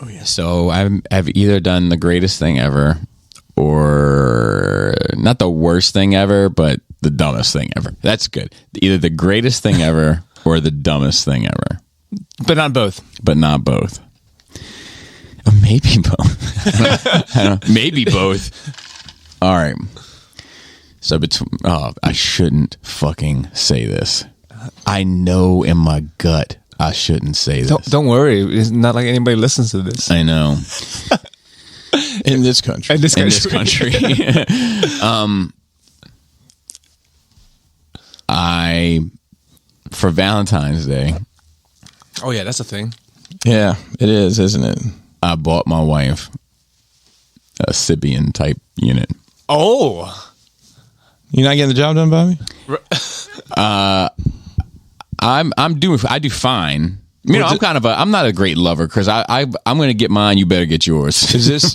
Oh yeah. So I've either done the greatest thing ever, or not the worst thing ever, but the dumbest thing ever. That's good. Either the greatest thing ever or the dumbest thing ever. But not both. But not both. Or maybe both. I don't know. Maybe both. All right. So I shouldn't fucking say this. I know in my gut I shouldn't say this. Don't worry. It's not like anybody listens to this. I know. In this country. In this country. For Valentine's Day. Oh, yeah, that's a thing. Yeah, it is, isn't it? I bought my wife a Sibian type unit. Oh. You're not getting the job done, Bobby? I do fine. You know, I'm not a great lover because I'm going to get mine. You better get yours. Is this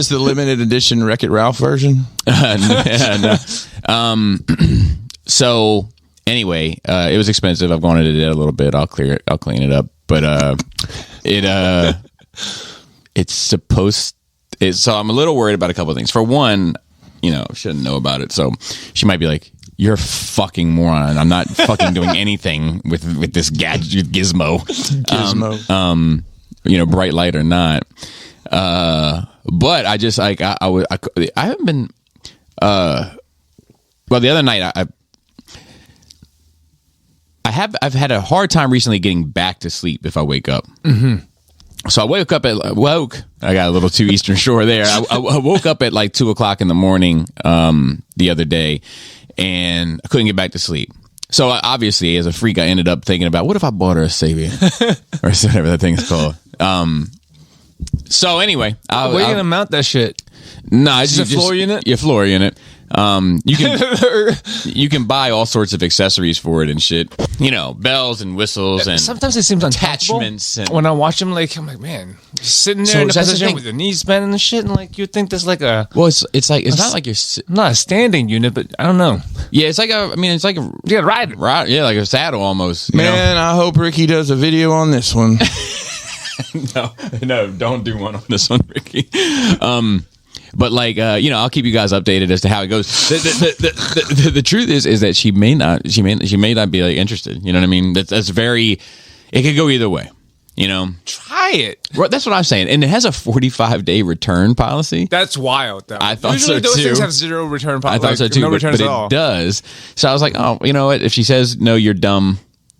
the limited edition Wreck-It Ralph version? No. So anyway, it was expensive. I've gone into debt a little bit. I'll clean it up. But it's supposed. So I'm a little worried about a couple of things. For one, shouldn't know about it. So she might be like, "You're a fucking moron. I'm not fucking doing anything with this gadget gizmo." Bright light or not. But I just like I haven't been. Well, the other night I've had a hard time recently getting back to sleep if I wake up. Mm-hmm. So I I got a little too Eastern Shore there. I woke up at like 2:00 in the morning the other day, and I couldn't get back to sleep. So obviously, as a freak, I ended up thinking about, what if I bought her a Savior or whatever that thing is called. So anyway, where are you gonna mount that shit? No, it's just a floor unit. Your floor unit. You can buy all sorts of accessories for it and shit. Bells and whistles and sometimes it seems attachments. And when I watch them, I'm like, man, sitting there in a position with your knees bent and shit, and you'd think there's like a. Well, it's not like you're not a standing unit, but I don't know. Yeah, it's like a ride. Yeah, like a saddle almost. Man, I hope Ricky does a video on this one. No, don't do one on this one, Ricky. But I'll keep you guys updated as to how it goes. The truth is that she may not be like interested. You know what I mean? That's very. It could go either way. Try it. That's what I'm saying, and it has a 45-day return policy. That's wild, though. I thought usually so those too. Things have zero return policy. I thought so too, no returns but at all. It does. So I was like, oh, you know what? If she says no, you're dumb.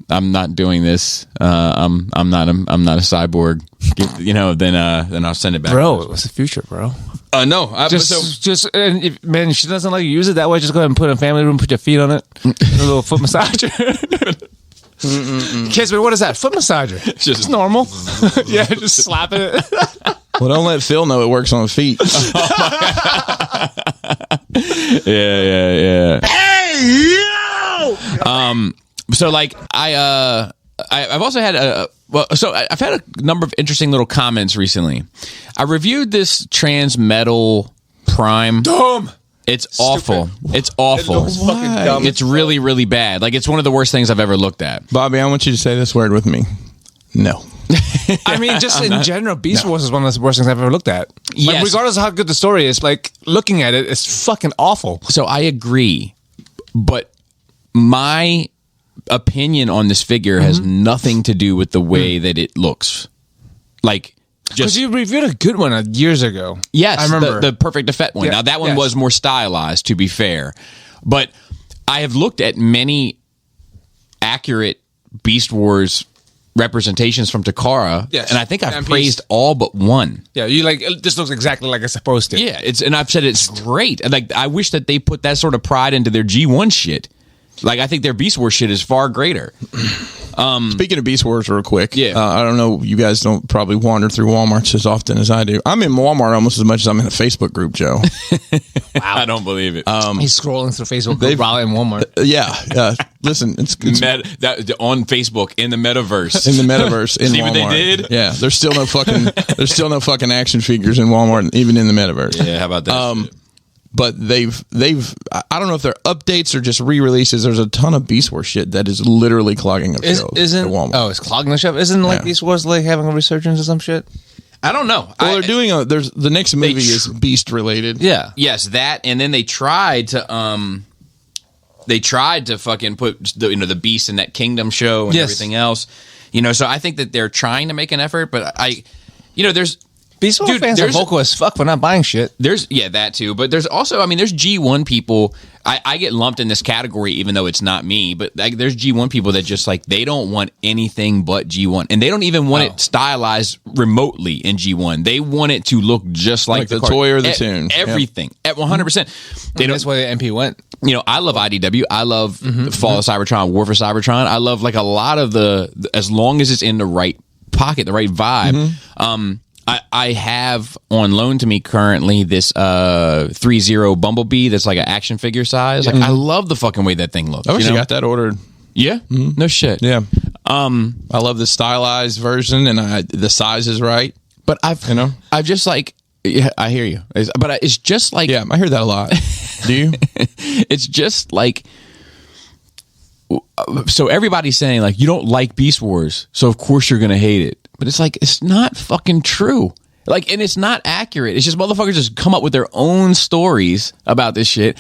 I'm not doing this. I'm not a cyborg. Then I'll send it back. Bro, what's the future, bro? No. Man, if she doesn't like you use it that way, just go ahead and put it in a family room, put your feet on it, a little foot massager. Kids, but what is that? Foot massager. It's normal. Yeah, just slap it. Well, don't let Phil know it works on feet. Yeah. Hey, yo! So I've also had I've had a number of interesting little comments recently. I reviewed this Trans Metal Prime. Dumb. It's awful. It's awful. It looks fucking dumb. It's really, really bad. It's one of the worst things I've ever looked at. Bobby, I want you to say this word with me. No. I mean, just in general, Beast Wars is one of the worst things I've ever looked at. Yes. Regardless of how good the story is, looking at it, it's fucking awful. So I agree, but my opinion on this figure has nothing to do with the way that it looks. Because you reviewed a good one years ago. Yes, I remember the Perfect Effect one. Yeah, now that one was more stylized, to be fair, but I have looked at many accurate Beast Wars representations from Takara, and I think I've praised all but one. Yeah, this looks exactly like it's supposed to. Yeah, and I've said it's great. I wish that they put that sort of pride into their G1 shit. I think their Beast Wars shit is far greater. Speaking of Beast Wars real quick, yeah. I don't know, you guys don't probably wander through Walmarts as often as I do. I'm in Walmart almost as much as I'm in a Facebook group, Joe. Wow. I don't believe it. He's scrolling through Facebook group while in Walmart. Listen, it's on Facebook in the metaverse. In the metaverse in See Walmart. what they did? Yeah, there's still no fucking action figures in Walmart, even in the metaverse. Yeah, how about that? but they've I don't know if they're updates or just re-releases. There's a ton of Beast Wars shit that is literally clogging up shelves at Walmart. Oh, it's clogging the shelf. Isn't like Beast Wars like having a resurgence or some shit? I don't know. Well, they're doing there's the next movie is Beast related. Yeah. Yes, that, and then they tried to fucking put the Beast in that Kingdom show and everything else. So I think that they're trying to make an effort, but there's Beast Wars fans are vocal as fuck for not buying shit. There's that too, but there's also there's G1 people. I get lumped in this category even though it's not me, but there's G1 people that just they don't want anything but G1, and they don't even want it stylized remotely in G1. They want it to look just like the toy or the tune, everything at 100%. That's why the MP went. I love IDW. I love Fall of Cybertron, War for Cybertron. I love a lot of as long as it's in the right pocket, the right vibe. I have on loan to me currently this 3-0 Bumblebee that's like an action figure size. I love the fucking way that thing looks. I wish you got that ordered. Yeah? No shit. Yeah. I love the stylized version, and the size is right. But I've just yeah, I hear you. But it's just yeah, I hear that a lot. Do you? It's just so everybody's saying you don't like Beast Wars, so of course you're gonna hate it. But it's not fucking true. And it's not accurate. It's just motherfuckers just come up with their own stories about this shit.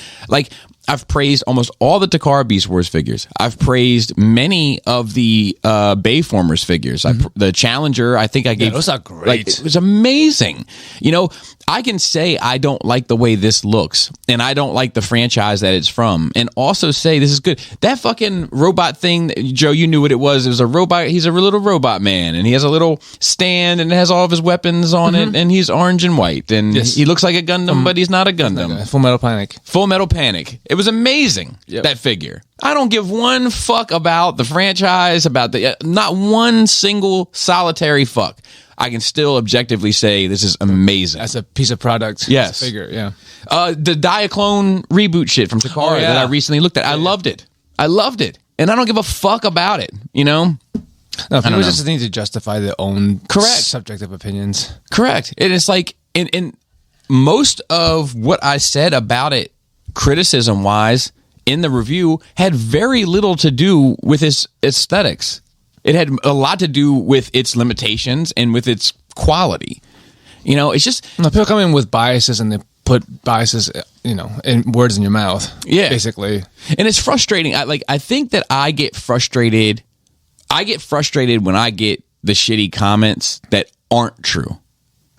I've praised almost all the Takara Beast Wars figures. I've praised many of the Bayformers figures. The Challenger, I think I gave... those are great. It was amazing. I can say I don't like the way this looks, and I don't like the franchise that it's from, and also say this is good. That fucking robot thing, Joe, you knew what it was. It was a robot. He's a little robot man, and he has a little stand, and it has all of his weapons on it, and he's orange and white, and he looks like a Gundam, but he's not a Gundam. Full Metal Panic. Full Metal Panic. It was amazing, that figure. I don't give one fuck about the franchise, about not one single solitary fuck. I can still objectively say this is amazing. As a piece of product. Yes. Figure, yeah. The Diaclone reboot shit from Takara that I recently looked at. I loved it. And I don't give a fuck about it, No, people just need to justify their own subjective opinions. Correct. And it's in most of what I said about it, criticism-wise, in the review, had very little to do with its aesthetics. It had a lot to do with its limitations and with its quality. It's just... People come in with biases, and they put biases, in words in your mouth. Yeah. Basically. And it's frustrating. I think that I get frustrated. I get frustrated when I get the shitty comments that aren't true.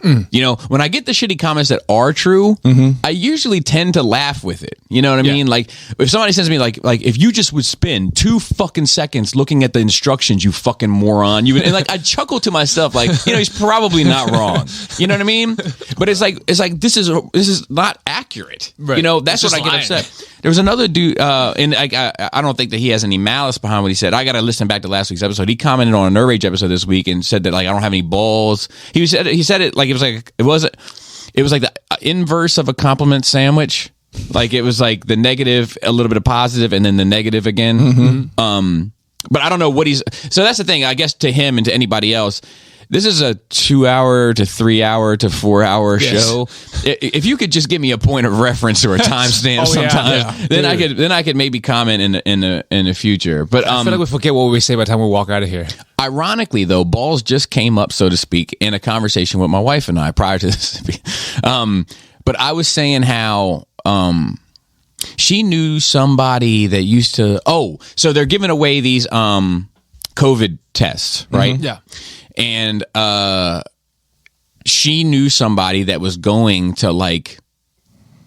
When I get the shitty comments that are true, I usually tend to laugh with it. You know what I mean? If somebody says to me, if you just would spend 2 fucking seconds looking at the instructions, you fucking moron, and I chuckle to myself, he's probably not wrong. You know what I mean? But it's this is not accurate. Right. That's what I get upset. There was another dude, and I don't think that he has any malice behind what he said. I got to listen back to last week's episode. He commented on a Nerd Rage episode this week and said that I don't have any balls. He said it it was the inverse of a compliment sandwich. It was the negative, a little bit of positive, and then the negative again. But I don't know what so that's the thing, I guess, to him and to anybody else. This is a 2-hour to 3-hour to 4-hour show. If you could just give me a point of reference or a timestamp sometime, then I could maybe comment in the future. But I feel like we forget what we say by the time we walk out of here. Ironically, though, balls just came up, so to speak, in a conversation with my wife and I prior to this. But I was saying how she knew somebody that used to. So they're giving away these COVID tests, right? Yeah. And she knew somebody that was going to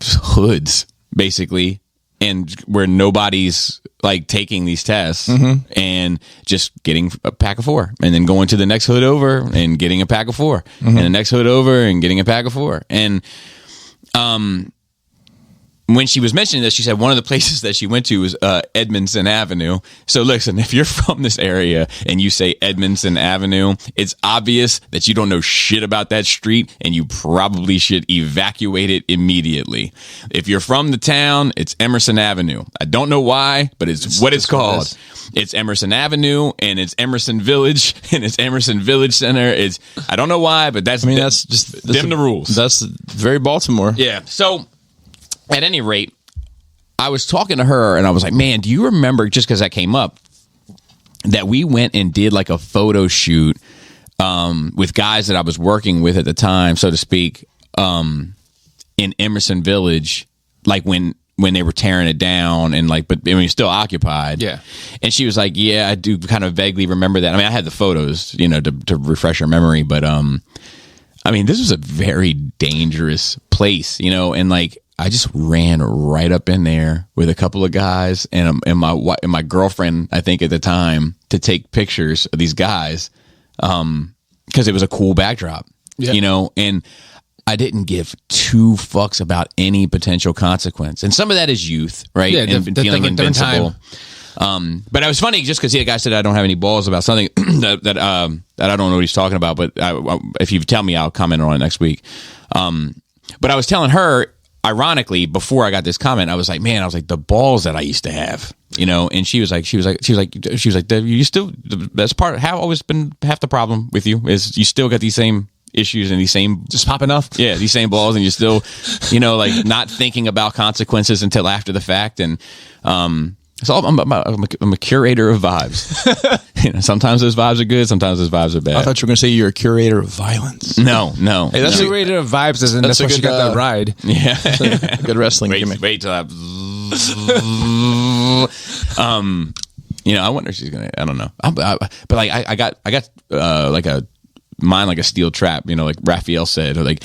hoods, basically, and where nobody's taking these tests and just getting a pack of 4, and then going to the next hood over and getting a pack of 4, and the next hood over and getting a pack of 4. And when she was mentioning this, she said one of the places that she went to was Edmondson Avenue. So listen, if you're from this area and you say Edmondson Avenue, it's obvious that you don't know shit about that street, and you probably should evacuate it immediately. If you're from the town, it's Emerson Avenue. I don't know why, but it's what it's called. It's Emerson Avenue, and it's Emerson Village, and it's Emerson Village Center. I don't know why, but that's just the rules. That's very Baltimore. Yeah. So at any rate, I was talking to her and I was like, man, do you remember, just because that came up, that we went and did like a photo shoot with guys that I was working with at the time, so to speak, in Emerson Village, like when they were tearing it down and like, but I mean, still occupied. Yeah. And she was like, yeah, I do kind of vaguely remember that. I mean, I had the photos, you know, to refresh her memory, but I mean, this was a very dangerous place, you know, and like, I just ran right up in there with a couple of guys and my girlfriend, I think at the time, to take pictures of these guys, because it was a cool backdrop, you know, and I didn't give two fucks about any potential consequence. And some of that is youth, right? Yeah, and feeling invincible. But it was funny just because the guy said I don't have any balls about something that I don't know what he's talking about. But if you tell me, I'll comment on it next week. But I was telling her, ironically, before I got this comment, I was like, the balls that I used to have, you know. And she was like, you still, that's part. Have always been half the problem with you is you still got these same issues and these same just popping off, these same balls, and you're still, you know, like not thinking about consequences until after the fact. And so I'm a curator of vibes. You know, sometimes those vibes are good, sometimes those vibes are bad. I thought you were going to say you're a curator of violence. No. Hey, that's a curator of vibes, isn't that's what you got that ride. Yeah, good wrestling gimmick. Wait till I. You know, I wonder if she's gonna. I don't know. But like I got like a steel trap. You know, like Raphael said, or like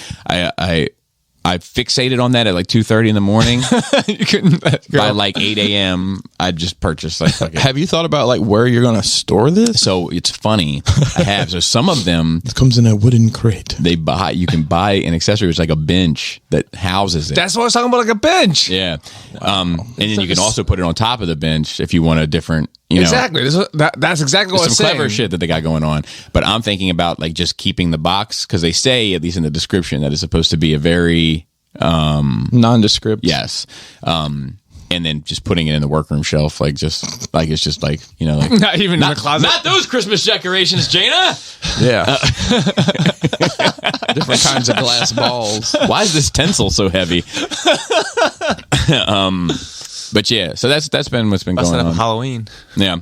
I fixated on that at like 2:30 in the morning. You couldn't by like 8 a.m. I just purchased like. Have you thought about like where you're going to store this? So it's funny. I have. So some of them, it comes in a wooden crate. You can buy an accessory. It's like a bench that houses it. That's what I was talking about, like a bench. Yeah. And then you can also put it on top of the bench if you want a different. You know, exactly. That's exactly what I'm saying. Some clever shit that they got going on. But I'm thinking about like just keeping the box because they say, at least in the description, that it's supposed to be a very nondescript. Yes. And then just putting it in the workroom shelf, like just like it's just like, you know, like not even in the closet. Not those Christmas decorations, Jaina. Yeah. Different kinds of glass balls. Why is this tinsel so heavy? But yeah, so that's been what's been going on. Halloween. Yeah.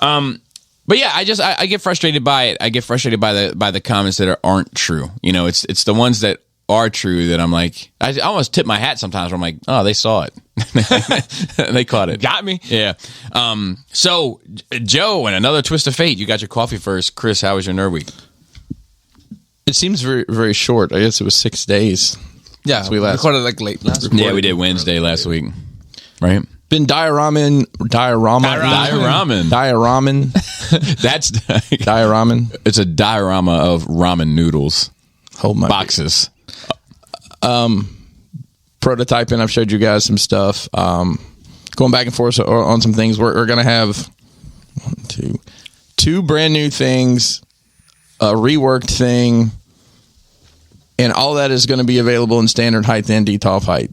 But yeah, I get frustrated by it. I get frustrated by the comments that aren't true. You know, it's the ones that are true that I'm like, I almost tip my hat sometimes where I'm like, oh, they saw it. They caught it. Got me. Yeah. So Joe, and another twist of fate, you got your coffee first. Chris, how was your nerd week? It seems very, very short. I guess it was 6 days. Yeah. So we recorded like late last week. Yeah, we did Wednesday last week. Right? Been diorama. That's diorama. It's a diorama of ramen noodles. Hold my boxes. Prototyping. I've showed you guys some stuff. Going back and forth on some things. We're going to have two brand new things, a reworked thing, and all that is going to be available in standard height and DTOF height.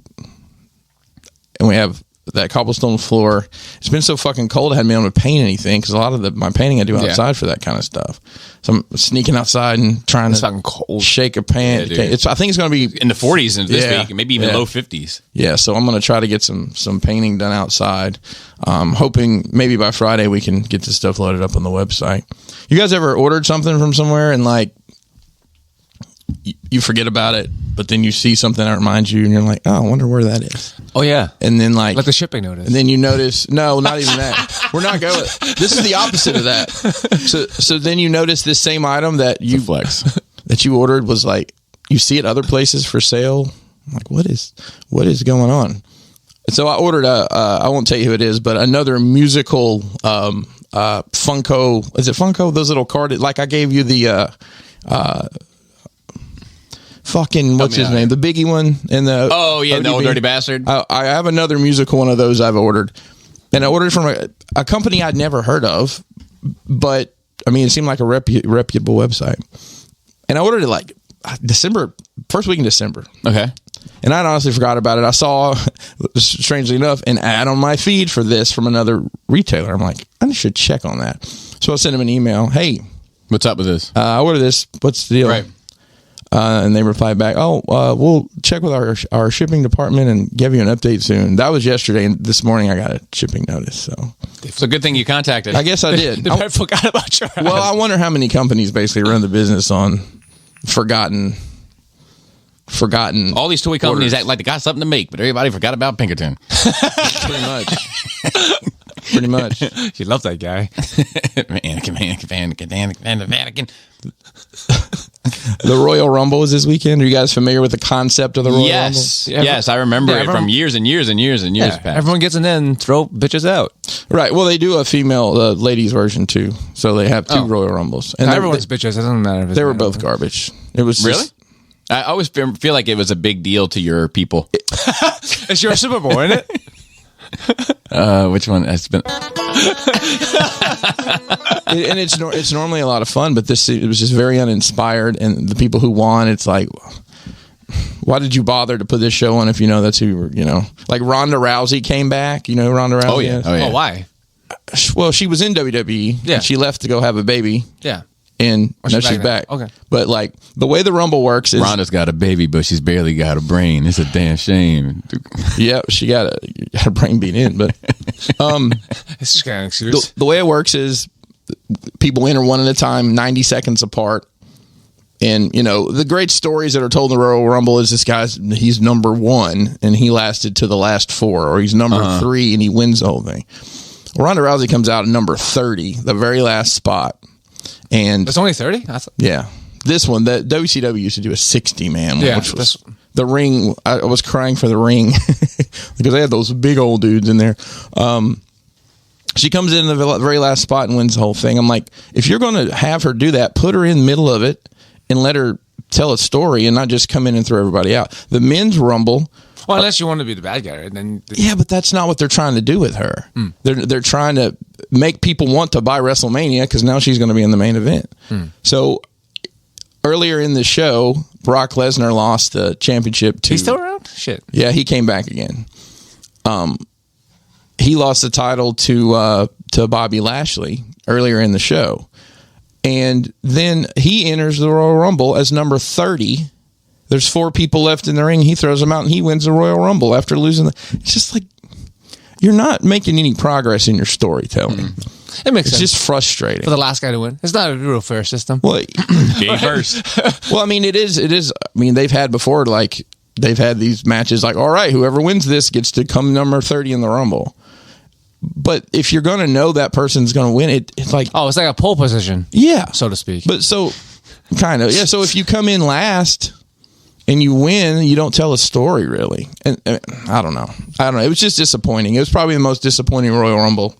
And we have that cobblestone floor. It's been so fucking cold I hadn't been able to paint anything because a lot of my painting I do outside for that kind of stuff. So I'm sneaking outside and trying to shake a pan. Yeah, I think it's going to be in the 40s this week, maybe even low 50s. Yeah, so I'm going to try to get some painting done outside. Hoping maybe by Friday we can get this stuff loaded up on the website. You guys ever ordered something from somewhere and like you forget about it, but then you see something that reminds you and you're like, oh, I wonder where that is. Oh yeah. And then like the shipping notice. And then you notice, no, not even that. We're not going. This is the opposite of that. So then you notice this same item that you ordered was like, you see it other places for sale. I'm like, what is going on? And so I ordered I won't tell you who it is, but another musical Funko. Is it Funko? Those little carded, like I gave you the fucking what's his name, the biggie one in the the old dirty bastard. I have another musical one of those I've ordered, and I ordered from a company I'd never heard of, but I mean it seemed like a reputable website, and I ordered it like first week in December. Okay. And I'd honestly forgot about it. I saw, strangely enough, an ad on my feed for this from another retailer. I'm like, I should check on that. So I sent him an email. Hey, what's up with this? I ordered this. What's the deal? Right. And they replied back, we'll check with our shipping department and give you an update soon. That was yesterday, and this morning I got a shipping notice. So it's a good thing you contacted. I guess I did. I forgot about your Well, I wonder how many companies basically run the business on forgotten. All these toy companies act like they got something to make, but everybody forgot about Pinkerton. Pretty much. She loves that guy. Vatican. The Royal Rumble is this weekend. Are you guys familiar with the concept of the Royal Rumble? Yes, I remember it from years and years and years and years past. Everyone gets in there and throw bitches out. Right. Well, they do a female ladies version too. So they have two Royal Rumbles. And everyone's bitches. It doesn't matter. If they were both garbage. It was really. I always feel like it was a big deal to your people. It's your Super Bowl, isn't it? Which one has been? And it's normally a lot of fun, but it was just very uninspired. And the people who won, it's like, why did you bother to put this show on if you know that's who you were? You know, like Ronda Rousey came back. You know who Ronda Rousey is? Oh yeah. Oh, why? Well, she was in WWE. Yeah. And she left to go have a baby. Yeah. And now she's back. Okay. But like the way the Rumble works is Ronda's got a baby, but she's barely got a brain. It's a damn shame. Yeah, she got a brain beat in. But It's just kind of excuse. the way it works is people enter one at a time, 90 seconds apart. And, you know, the great stories that are told in the Royal Rumble is he's number 1 and he lasted to the last 4, or he's number 3 and he wins the whole thing. Ronda Rousey comes out at number 30, the very last spot. And It's only 30? yeah, this one, the WCW used to do a 60-man one, Yeah, which was the ring. I was crying for the ring because they had those big old dudes in there. She comes in the very last spot and wins the whole thing. I'm like, if you're going to have her do that, put her in the middle of it and let her tell a story and not just come in and throw everybody out. The men's Rumble. Well, unless you want to be the bad guy, and then Yeah, but that's not what they're trying to do with her. They're trying to make people want to buy WrestleMania because now she's going to be in the main event. So earlier in the show, Brock Lesnar lost the championship to... He's still around? Shit. Yeah, he came back again. He lost the title to Bobby Lashley earlier in the show. And then he enters the Royal Rumble as number 30. There's 4 people left in the ring. He throws them out and he wins the Royal Rumble after losing. It's just like, you're not making any progress in your storytelling. It makes sense. It's just frustrating. For the last guy to win. It's not a real fair system. Well, Game first. well, I mean, it is. I mean, they've had before, like, they've had these matches like, all right, whoever wins this gets to come number 30 in the Rumble. But if you're going to know that person's going to win, it's like... Oh, it's like a pole position. Yeah. So to speak. But so, kind of. Yeah, so if you come in last... and you win, you don't tell a story, really. And I don't know. It was just disappointing. It was probably the most disappointing Royal Rumble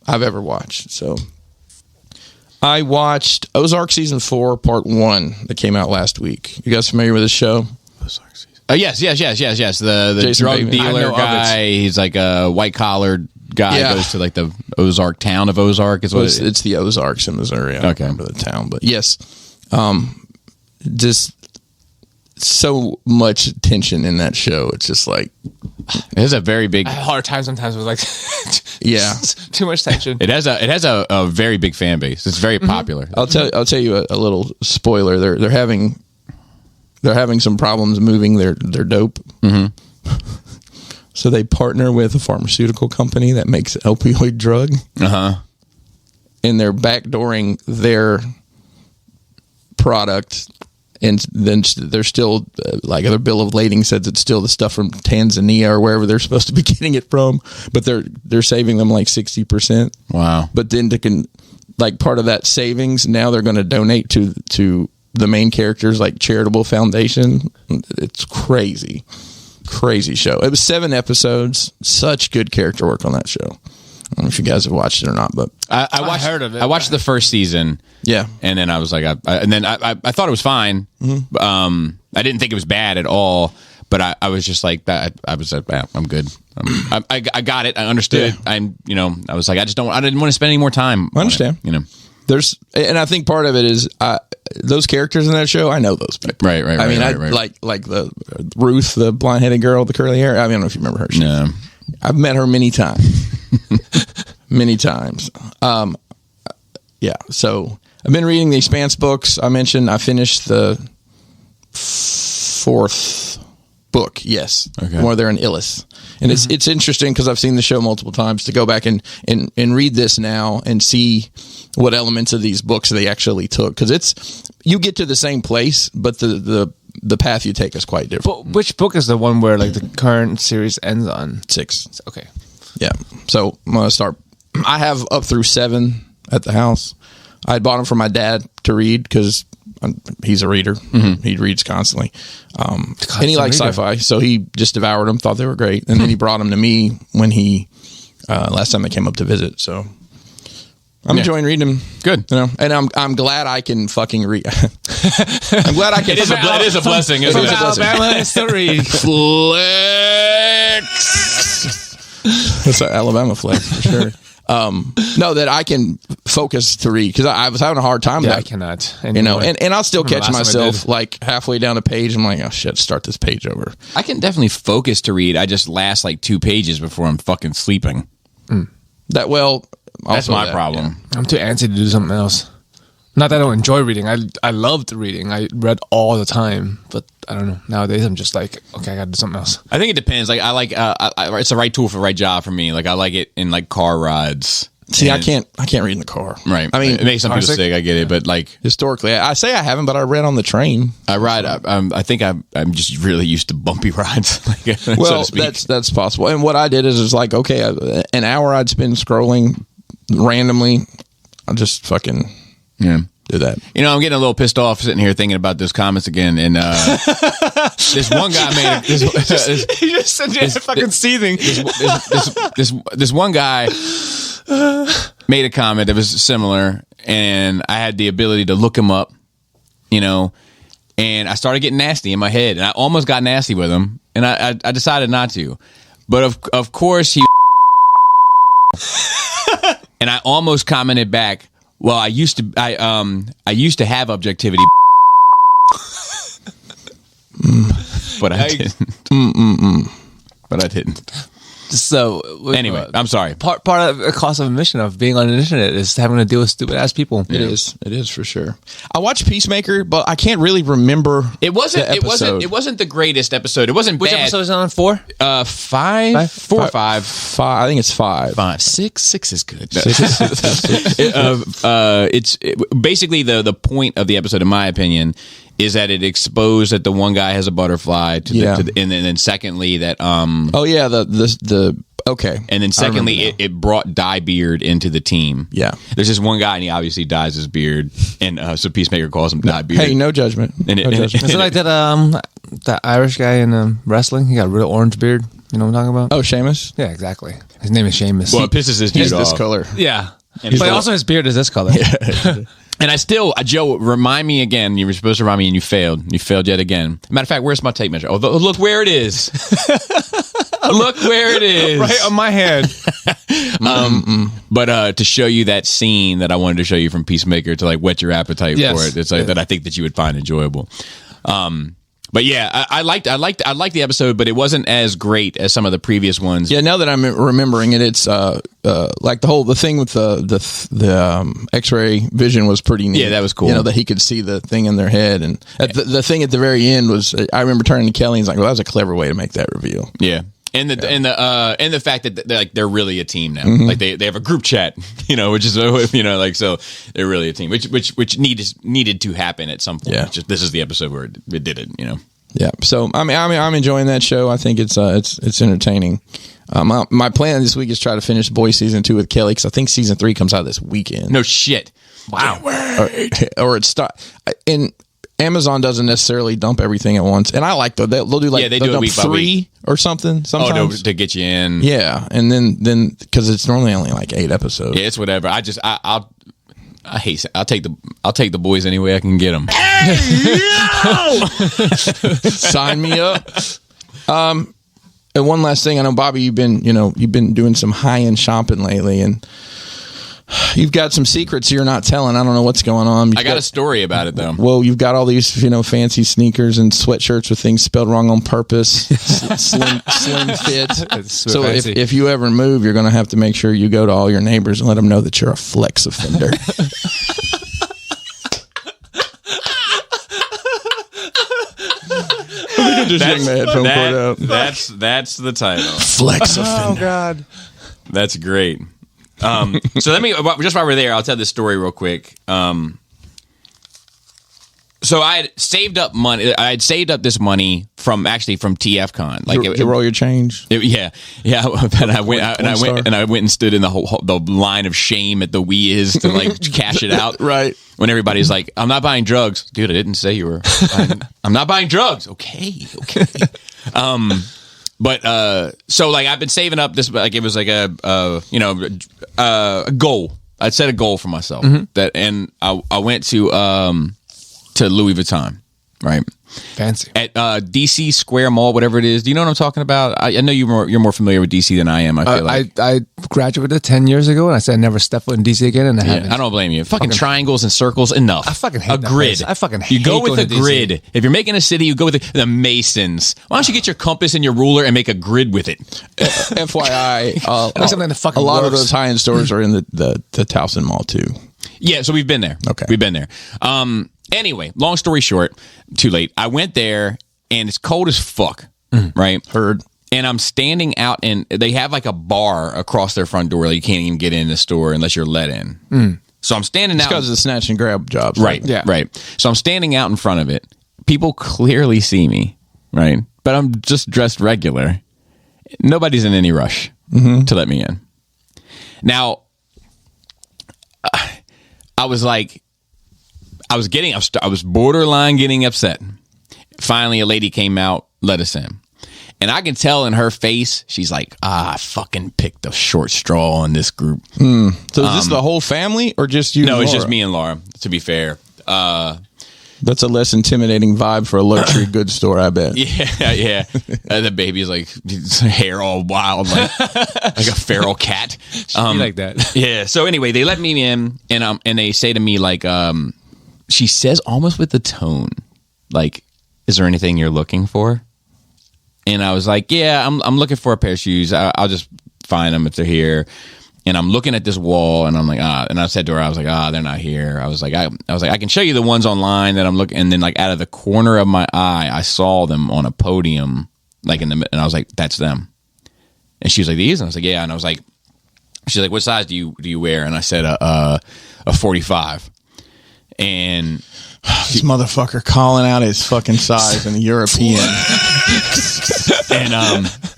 I've ever watched. So I watched Ozark Season 4, Part 1 that came out last week. You guys familiar with this show? Ozark Season. Yes. The Jason drug Bateman. dealer guy. He's like a white-collared guy. Yeah. Goes to like the Ozark town of Ozark. Is what It's the Ozarks in Missouri. I don't remember the town. But yes. Just so much tension in that show. It's just like it has a very big. I have a hard time sometimes with like yeah, too much tension. It has a very big fan base. It's very popular. I'll tell you a little spoiler. They're having some problems moving their dope. So they partner with a pharmaceutical company that makes an opioid drug. And they're backdooring their product. And then they're still, like their bill of lading says it's still the stuff from Tanzania or wherever they're supposed to be getting it from. But they're saving them like 60%. Wow. But then like part of that savings, now they're going to donate to the main character's like charitable foundation. It's crazy show. It was 7 episodes. Such good character work on that show. I don't know if you guys have watched it or not, but I heard of it. I watched the first season. Yeah, and then I was like, I thought it was fine. I didn't think it was bad at all, but I was just like that. I was like, yeah, I'm good. I got it. I understood. Yeah. I was like, I didn't want to spend any more time. I understand. And I think part of it is those characters in that show. I know those people. Right. I mean, right. like the Ruth, the blonde-headed girl with the curly hair. I don't know if you remember her. No. I've met her many times. Many times. Yeah. So I've been reading the Expanse books. I mentioned I finished the 4th book. Yes, where they're in Illis, and it's interesting because I've seen the show multiple times to go back and read this now and see what elements of these books they actually took, because you get to the same place, but the path you take is quite different. But which book is the one where like the current series ends on? 6. Okay. Yeah. So I'm gonna start. I have up through 7 at the house. I bought them for my dad to read because he's a reader. He reads constantly. And he likes sci-fi, so he just devoured them, thought they were great. And then he brought them to me when he, last time they came up to visit. So I'm enjoying reading them. Good. You know, and I'm glad I can fucking read. I'm glad I can. It is a blessing, isn't it? Alabama history. Flex. That's an Alabama flex for sure. No, that I can focus to read, because I was having a hard time. Yeah, I cannot. You know, and I'll still catch myself like halfway down a page. I'm like, oh shit, start this page over. I can definitely focus to read. I just last like 2 pages before I'm fucking sleeping. That's my problem. Yeah. I'm too antsy to do something else. Not that I don't enjoy reading. I loved reading. I read all the time, but I don't know. Nowadays, I'm just like, okay, I got to do something else. I think it depends. Like I like it's the right tool for the right job for me. Like I like it in like car rides. See, I can't read in the car. Right. I mean, it makes some people sick. I get it, but like historically, I say I haven't, but I read on the train. I ride. I think I'm just really used to bumpy rides. Well, so that's possible. And what I did is like, okay, an hour I'd spend scrolling randomly. I just fucking do that. You know, I'm getting a little pissed off sitting here thinking about those comments again. And this one guy made he just sitting there fucking seething. This one guy made a comment that was similar, and I had the ability to look him up, you know, and I started getting nasty in my head, and I almost got nasty with him, and I decided not to, but of course he and I almost commented back, well, I used to have objectivity, but I didn't. But I didn't. So anyway, I'm sorry. Part of the cost of admission of being on the internet is having to deal with stupid ass people. It is for sure. I watched Peacemaker, but I can't really remember. It wasn't the greatest episode. It wasn't Which bad. episode is it on? 4? 5? 4 or 5? 5. I think it's 5. 5. 6 is good. It's basically the point of the episode, in my opinion, is that it exposed that the one guy has a butterfly and then secondly that okay, and then secondly it brought Diebeard into the team. Yeah, there's this one guy and he obviously dyes his beard, and so Peacemaker calls him Diebeard. Hey, no judgment. Is it like that Irish guy in wrestling? He got a real orange beard. You know what I'm talking about? Oh, Sheamus. Yeah, exactly. His name is Sheamus. Well, it pisses his dude He's off. this color. Yeah, but also his beard is this color. Yeah. And Joe, remind me again. You were supposed to remind me, and you failed. You failed yet again. Matter of fact, where's my tape measure? Oh, look where it is. Look where it is. Right on my hand. But to show you that scene that I wanted to show you from Peacemaker to like whet your appetite for it. It's like that I think that you would find enjoyable. But yeah, I liked the episode, but it wasn't as great as some of the previous ones. Yeah, now that I'm remembering it, it's like the thing with the X-ray vision was pretty neat. Yeah, that was cool. You know, that he could see the thing in their head, and the thing at the very end was. I remember turning to Kelly and he's like, "Well, that was a clever way to make that reveal." Yeah. And the fact that they're really a team now, like they have a group chat, you know, which is like so they're really a team, which needed to happen at some point. Yeah, this is the episode where it did it, you know. Yeah, so I'm enjoying that show. I think it's entertaining. My plan this week is try to finish Boys season 2 with Kelly, because I think season 3 comes out this weekend. No shit. Wow. Or it's and Amazon doesn't necessarily dump everything at once, and I like they'll do like they they'll do dump week by 3 week or something. Sometimes. Oh, no, to get you in. Yeah, and then because it's normally only like 8 episodes. Yeah, it's whatever. I'll take the boys any way I can get them. Sign me up. And one last thing, I know Bobby, you've been doing some high-end shopping lately, and you've got some secrets you're not telling. I don't know what's going on. I got a story about it though. Well, you've got all these fancy sneakers and sweatshirts with things spelled wrong on purpose. slim fit. So if you ever move, you're going to have to make sure you go to all your neighbors and let them know that you're a flex offender. Just yank the headphone cord out. That's the title. Flex offender. Oh God. That's great. So let me, just while we're there, I'll tell this story real quick. So I had saved up money. I had saved up this money from TFCon. Like you roll your change. Yeah. And I went and stood in the line of shame at the Wii to like cash it out. Right. When everybody's like, "I'm not buying drugs, dude. I didn't say you were. I'm not buying drugs." Okay. But so like I've been saving up this, like it was like a goal. I'd set a goal for myself and I went to Louis Vuitton, right? Fancy. At DC Square Mall, whatever it is. Do you know what I'm talking about? I know you're more familiar with DC than I am. I feel like I graduated 10 years ago, and I said I'd never step foot in DC again, and I haven't. I don't blame you. Fucking triangles and circles, enough. I fucking hate a that grid. place. I fucking hate you go with a going to DC. grid. If you're making a city, you go with the Masons. Why don't you get your compass and your ruler and make a grid with it? FYI, something that fucking a lot of works. those high-end stores are in the Towson Mall too. Yeah, so we've been there. Okay. We've been there. Anyway, long story short, too late. I went there and it's cold as fuck, right? Heard. And I'm standing out and they have like a bar across their front door. Like you can't even get in the store unless you're let in. So I'm standing out. Because of the snatch and grab jobs. Right. Yeah. Right. So I'm standing out in front of it. People clearly see me, right? But I'm just dressed regular. Nobody's in any rush to let me in. Now, I was borderline getting upset. Finally, a lady came out, let us in. And I can tell in her face, she's like, I fucking picked a short straw on this group. So is this the whole family or just you? No, and it's Laura? just me and Laura, to be fair. That's a less intimidating vibe for a luxury goods store, I bet. Yeah. The baby's like his hair all wild, like a feral cat. Be like that. Yeah. So anyway, they let me in, and they say to me like, she says almost with the tone, like, "Is there anything you're looking for?" And I was like, "Yeah, I'm looking for a pair of shoes. I'll just find them if they're here." And I'm looking at this wall, and I'm like, and I said to her, I was like, they're not here. I was like, I can show you the ones online that I'm looking. And then like out of the corner of my eye, I saw them on a podium, like and I was like, that's them. And she was like, these? And I was like, yeah. And I was like, she's like, what size do you wear? And I said, a 45. And This motherfucker calling out his fucking size in the European.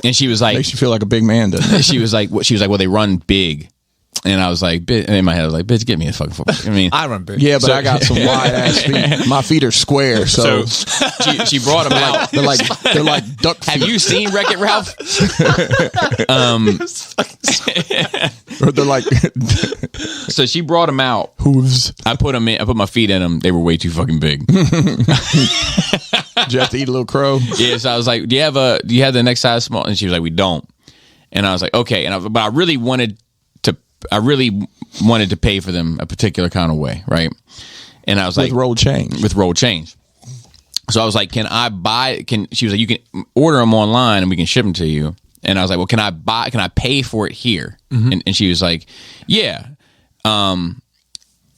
and she was like, Makes you feel like a big man, doesn't it? she was like, well, they run big. And I was like, in my head, I was like, bitch, get me a fucking football. I mean, I run big. Yeah, but I got some wide ass feet. My feet are square, so she brought them out. they're like duck feet. Have you seen Wreck-It Ralph? Or they're like So she brought them out. hooves. I put them in. I put my feet in them. They were way too fucking big. Did you have to eat a little crow? Yeah, so I was like, do you have the next size small? And she was like, we don't. And I was like, okay. But I really wanted to pay for them a particular kind of way, right? And I was like, With roll change. So I was like, she was like, you can order them online and we can ship them to you. And I was like, well, can I pay for it here? And she was like, yeah. And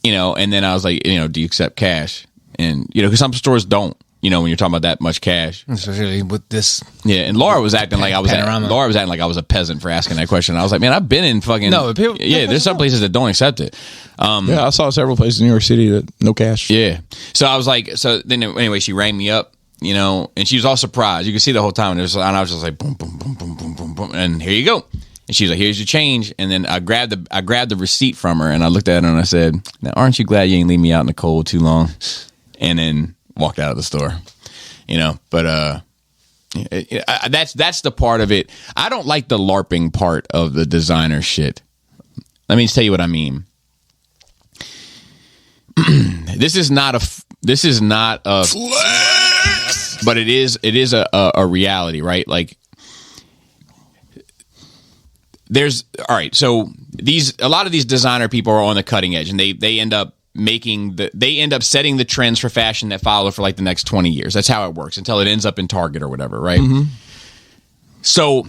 then I was like, do you accept cash? And, because some stores don't, when you're talking about that much cash. Especially with this. Yeah. And Laura was acting like I was a peasant for asking that question. I was like, man, I've been in fucking. No, people, there's some places that don't accept it. Yeah, I saw several places in New York City that no cash. Yeah. So I was like, then anyway, she rang me up, and she was all surprised. You could see the whole time. And I was just like, boom, boom, boom, boom, boom, boom, boom. And here you go. And she was like, here's your change. And then I grabbed the receipt from her and I looked at her and I said, now, aren't you glad you ain't leave me out in the cold too long? And then walked out of the store, but, that's the part of it. I don't like the LARPing part of the designer shit. Let me tell you what I mean. This is not a flex, but it is a reality, right? Like so a lot of these designer people are on the cutting edge and they end up setting the trends for fashion that follow for like the next 20 years. That's how it works until it ends up in Target or whatever, right? So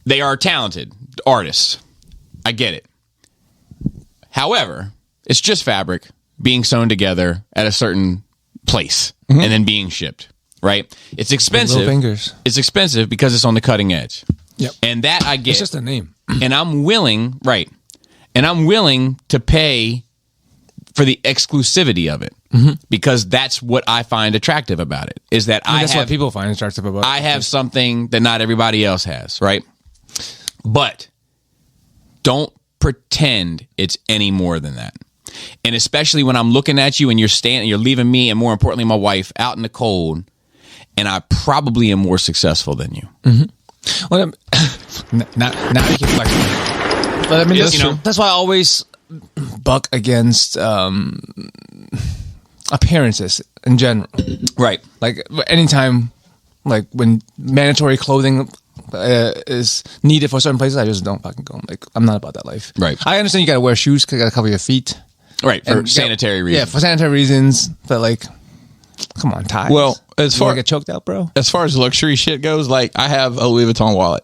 they are talented artists. I get it. However, it's just fabric being sewn together at a certain place and then being shipped. right? It's expensive. Little fingers. It's expensive because it's on the cutting edge. Yep. And that I get. It's just a name. And I'm willing, right? And I'm willing to pay for the exclusivity of it because that's what I find attractive about it. Is that That's what people find attractive about it. I have something that not everybody else has, right? But don't pretend it's any more than that. And especially when I'm looking at you and you're leaving me and more importantly my wife out in the cold, and I probably am more successful than you. Well, now you can flex. But I mean, that's why I always buck against appearances in general. Right. Like anytime, like when mandatory clothing is needed for certain places, I just don't fucking go. Like, I'm not about that life. Right. I understand you got to wear shoes because you got to cover your feet. Right. For sanitary reasons. Yeah, for sanitary reasons. But like, come on, ties. Well, as far get choked out, bro. As far as luxury shit goes, like I have a Louis Vuitton wallet.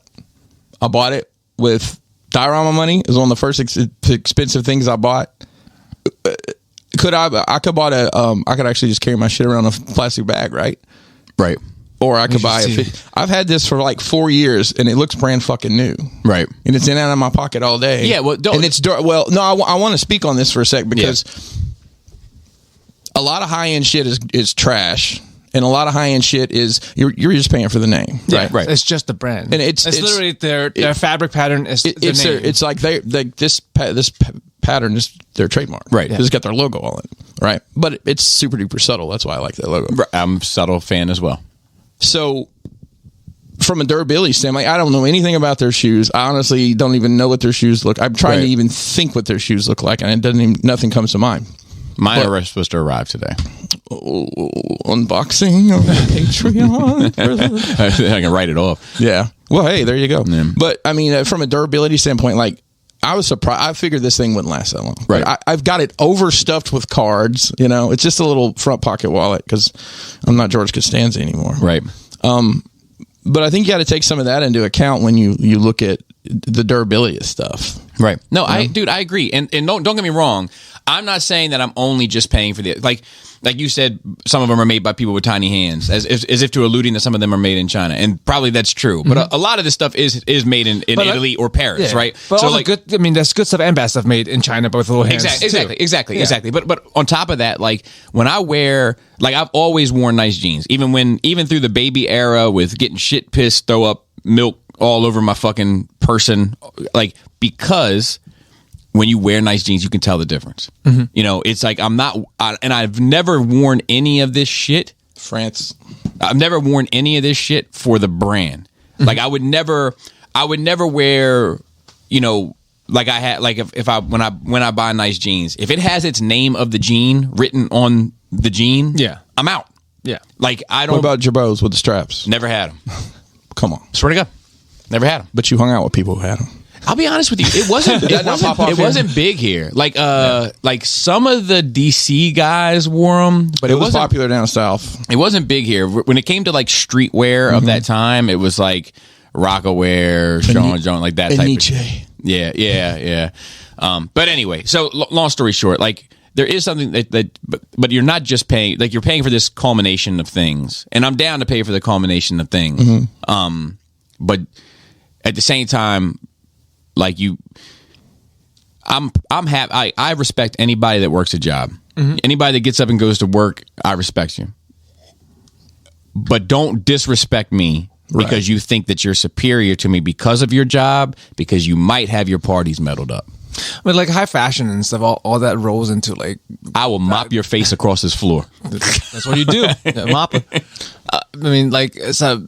I bought it with diorama money. It was one of the first expensive things I bought. I could actually just carry my shit around in a plastic bag, right? Right. Or I could buy it. I've had this for like 4 years, and it looks brand fucking new. Right. And it's in and out of my pocket all day. Yeah. Well, and it's no. I want to speak on this for a sec because a lot of high end shit is trash, and a lot of high end shit is you're just paying for the name. Yeah, right. It's just the brand, and it's literally their fabric pattern is their name. It's like this pattern is their trademark. Right. It's got their logo on it. Right. But it's super duper subtle. That's why I like that logo. I'm a subtle fan as well. So, from a durability standpoint, I don't know anything about their shoes. I honestly don't even know what their shoes look. I'm trying to even think what their shoes look like, and nothing comes to mind. Mine are supposed to arrive today. Unboxing on Patreon. I can write it off. Yeah. Well, hey, there you go. Yeah. But I mean, from a durability standpoint, like I was surprised. I figured this thing wouldn't last that long. Right. I've got it overstuffed with cards. You know, it's just a little front pocket wallet because I'm not George Costanza anymore. Right. But I think you got to take some of that into account when you look at the durability of stuff. Right. No, I agree. And don't get me wrong. I'm not saying that I'm only just paying for the like you said, some of them are made by people with tiny hands, as if to alluding that some of them are made in China, and probably that's true. But a lot of this stuff is made in Italy or Paris, right? But so good. I mean, there's good stuff and bad stuff made in China, but with little hands. Exactly. But on top of that, like when I wear, like I've always worn nice jeans, even through the baby era with getting shit pissed, throw up milk all over my fucking person, like because when you wear nice jeans, you can tell the difference. You know, it's like and I've never worn any of this shit. France. I've never worn any of this shit for the brand. Like I would never wear, you know, like I had, like when I buy nice jeans, if it has its name of the jean written on the jean, I'm out. Yeah. Like I don't. What about Jabos with the straps? Never had them. Come on. Swear to God. Never had them. But you hung out with people who had them. I'll be honest with you, it wasn't big here. Like like some of the DC guys wore them, but it was popular down south. It wasn't big here. When it came to like streetwear of that time, it was like Rockaware, Sean Jones, like that type Nietzsche. of shit. Yeah. But anyway, so long story short, like there is something but you're not just paying, like you're paying for this culmination of things, and I'm down to pay for the culmination of things. But at the same time, like I'm happy. I respect anybody that works a job. Anybody that gets up and goes to work, I respect you. But don't disrespect me because you think that you're superior to me because of your job, because you might have your parties meddled up. But like high fashion and stuff, all that rolls into like I will mop your face across this floor. That's what you do. Mop it. I mean, like it's a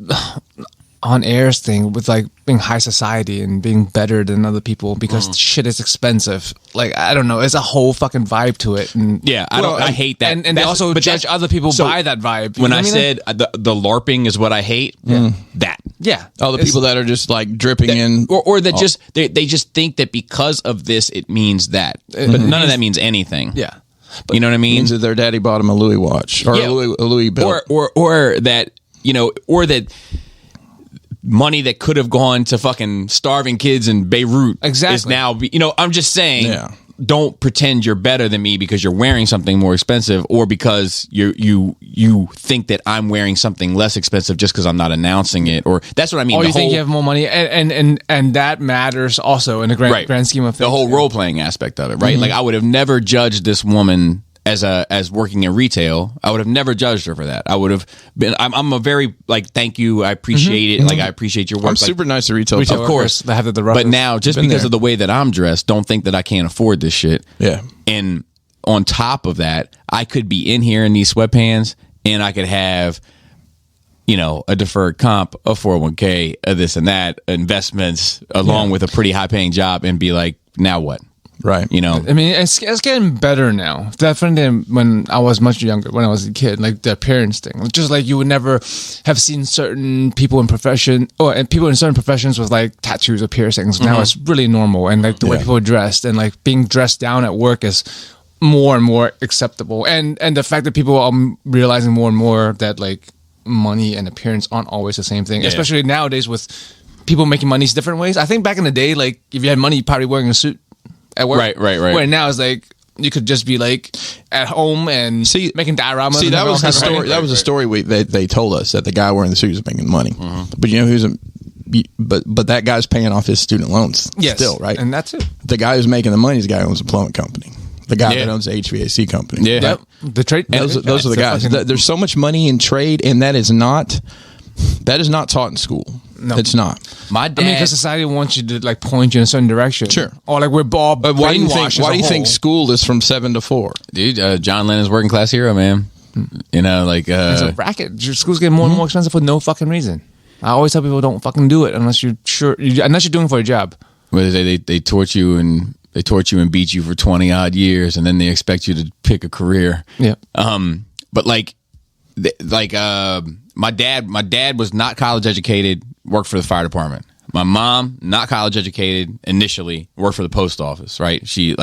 on airs thing with like being high society and being better than other people because shit is expensive. Like I don't know, it's a whole fucking vibe to it. And I hate that. And they also judge other people by that vibe. When I said the LARPing is what I hate, that. Yeah. All the people that are just like dripping in, or that just they just think that because of this it means that, but none of that means anything. Yeah. But you know what I mean? Means that their daddy bought him a Louis watch or a Louis bill, or that, you know, or that money that could have gone to fucking starving kids in Beirut is now, you know, I'm just saying, don't pretend you're better than me because you're wearing something more expensive, or because you think that I'm wearing something less expensive just because I'm not announcing it, or that's what I mean. Or you think you have more money, and that matters also in the grand scheme of things. The whole role playing aspect of it, right? Like I would have never judged this woman as working in retail. I would have never judged her for that. I would have been. I'm a very like, thank you, I appreciate it. Like I appreciate your work. I'm super nice to retail. Of course, they have the rough. But now, just because of the way that I'm dressed, don't think that I can't afford this shit. Yeah. And on top of that, I could be in here in these sweatpants, and I could have, a deferred comp, a 401k, a this and that, investments, along with a pretty high paying job, and be like, now what? Right. I mean, it's getting better now. Definitely than when I was much younger, when I was a kid, like the appearance thing. Just like you would never have seen certain people in people in certain professions with like tattoos or piercings. Now it's really normal. And like the way people are dressed, and like being dressed down at work is more and more acceptable. And the fact that people are realizing more and more that like money and appearance aren't always the same thing, especially nowadays with people making money different ways. I think back in the day, like if you had money, you'd probably wearing a suit at work. Right. Where now it's like you could just be like at home and making dioramas. See, that was the story. That was a story they told us, that the guy wearing the suit was making money. But but that guy's paying off his student loans still, right? And that's it. The guy who's making the money is the guy who owns a plumbing company. The guy that owns the HVAC company. Yeah. Yep. The trade. Those are the guys. There's so much money in trade, and that is not taught in school. No, it's not. My dad. I mean, because society wants you to like point you in a certain direction. Sure. Or like we're all. But why do you think school is from 7 to 4? Dude, John Lennon's working class hero, man. It's a racket. School's getting more and more expensive for no fucking reason. I always tell people, don't fucking do it unless you're sure, unless you're doing it for a job. Where they torture you and beat you for 20 odd years, and then they expect you to pick a career. Yeah. But my dad was not college educated, worked for the fire department. My mom, not college educated initially, worked for the post office, right? She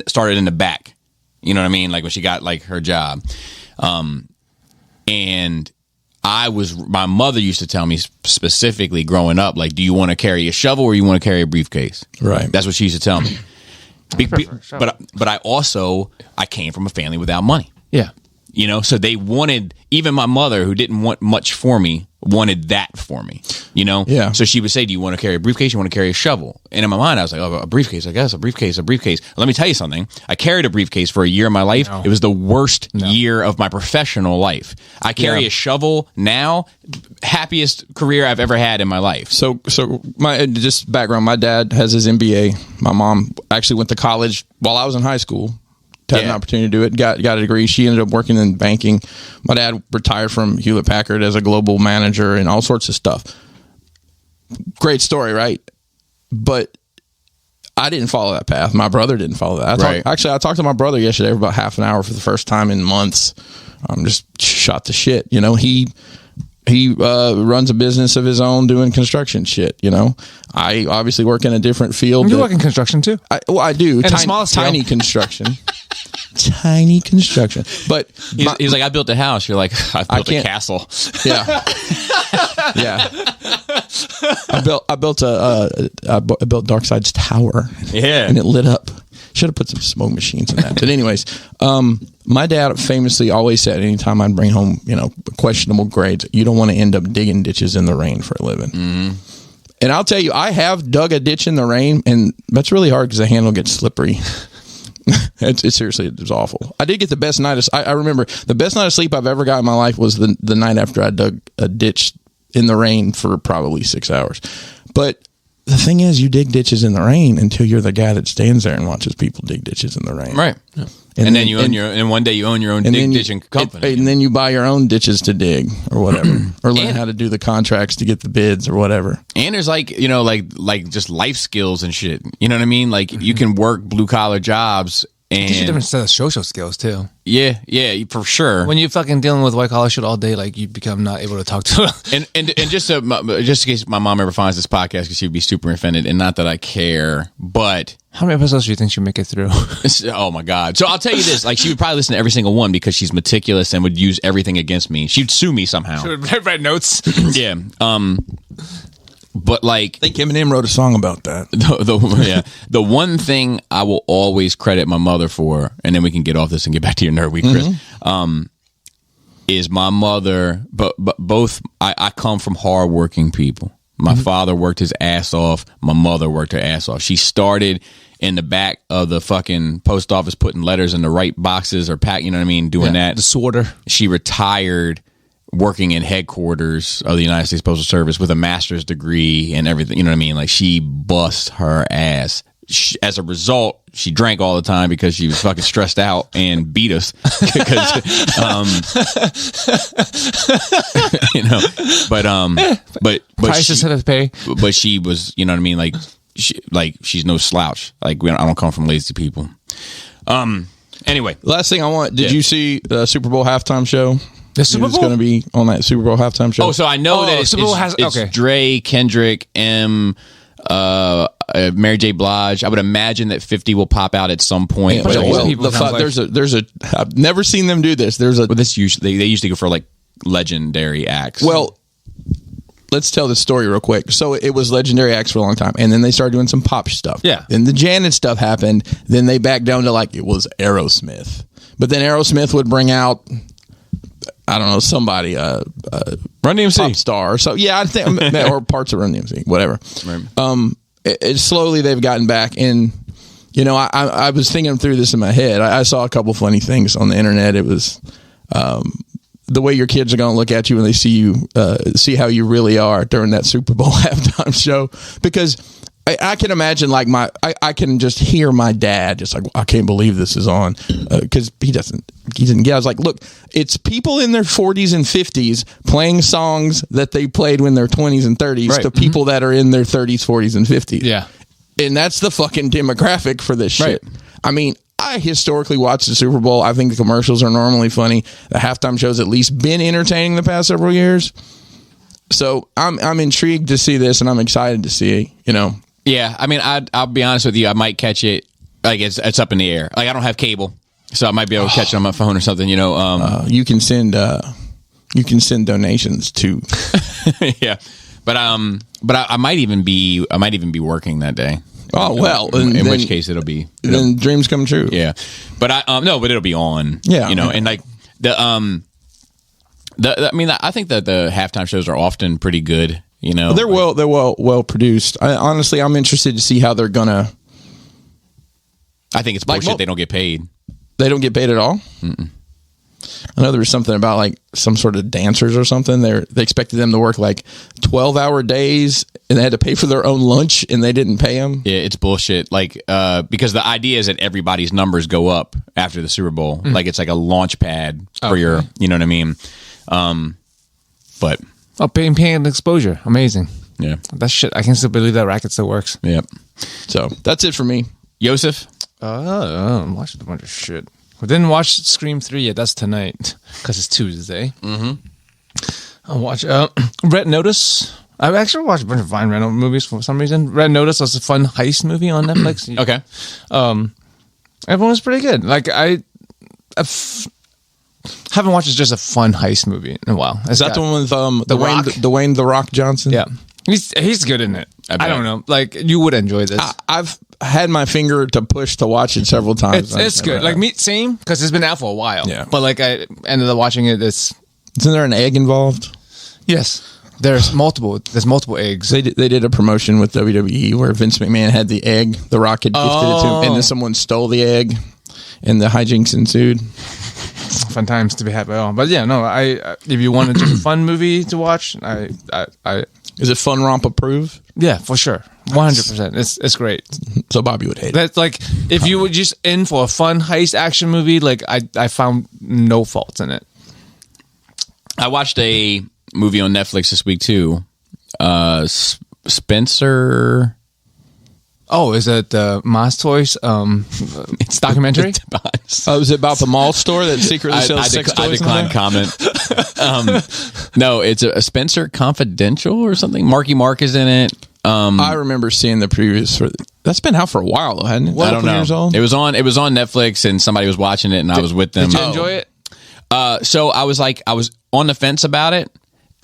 started in the back. You know what I mean? Like when she got like her job. And my mother used to tell me specifically growing up, like, do you want to carry a shovel or you want to carry a briefcase? Right. That's what she used to tell me. But I came from a family without money. Yeah. So they wanted, even my mother, who didn't want much for me, wanted that for me, Yeah. So she would say, do you want to carry a briefcase? You want to carry a shovel? And in my mind, I was like, oh, a briefcase, I guess, a briefcase. Let me tell you something. I carried a briefcase for a year of my life. No. It was the worst year of my professional life. I carry a shovel now, happiest career I've ever had in my life. So my just background, my dad has his MBA. My mom actually went to college while I was in high school. Had an opportunity to do it, got a degree. She ended up working in banking. My dad retired from Hewlett Packard as a global manager and all sorts of stuff. Great story, right? But I didn't follow that path. My brother didn't follow that. I talked to my brother yesterday for about half an hour for the first time in months. Just shot the shit. He runs a business of his own doing construction shit. I obviously work in a different field. You work in construction too? I do. Tiny construction. Tiny construction. But he's like, I built a house. You're like, I built a castle. Yeah. Yeah. I built Darkseid's tower. Yeah. And it lit up. Should have put some smoke machines in that. But anyways, my dad famously always said anytime I'd bring home, questionable grades, you don't want to end up digging ditches in the rain for a living. Mm-hmm. And I'll tell you, I have dug a ditch in the rain, and that's really hard because the handle gets slippery. Seriously, it was awful. I did get the best night. I remember the best night of sleep I've ever got in my life was the night after I dug a ditch in the rain for probably 6 hours. But the thing is, you dig ditches in the rain until you're the guy that stands there and watches people dig ditches in the rain. Right. Yeah. And one day you own your own ditching company. And then you buy your own ditches to dig or whatever. Or learn how to do the contracts to get the bids or whatever. And there's like just life skills and shit. You know what I mean? Like you can work blue collar jobs. And it's a different set of social skills too. Yeah, for sure. When you're fucking dealing with white collar shit all day, like you become not able to talk to them. And just in case my mom ever finds this podcast, because she'd be super offended, and not that I care, but how many episodes do you think she'll make it through? Oh my god! So I'll tell you this: like she would probably listen to every single one because she's meticulous and would use everything against me. She'd sue me somehow. She would write notes. Yeah. But like, I think Eminem wrote a song about that. The one thing I will always credit my mother for, and then we can get off this and get back to your nerd week, Chris, is my mother. But both, I come from hardworking people. My father worked his ass off. My mother worked her ass off. She started in the back of the fucking post office putting letters in the right boxes or pack, you know what I mean, doing that. The sorter. She retired working in headquarters of the United States Postal Service with a master's degree and everything, you know what I mean? Like, she bust her ass. As a result, she drank all the time because she was fucking stressed out and beat us. Because, you know, but prices had to pay. But she was, you know what I mean? Like she's no slouch. Like, I don't come from lazy people. Anyway, last thing I want. Did you see the Super Bowl halftime show? The Super Bowl going to be on that Super Bowl halftime show. Oh, so I know that Super Bowl it's Dre, Kendrick, M. Mary J. Blige. I would imagine that 50 will pop out at some point. Yeah, there's a. I've never seen them do this. This usually they usually go for like legendary acts. Well, let's tell the story real quick. So it was legendary acts for a long time, and then they started doing some pop stuff. Yeah. Then the Janet stuff happened. Then they backed down to like it was Aerosmith. But then Aerosmith would bring out, I don't know, somebody, Run DMC pop star. So yeah, I think, or parts of Run DMC, whatever. Right. Slowly they've gotten back, and you know, I was thinking through this in my head. I saw a couple funny things on the internet. It was the way your kids are going to look at you when they see you, see how you really are during that Super Bowl halftime show, because I can imagine like I can just hear my dad just like, I can't believe this is on, because he didn't get. I was like, look, it's people in their 40s and 50s playing songs that they played when they're 20s and 30s to people that are in their 30s, 40s, and 50s. Yeah, and that's the fucking demographic for this shit. I mean, I historically watch the Super Bowl. I think the commercials are normally funny. The halftime show's at least been entertaining the past several years. So I'm intrigued to see this, and I'm excited to see, you know. Yeah, I mean, I'll be honest with you. I might catch it. Like, it's up in the air. Like, I don't have cable, so I might be able to catch it on my phone or something. You know, you can send donations to. Yeah, but I might even be working that day. Oh well, in which case it'll be then dreams come true. Yeah, but but it'll be on. Yeah, you know, and like I mean, I think that the halftime shows are often pretty good. You know, they're well produced. Honestly, I'm interested to see how they're gonna. I think it's bullshit. They don't get paid. They don't get paid at all. Mm-mm. I know there was something about like some sort of dancers or something. They expected them to work like 12-hour days, and they had to pay for their own lunch, and they didn't pay them. Yeah, it's bullshit. Like, because the idea is that everybody's numbers go up after the Super Bowl. Like, it's like a launch pad for your, you know what I mean? But. Oh, paying exposure. Amazing. Yeah. That shit. I can still believe that racket still works. Yep. So that's it for me. Yosef? I'm watching a bunch of shit. We didn't watch Scream 3 yet. That's tonight because it's Tuesday. I'll watch Red Notice. I've actually watched a bunch of Vine Rental movies for some reason. Red Notice was a fun heist movie on Netflix. Okay. Everyone was pretty good. Like, I haven't watched just a fun heist movie in a while. Is that the one with Dwayne The Rock Johnson? Yeah, he's good in it. I don't know. Like, you would enjoy this. I've had my finger to push to watch it several times. It's good. Like me, same, because it's been out for a while. Yeah, but like I ended up watching it. Isn't there an egg involved? Yes, there's multiple. There's multiple eggs. They did a promotion with WWE where Vince McMahon had the egg. The Rock had gifted it to him, and then someone stole the egg, and the hijinks ensued. Fun times to be happy. But yeah, no. If you wanted just a fun movie to watch, Is it Fun Romp approved? Yeah, for sure, 100%. It's great. So Bobby would hate it. That's like if you were just in for a fun heist action movie. Like I found no faults in it. I watched a movie on Netflix this week too. Spencer. Oh, is it Moss Toys? It's documentary. Is it about the mall store that secretly sells sex toys? I decline comment. No, it's a Spencer Confidential or something. Marky Mark is in it. I remember seeing the previews for that's been out for a while though, hadn't it? I don't know. Years old? It was on Netflix, and somebody was watching it, and I was with them. Did you enjoy it? So I was on the fence about it.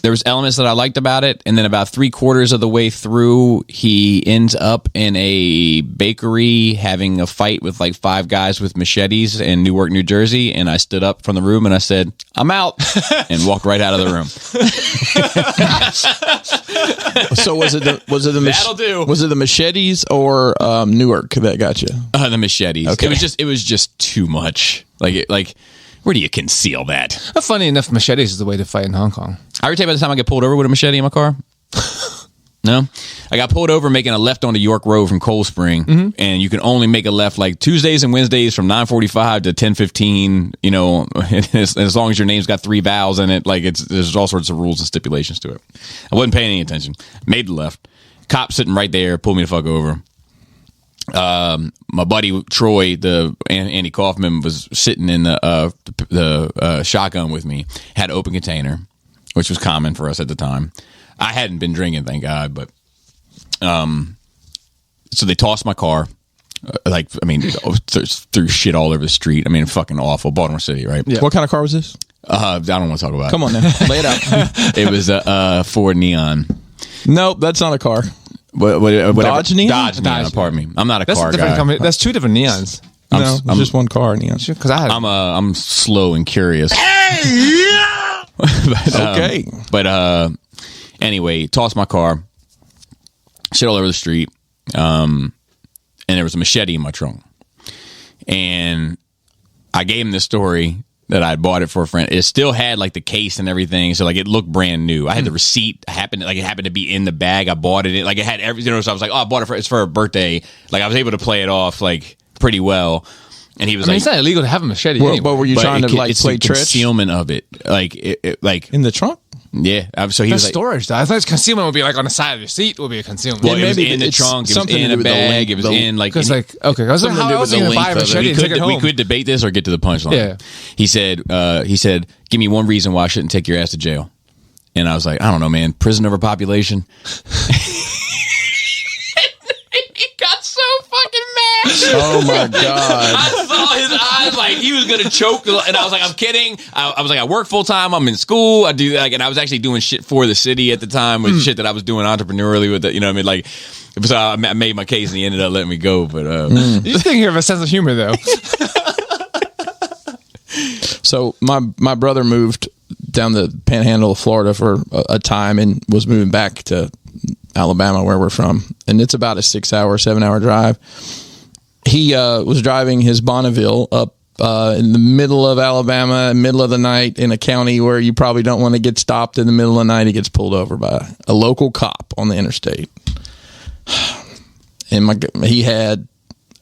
there was elements that I liked about it, and then about 3/4 of the way through, he ends up in a bakery having a fight with like 5 guys with machetes in Newark, New Jersey, and I stood up from the room and I said, "I'm out," and walked right out of the room. So was it the That'll do. Was it the machetes or Newark that got you? The machetes. Okay. It was just too much. Like where do you conceal that? Funny enough, machetes is the way to fight in Hong Kong. I ever tell you about the time I get pulled over with a machete in my car? No? I got pulled over making a left onto York Road from Cold Spring, and you can only make a left like Tuesdays and Wednesdays from 9:45 to 10:15, you know, as long as your name's got 3 vowels in it, like there's all sorts of rules and stipulations to it. I wasn't paying any attention. Made the left. Cop sitting right there, pulled me the fuck over. My buddy Troy, Andy Kaufman, was sitting in the shotgun with me. Had an open container, which was common for us at the time. I hadn't been drinking, thank God, but so they tossed my car. Threw shit all over the street. I mean, fucking awful. Baltimore City, right? Yeah. What kind of car was this? I don't want to talk about it. Come on now, lay it out. It was a Ford Neon. Nope, that's not a car. Whatever. Dodge Neon? Dodge Neon, pardon me. I'm not a That's car a different guy. company. That's 2 different neons. No, it's just one car, Neon. Because I had I'm slow and curious. Okay. Anyway, tossed my car, shit all over the street, and there was a machete in my trunk. And I gave him this story that I bought it for a friend. It still had like the case and everything, so like it looked brand new. I had the receipt. It happened to be in the bag. I bought it. Like it had everything. So I was like, oh, I bought it it's for a birthday. Like I was able to play it off like pretty well. And he was like, it's not illegal to have a machete. Well, anyway. but were you trying to like it's play the tricks concealment of it, like in the trunk? yeah. So he That's was like, storage, though. I thought concealment would be like on the side of your seat would be a concealment. well, it was maybe in the it's trunk. It was something to in do a with the bag. length, It was the- in like. Because like, okay, I was like, Something to how do else with are you the going to buy a length of it. machete and take it we home? could debate this or get to the punchline. Yeah. He said, give me one reason why I shouldn't take your ass to jail. And I was like, I don't know, man. Prison overpopulation. He got so fucking mad. Oh my god! I saw his eyes like he was gonna choke, and I was like, I'm kidding. I was like, I work full time. I'm in school. I do like, and I was actually doing shit for the city at the time with shit that I was doing entrepreneurially with it. You know what I mean? Like, so I made my case, and he ended up letting me go. But You just think you have a sense of humor, though. So my brother moved down the Panhandle of Florida for a time and was moving back to Alabama, where we're from, and it's about a 7-hour drive. He was driving his Bonneville up in the middle of Alabama, middle of the night, in a county where you probably don't want to get stopped in the middle of the night. He gets pulled over by a local cop on the interstate, and he had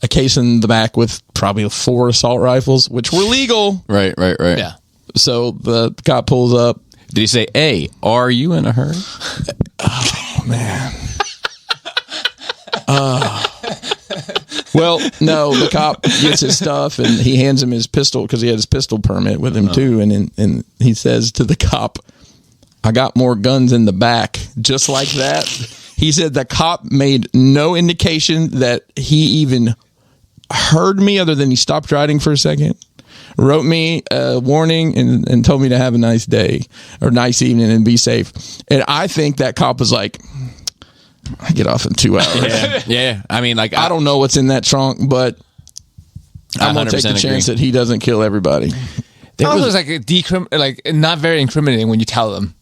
a case in the back with probably 4 assault rifles, which were legal. right. Yeah. So the cop pulls up. Did he say, "Hey, are you in a hurry?" Oh man. Well, no, the cop gets his stuff and he hands him his pistol because he had his pistol permit with him too. And he says to the cop, "I got more guns in the back." Just like that. He said the cop made no indication that he even heard me other than he stopped riding for a second, wrote me a warning and told me to have a nice day or nice evening and be safe. And I think that cop was like, I get off in 2 hours. Yeah. I mean, like, I don't know what's in that trunk, but I'm going to take the 100% chance agree. that he doesn't kill everybody. Also, it's like not very incriminating when you tell them.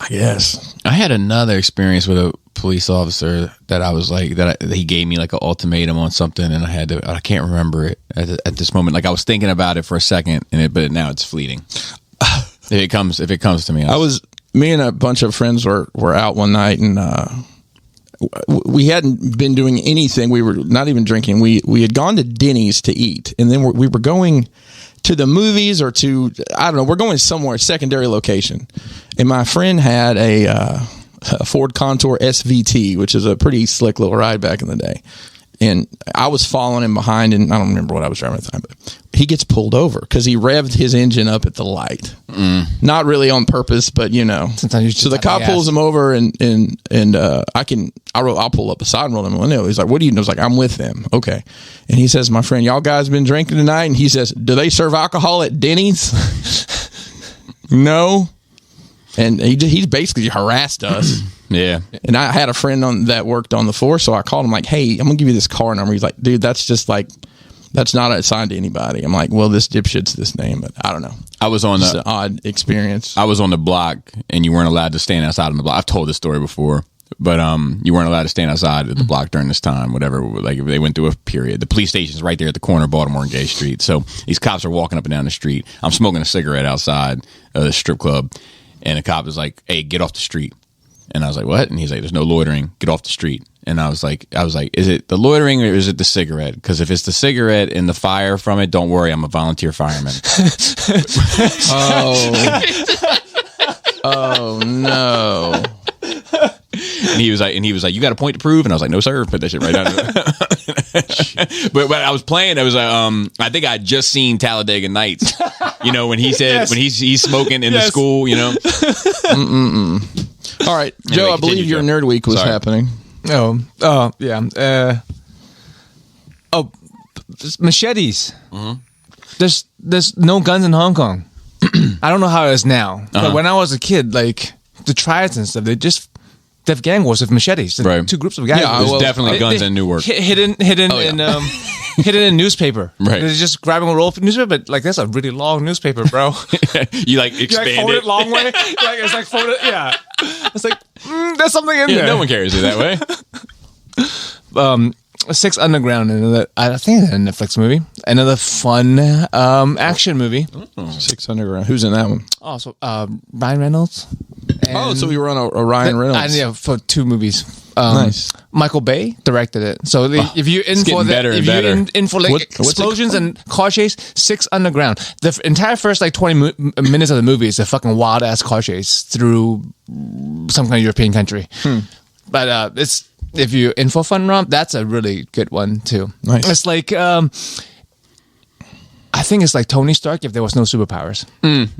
I guess. I had another experience with a police officer that I was like, that he gave me like an ultimatum on something, and I can't remember it at this moment. Like I was thinking about it for a second, but now it's fleeting. If it comes to me, me and a bunch of friends were out one night, and we hadn't been doing anything. We were not even drinking. We had gone to Denny's to eat, and then we were going to the movies or to, I don't know, we're going somewhere, secondary location. And my friend had a Ford Contour SVT, which is a pretty slick little ride back in the day. And I was following him behind, and I don't remember what I was driving at the time, but he gets pulled over because he revved his engine up at the light. Not really on purpose, but you know. Sometimes you just so the have cop to pulls ask. him over, and I'll pull up beside and roll him a window. He's like, "What do you?" I was like, "I'm with them." Okay, and he says, "My friend, y'all guys been drinking tonight?" And he says, "Do they serve alcohol at Denny's?" No. And he basically harassed us. Yeah. And I had a friend that worked on the force, so I called him like, hey, I'm going to give you this car number. He's like, dude, that's just like, that's not assigned to anybody. I'm like, well, this dipshit's this name, but I don't know. I was on It's an odd experience. I was on the block, and you weren't allowed to stand outside on the block. I've told this story before, but you weren't allowed to stand outside at the block during this time, whatever. Like, they went through a period. The police station's right there at the corner of Baltimore and Gay Street. So these cops are walking up and down the street. I'm smoking a cigarette outside the strip club, and a cop is like, hey, get off the street. And I was like, what? And he's like, there's no loitering. Get off the street. And I was like, is it the loitering or is it the cigarette? Because if it's the cigarette and the fire from it, don't worry, I'm a volunteer fireman. Oh no. And he was like, you got a point to prove? And I was like, no, sir. Put that shit right down. but I was playing. I was I think I had just seen Talladega Nights. You know, when he said when he's smoking in the school. You know. All right, Anyway, Joe. I believe your Nerd Week was happening. Oh, yeah. Machetes. There's no guns in Hong Kong. I don't know how it is now, but when I was a kid, like the triads and stuff, they have gang wars with machetes. Right. Two groups of guys. Yeah, there's definitely guns in Newark. Hidden in newspaper. Right. They're just grabbing a roll of newspaper, but like that's a really long newspaper, bro. You like expand fold it long way. It's like folded. Yeah. It's like there's something in there. No one carries it that way. 6 Underground, I think it's a Netflix movie. Another fun action movie. 6 Underground. Who's in that one? Oh, so Ryan Reynolds. So we were on a Ryan Reynolds. Yeah, for 2 movies. Nice. Michael Bay directed it. So if you in for explosions and car chase, 6 Underground. The entire first like 20 minutes of the movie is a fucking wild ass car chase through some kind of European country. But it's. If you're in for fun romp, that's a really good one too. Nice. It's like I think it's like Tony Stark if there was no superpowers.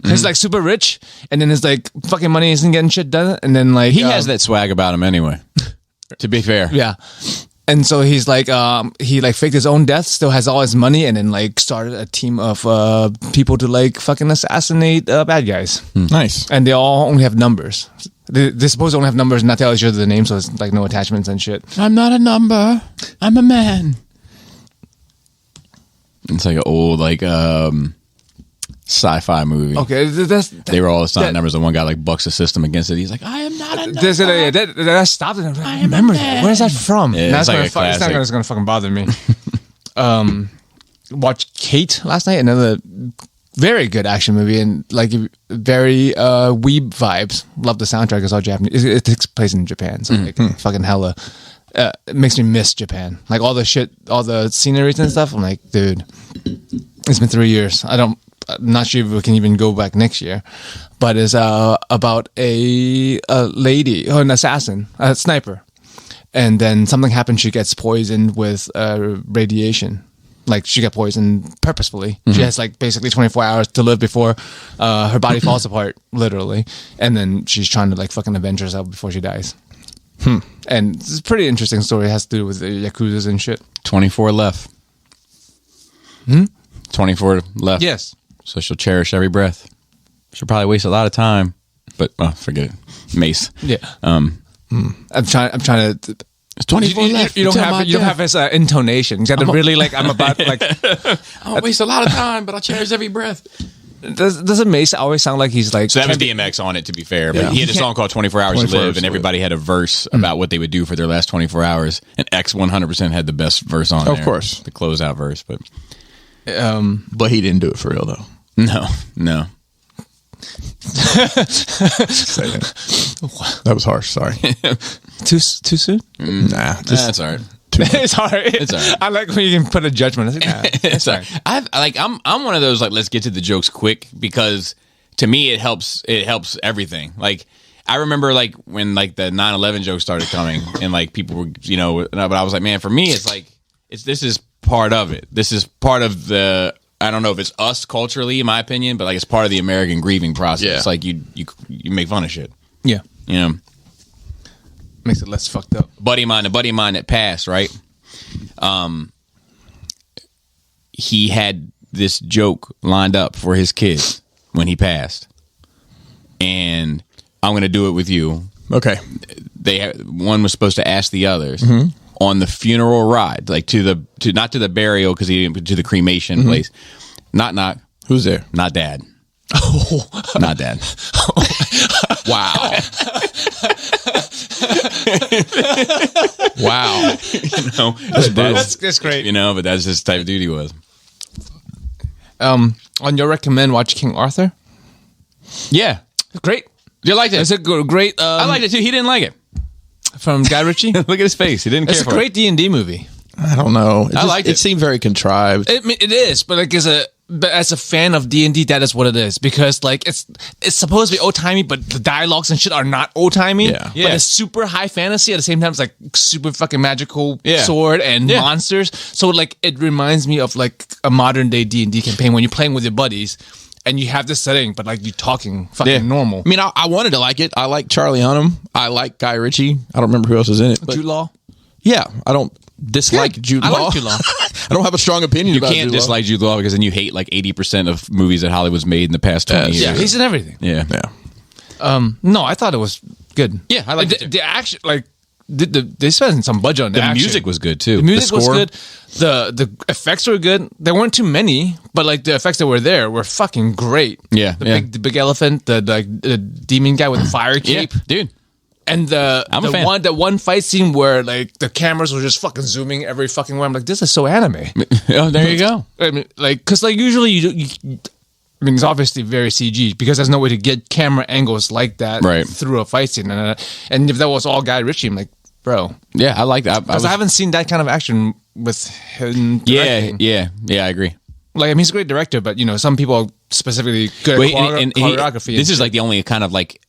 He's like super rich, and then it's like fucking money isn't getting shit done, and then like he has that swag about him anyway. To be fair, yeah. And so he's like he like faked his own death, still has all his money, and then like started a team of people to like fucking assassinate bad guys. Nice. And they all only have numbers. They're supposed to only have numbers and not tell each other the name, so it's like no attachments and shit. I'm not a number. I'm a man. It's like an old like sci-fi movie. Okay, they were all assigned numbers, and one guy like bucks the system against it. He's like, I am not a number. That stopped it. I remember that. Where is that from? Yeah, it's not going to fucking bother me. Watched Kate last night. Another very good action movie and like very weeb vibes. Love the soundtrack. It's all Japanese. It takes place in Japan, so like fucking hella. It makes me miss Japan. Like all the shit, all the sceneries and stuff. I'm like, dude, it's been 3 years. I'm not sure if we can even go back next year. But it's about a lady, an assassin, a sniper, and then something happens. She gets poisoned with radiation. Like she got poisoned purposefully. She has like basically 24 hours to live before her body falls apart, literally. And then she's trying to like fucking avenge herself before she dies. And it's a pretty interesting story. It has to do with the Yakuzas and shit. 24 left. 24 left. Yes. So she'll cherish every breath. She'll probably waste a lot of time, but forget it. Mace. Yeah. I'm trying to. It's 24 left. You don't have his intonation. You got to really like. I'm about like. I'll waste a lot of time, but I'll cherish every breath. Doesn't Mace always sound like he's like? So that was DMX on it, to be fair. But he had a song called 24 Hours to Live, and everybody had a verse about what they would do for their last 24 hours. And X 100% had the best verse on there. Of course. The closeout verse. But he didn't do it for real, though. No. That was harsh. Sorry. Too soon? Nah. That's all right. It's all right. It's all right. I like when you can put a judgment. Like, nah, it's all right. I'm one of those like let's get to the jokes quick because to me it helps everything. Like I remember like when like the 9/11 jokes started coming and like people were but I was like, man, for me it's like this is part of it. This is part of the I don't know if it's us culturally, in my opinion, but like it's part of the American grieving process. Yeah. It's like you make fun of shit. Yeah. You know. Makes it less fucked up. A buddy of mine that passed, right? He had this joke lined up for his kids when he passed. And I'm going to do it with you. Okay. One was supposed to ask the others on the funeral ride, like not to the burial because he didn't to the cremation place. Knock. Who's there? Not Dad. Oh, not Dad. Wow. Wow. That's great. But that's just the type of dude he was. On your recommend, watch King Arthur. Yeah, Great. you liked it. It's a great. I liked it too. He didn't like it. From Guy Ritchie. Look at his face. He didn't care It's a for it. great D&D movie. I don't know. I liked it. It seemed very contrived. It is, but like as a fan of D&D, that is what it is, because like it's supposed to be old timey, but the dialogues and shit are not old timey. Yeah. Yeah. But it's super high fantasy at the same time. It's like super fucking magical Yeah. sword and Yeah. monsters. So like it reminds me of like a modern day D&D campaign when you're playing with your buddies and you have this setting, but like you're talking fucking Yeah. normal. I mean, I wanted to like it. I like Charlie Hunnam. I like Guy Ritchie. I don't remember who else was in it. But Jude Law. yeah, I don't dislike Jude Law. I like Jude Law. I don't have a strong opinion You about can't Jude Law. dislike Jude Law because then you hate like 80% of movies that Hollywood's made in the past 20 years. Yeah, he's in everything. Yeah. Yeah. No, I thought it was good. Yeah, I liked the, it too. the action. Like they spent some budget on the action. music was good too. The music was score. good. The effects were good. There weren't too many, but like the effects that were there were fucking great. Yeah, the yeah. big elephant, the demon guy with the fire Yeah, cape, dude. and I'm a fan. the one fight scene where like the cameras were just fucking zooming every fucking way. I'm like, this is so anime. Oh, there you go. I mean, like, because like usually I mean, it's obviously very CG because there's no way to get camera angles like that Right. through a fight scene. And if that was all Guy Ritchie, I'm like, bro. Yeah, I like that. Because I haven't seen that kind of action with him Yeah, directing. yeah, I agree. Like, I mean, he's a great director, but, some people are specifically good at choreography. This is like the only kind of like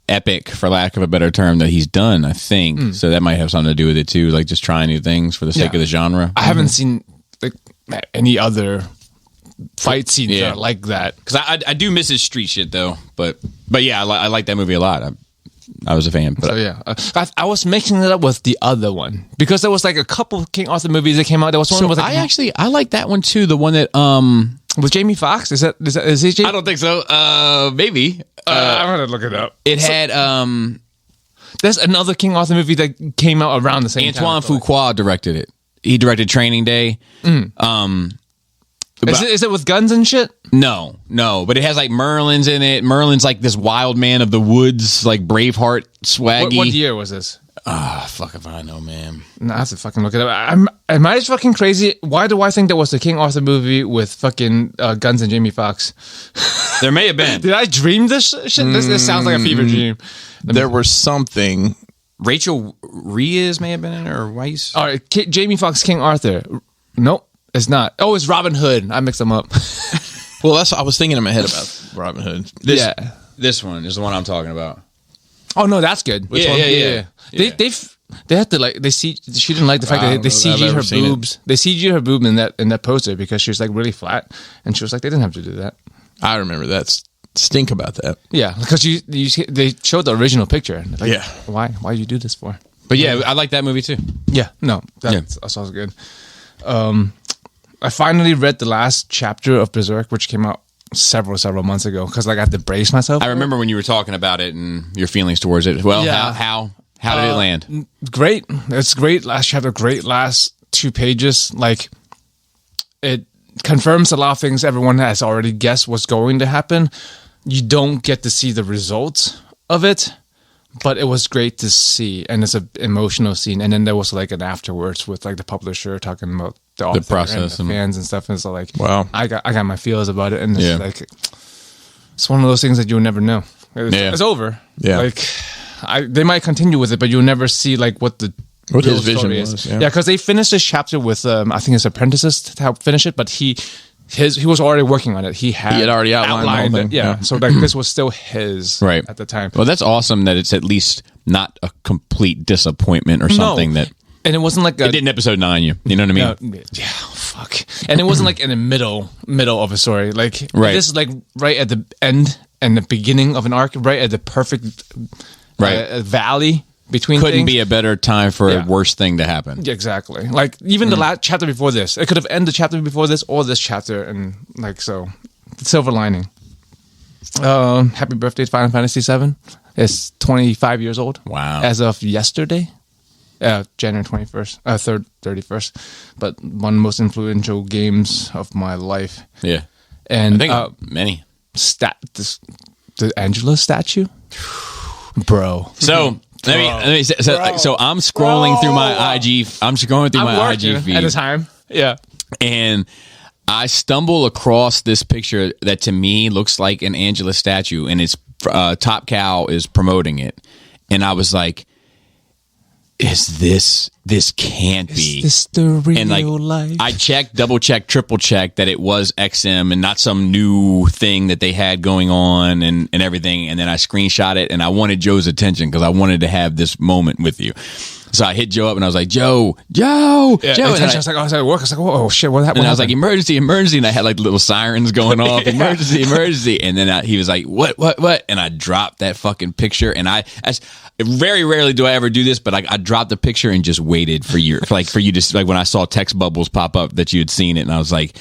epic, for lack of a better term, that he's done, I think. So that might have something to do with it too, like just trying new things for the sake of the genre. I haven't seen like any other fight scenes Yeah. that are like that. Because I do miss his street shit though, but yeah, I like that movie a lot. I was a fan, but So yeah, I was mixing it up with the other one because there was like a couple King Arthur movies that came out. There was one with like, I like that one too. The one that with Jamie Foxx. Is he Jamie? I don't think so. Maybe I'm gonna look it up. it had There's another King Arthur movie that came out around the same Antoine time. Fuqua directed it. He directed Training Day. Is it with guns and shit? No, but it has like Merlin's in it. Merlin's like this wild man of the woods, like Braveheart swaggy. What year was this? Fuck if I know, man. No, I have to fucking look it up. Am I just fucking crazy? Why do I think there was the King Arthur movie with fucking guns and Jamie Foxx? There may have been. Did I dream this shit? This sounds like a fever dream. There was something. Rachel Reyes may have been in it, or Weiss. All right, Jamie Foxx, King Arthur. Nope, it's not. Oh, it's Robin Hood. I mixed them up. Well, that's what I was thinking in my head about Robin Hood. This one is the one I'm talking about. Oh no, that's good. Which one? Yeah. They had to like she didn't like the fact that they CG'd her boobs. They CG'd her boob in that poster because she was like really flat, and she was like they didn't have to do that. I remember that. Stink about that. Yeah, because they showed the original picture. Like, Yeah. Why you do this for? But yeah, I like that movie too. Yeah, no, that sounds good. I finally read the last chapter of Berserk, which came out several months ago, because like I had to brace myself. I remember when you were talking about it and your feelings towards it. Well, Yeah. how did it land? Great. It's great. Last chapter, great. Last 2 pages. Like, it confirms a lot of things everyone has already guessed what's going to happen. You don't get to see the results of it, but it was great to see. And it's an emotional scene. And then there was like an afterwards with like the publisher talking about the author process and the fans and stuff. And so like, Wow. I got my feels about it. And it's Yeah. like, it's one of those things that you'll never know. It's over. Yeah. Like, they might continue with it, but you'll never see like what his vision story was, is. yeah. Yeah, because they finished this chapter with I think his apprentices to help finish it, but he was already working on it. He had already outlined the whole thing. it. Yeah. So like this was still his Right. at the time. Well, that's awesome that it's at least not a complete disappointment or something that and it wasn't like it did in episode 9. You know what I mean? yeah, fuck. And it wasn't like in the middle of a story. Like Right. this is like right at the end and the beginning of an arc, right at the perfect valley between Couldn't things. be a better time for Yeah. a worse thing to happen. Yeah, exactly. Like even the last chapter before this, it could have ended the chapter before this or this chapter, and like so, the silver lining. Happy birthday, Final Fantasy VII. It's 25 years old. Wow. As of yesterday, January 21st, 31st. But one of the most influential games of my life. Yeah. And I think many. The Angela statue? Bro. So... Let me so I'm scrolling through my IG. I'm scrolling through my IG feed at the time. Yeah. And I stumble across this picture that to me looks like an Angela statue, and it's Top Cow is promoting it, and I was like, "Is this can't be? Is this the real and like, life?" I checked, double checked, triple checked that it was XM and not some new thing that they had going on and everything, and then I screenshot it, and I wanted Joe's attention because I wanted to have this moment with you. So I hit Joe up and I was like, Joe. Yeah, And I was like, I was at work. I was like, oh shit, what happened? And I was like, emergency. And I had like little sirens going off, emergency. And then he was like, what? And I dropped that fucking picture. And very rarely do I ever do this, but I dropped the picture and just waited for you to, like when I saw text bubbles pop up that you had seen it. And I was like,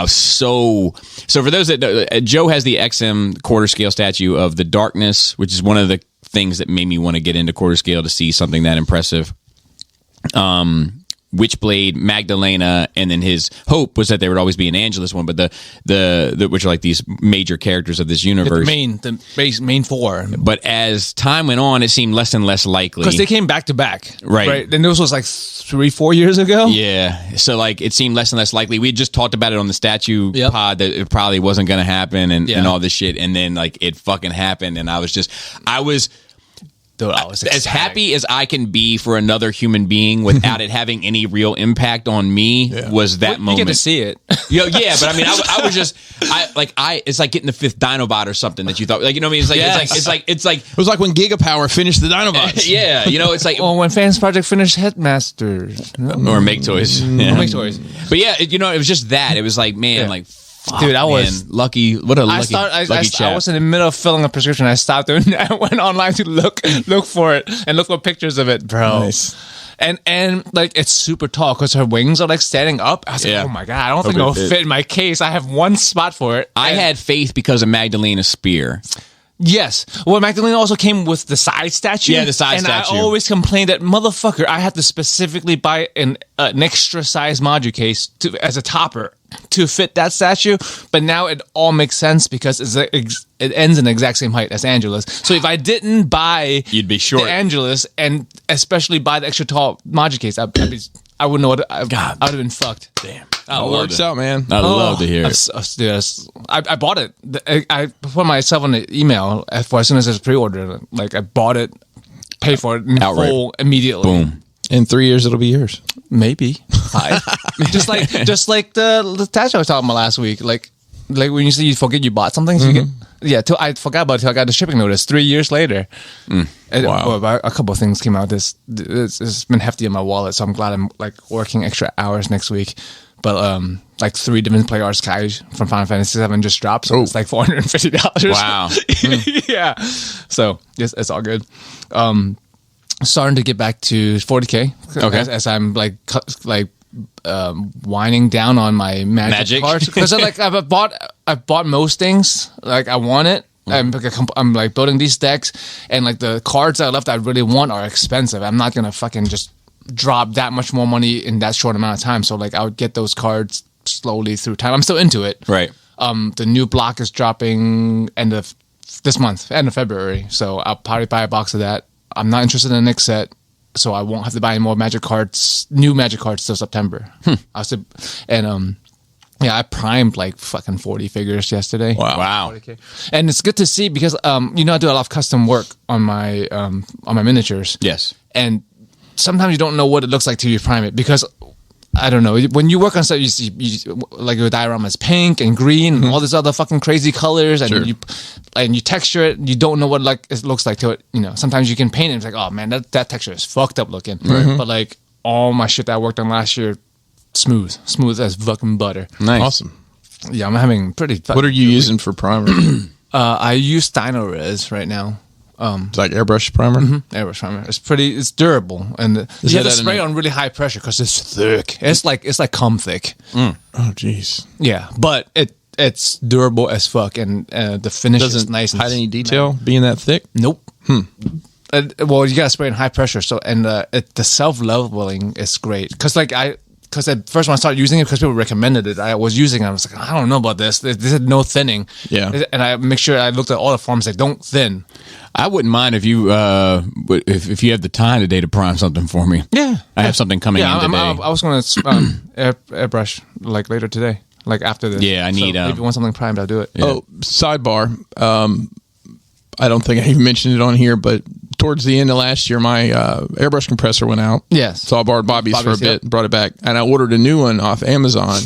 so for those that know, Joe has the XM quarter scale statue of the Darkness, which is one of the things that made me want to get into quarter scale to see something that impressive. Witchblade, Magdalena, and then his hope was that there would always be an Angelus one, but the which are like these major characters of this universe. The main four. But as time went on, it seemed less and less likely. Because they came back to back. Right. And this was like 3-4 years ago. Yeah. So like it seemed less and less likely. We just talked about it on the statue pod that it probably wasn't going to happen and all this shit. And then like it fucking happened. And I was as happy as I can be for another human being without it having any real impact on me was that moment. You get to see it. Yeah, but I mean, I was just, it's like getting the 5th Dinobot or something that you thought, like, you know what I mean? It's like it was like when Gigapower finished the Dinobots. Yeah, it's like, when Fans Project finished Headmasters or Make Toys, Make Toys. But yeah, it was just that. It was like, man, like. Fuck, dude, I was lucky. What a lucky chap. I was in the middle of filling a prescription. I stopped and I went online to look for it and look for pictures of it, bro. Nice. And like it's super tall because her wings are like standing up. I was like, oh my god, I don't think it'll fit in my case. I have one spot for it. I had faith because of Magdalena's spear. Yes. Well, Magdalena also came with the side statue. Yeah, the side statue. And I always complained that, motherfucker, I had to specifically buy an extra size module case as a topper to fit that statue. But now it all makes sense because it ends in the exact same height as Angelus. So if I didn't buy you'd be short. The Angelus and especially buy the extra tall module case, I wouldn't know what I would have been fucked. Damn. It works out, man. I'd love to hear it. I bought it. I put myself on the email as soon as it's pre-ordered. Like I bought it, paid for it in full immediately. Boom. In 3 years, it'll be yours. Maybe 5. just like the tattoo I was talking about last week. Like when you say you forget you bought something, so you get I forgot about it till I got the shipping notice 3 years later. Wow. A couple of things came out. It's been hefty in my wallet, so I'm glad I'm like working extra hours next week. But like 3 different play arts guys from Final Fantasy VII just dropped, so it's like $450. Wow. Yeah. So yes, it's all good. Starting to get back to 40K. Okay. As I'm like winding down on my magic cards because like I've bought most things like I want it. I'm like building these decks and like the cards I left I really want are expensive. I'm not gonna fucking just drop that much more money in that short amount of time. So like I would get those cards slowly through time. I'm still into it. Right. The new block is dropping end of this month, end of February. So I'll probably buy a box of that. I'm not interested in the next set, so I won't have to buy any more magic cards, new magic cards till September. I primed like fucking 40 figures yesterday. Wow. 40K. And it's good to see because I do a lot of custom work on my miniatures. Yes. And sometimes you don't know what it looks like till you prime it because I don't know. When you work on stuff, you see like your diorama is pink and green and all this other fucking crazy colors, and you texture it. You don't know what it looks like till it. Sometimes you can paint it. And it's like, oh man, that texture is fucked up looking. Mm-hmm. But like all my shit that I worked on last year, smooth as fucking butter. Nice, awesome. Yeah, I'm having pretty. What are you using for primer? I use Dino-Res right now. It's like airbrush primer? Mm-hmm. Airbrush primer. It's durable. And you have to spray on really high pressure because it's thick. It's like cum thick. Oh, jeez. Yeah, but it it's durable as fuck, and the finish is Doesn't nice. hide any detail being that thick. Nope. Well, you gotta spray in high pressure, so and the self leveling is great because at first when I started using it, because people recommended it, I was using it. I was like, I don't know about this. This had no thinning. Yeah. And I make sure I looked at all the forums that don't thin. I wouldn't mind if you if you have the time today to prime something for me. Yeah. I have something coming in today. I was going to airbrush like later today, like after this. Yeah, I need. So if you want something primed, I'll do it. Yeah. Oh, sidebar. I don't think I even mentioned it on here, but towards the end of last year, my airbrush compressor went out. Yes. So I borrowed Bobby's for a bit, yep. brought it back, and I ordered a new one off Amazon.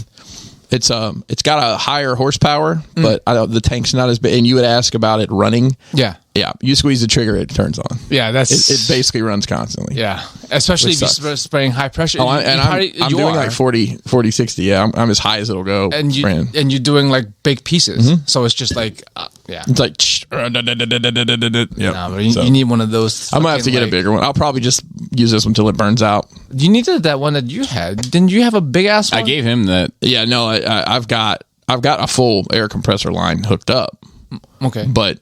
It's got a higher horsepower, but the tank's not as big. And you would ask about it running. Yeah. Yeah, you squeeze the trigger, it turns on. Yeah, that's It basically runs constantly. yeah. Especially if you're spraying high pressure. Oh, I'm doing like 40, 60. Yeah, I'm as high as it'll go. and spraying. you're doing like big pieces, so it's just like yeah. It's like, yep. Nah, but you need one of those. I'm gonna have to get a bigger one. I'll probably just use this one until it burns out. You needed that one that you had. Didn't you have a big ass one? I gave him that. Yeah, no, I've got a full air compressor line hooked up, Okay, but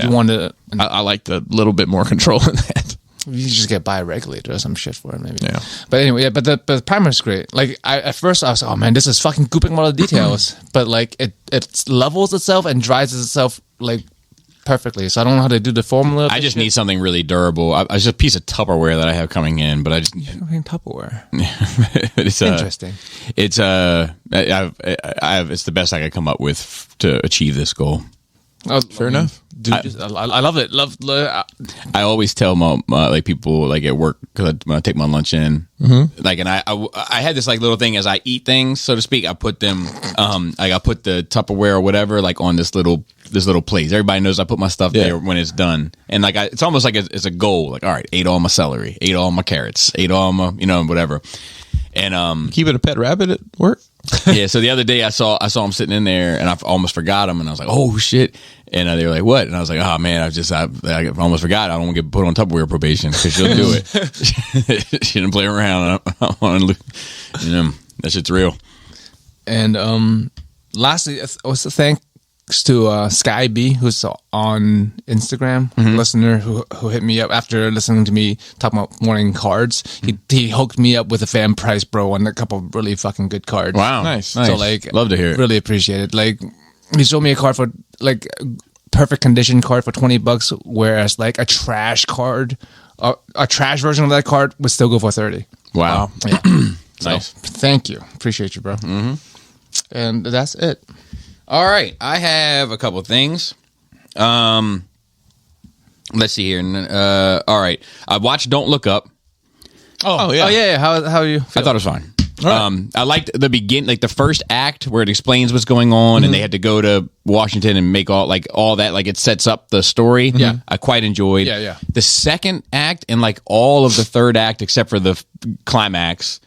you wanted I like the little bit more control in that. you just get buy a regulator or some shit for it maybe. Yeah. But anyway, yeah. But the primer's great. Like at first I was like, oh man, this is fucking gooping all the details. But like it levels itself and dries itself like perfectly. So I don't know how to do the formula. I just need something really durable. I just a piece of Tupperware that I have coming in, but I just fucking Tupperware. it's Interesting. It's it's the best I could come up with to achieve this goal. Oh, Fair enough. Dude, I love it. I always tell my like people like at work because when I take my lunch in, like, and I had this like little thing as I eat things, so to speak. I put them, like I put the Tupperware or whatever like on this little place. Everybody knows I put my stuff there when it's done, and like it's almost like it's a goal. Like, all right, ate all my celery, ate all my carrots, ate all my whatever, and Keeping a pet rabbit at work. yeah. So the other day I saw him sitting in there, and I almost forgot him, and I was like, oh shit. And they were like, what? And I was like, oh man, I almost forgot. I don't want to get put on Tupperware probation because she'll do it. She didn't play around. I want to, that shit's real. And lastly, also thanks to Sky B, who's on Instagram, listener who hit me up after listening to me talk about morning cards. He hooked me up with a fan price, bro, and a couple of really fucking good cards. Wow, Nice. So like, love to hear it. Really appreciate it. Like, he showed me a card for like perfect condition card for $20, whereas like a trash card, a trash version of that card would still go for $30. Wow. Yeah. Nice. So, thank you. Appreciate you, bro. And that's it. All right, I have a couple things. Let's see here. All right, I watched Don't Look Up. Oh yeah. How do you feel? I thought it was fine. I liked the like the first act where it explains what's going on, and they had to go to Washington and make all that. Like it sets up the story. Yeah. I quite enjoyed. Yeah. The second act and like all of the third act except for the climax,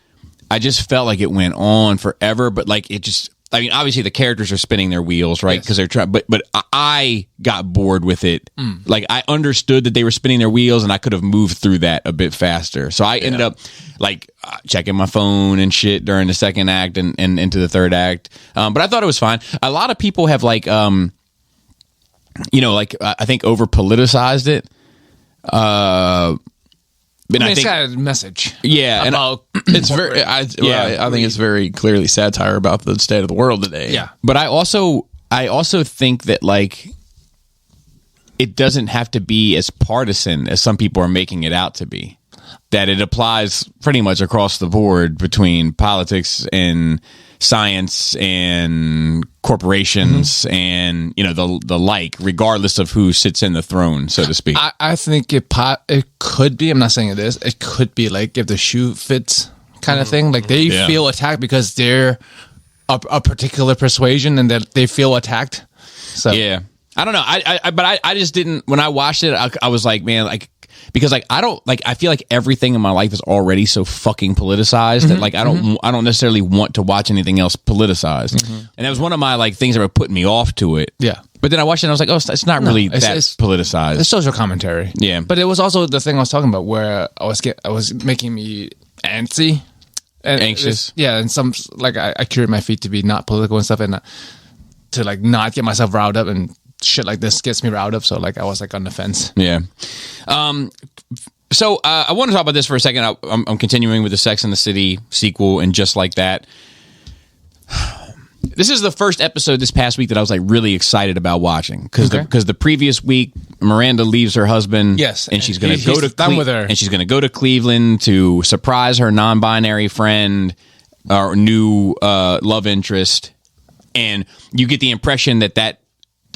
I just felt like it went on forever. But like it just. I mean, obviously the characters are spinning their wheels, right? Because they're trying, but I got bored with it. Like I understood that they were spinning their wheels, and I could have moved through that a bit faster. So I ended up like checking my phone and shit during the second act and into the third act. But I thought it was fine. A lot of people have like, I think over politicized it. But it's got a message. Yeah, about It's very. I think it's very clearly satire about the state of the world today. Yeah. but I also think that like it doesn't have to be as partisan as some people are making it out to be. That it applies pretty much across the board between politics and science and corporations and the like, regardless of who sits in the throne, so to speak. I think it could be. I'm not saying it is. It could be like if the shoe fits kind of thing. Like they feel attacked because they're a particular persuasion and that they feel attacked. So yeah, I don't know. I just didn't. When I watched it, I was like, man, like. Because like I don't like I feel like everything in my life is already so fucking politicized that like I don't necessarily want to watch anything else politicized. And that was one of my like things that were putting me off to it. Yeah. But then I watched it and I was like, oh, it's not really that politicized. It's social commentary. Yeah. But it was also the thing I was talking about where I was making me antsy and anxious. Yeah, and some like I cured my feet to be not political and stuff, and to like not get myself riled up, and shit like this gets me riled up. So like I was like on the fence. Yeah. So I want to talk about this for a second. I'm continuing with the Sex and the City sequel, and just like that. This is the first episode this past week that I was like really excited about watching because the previous week Miranda leaves her husband, and she's going to go to done with her, and she's going to go to Cleveland to surprise her non-binary friend or new love interest, and you get the impression that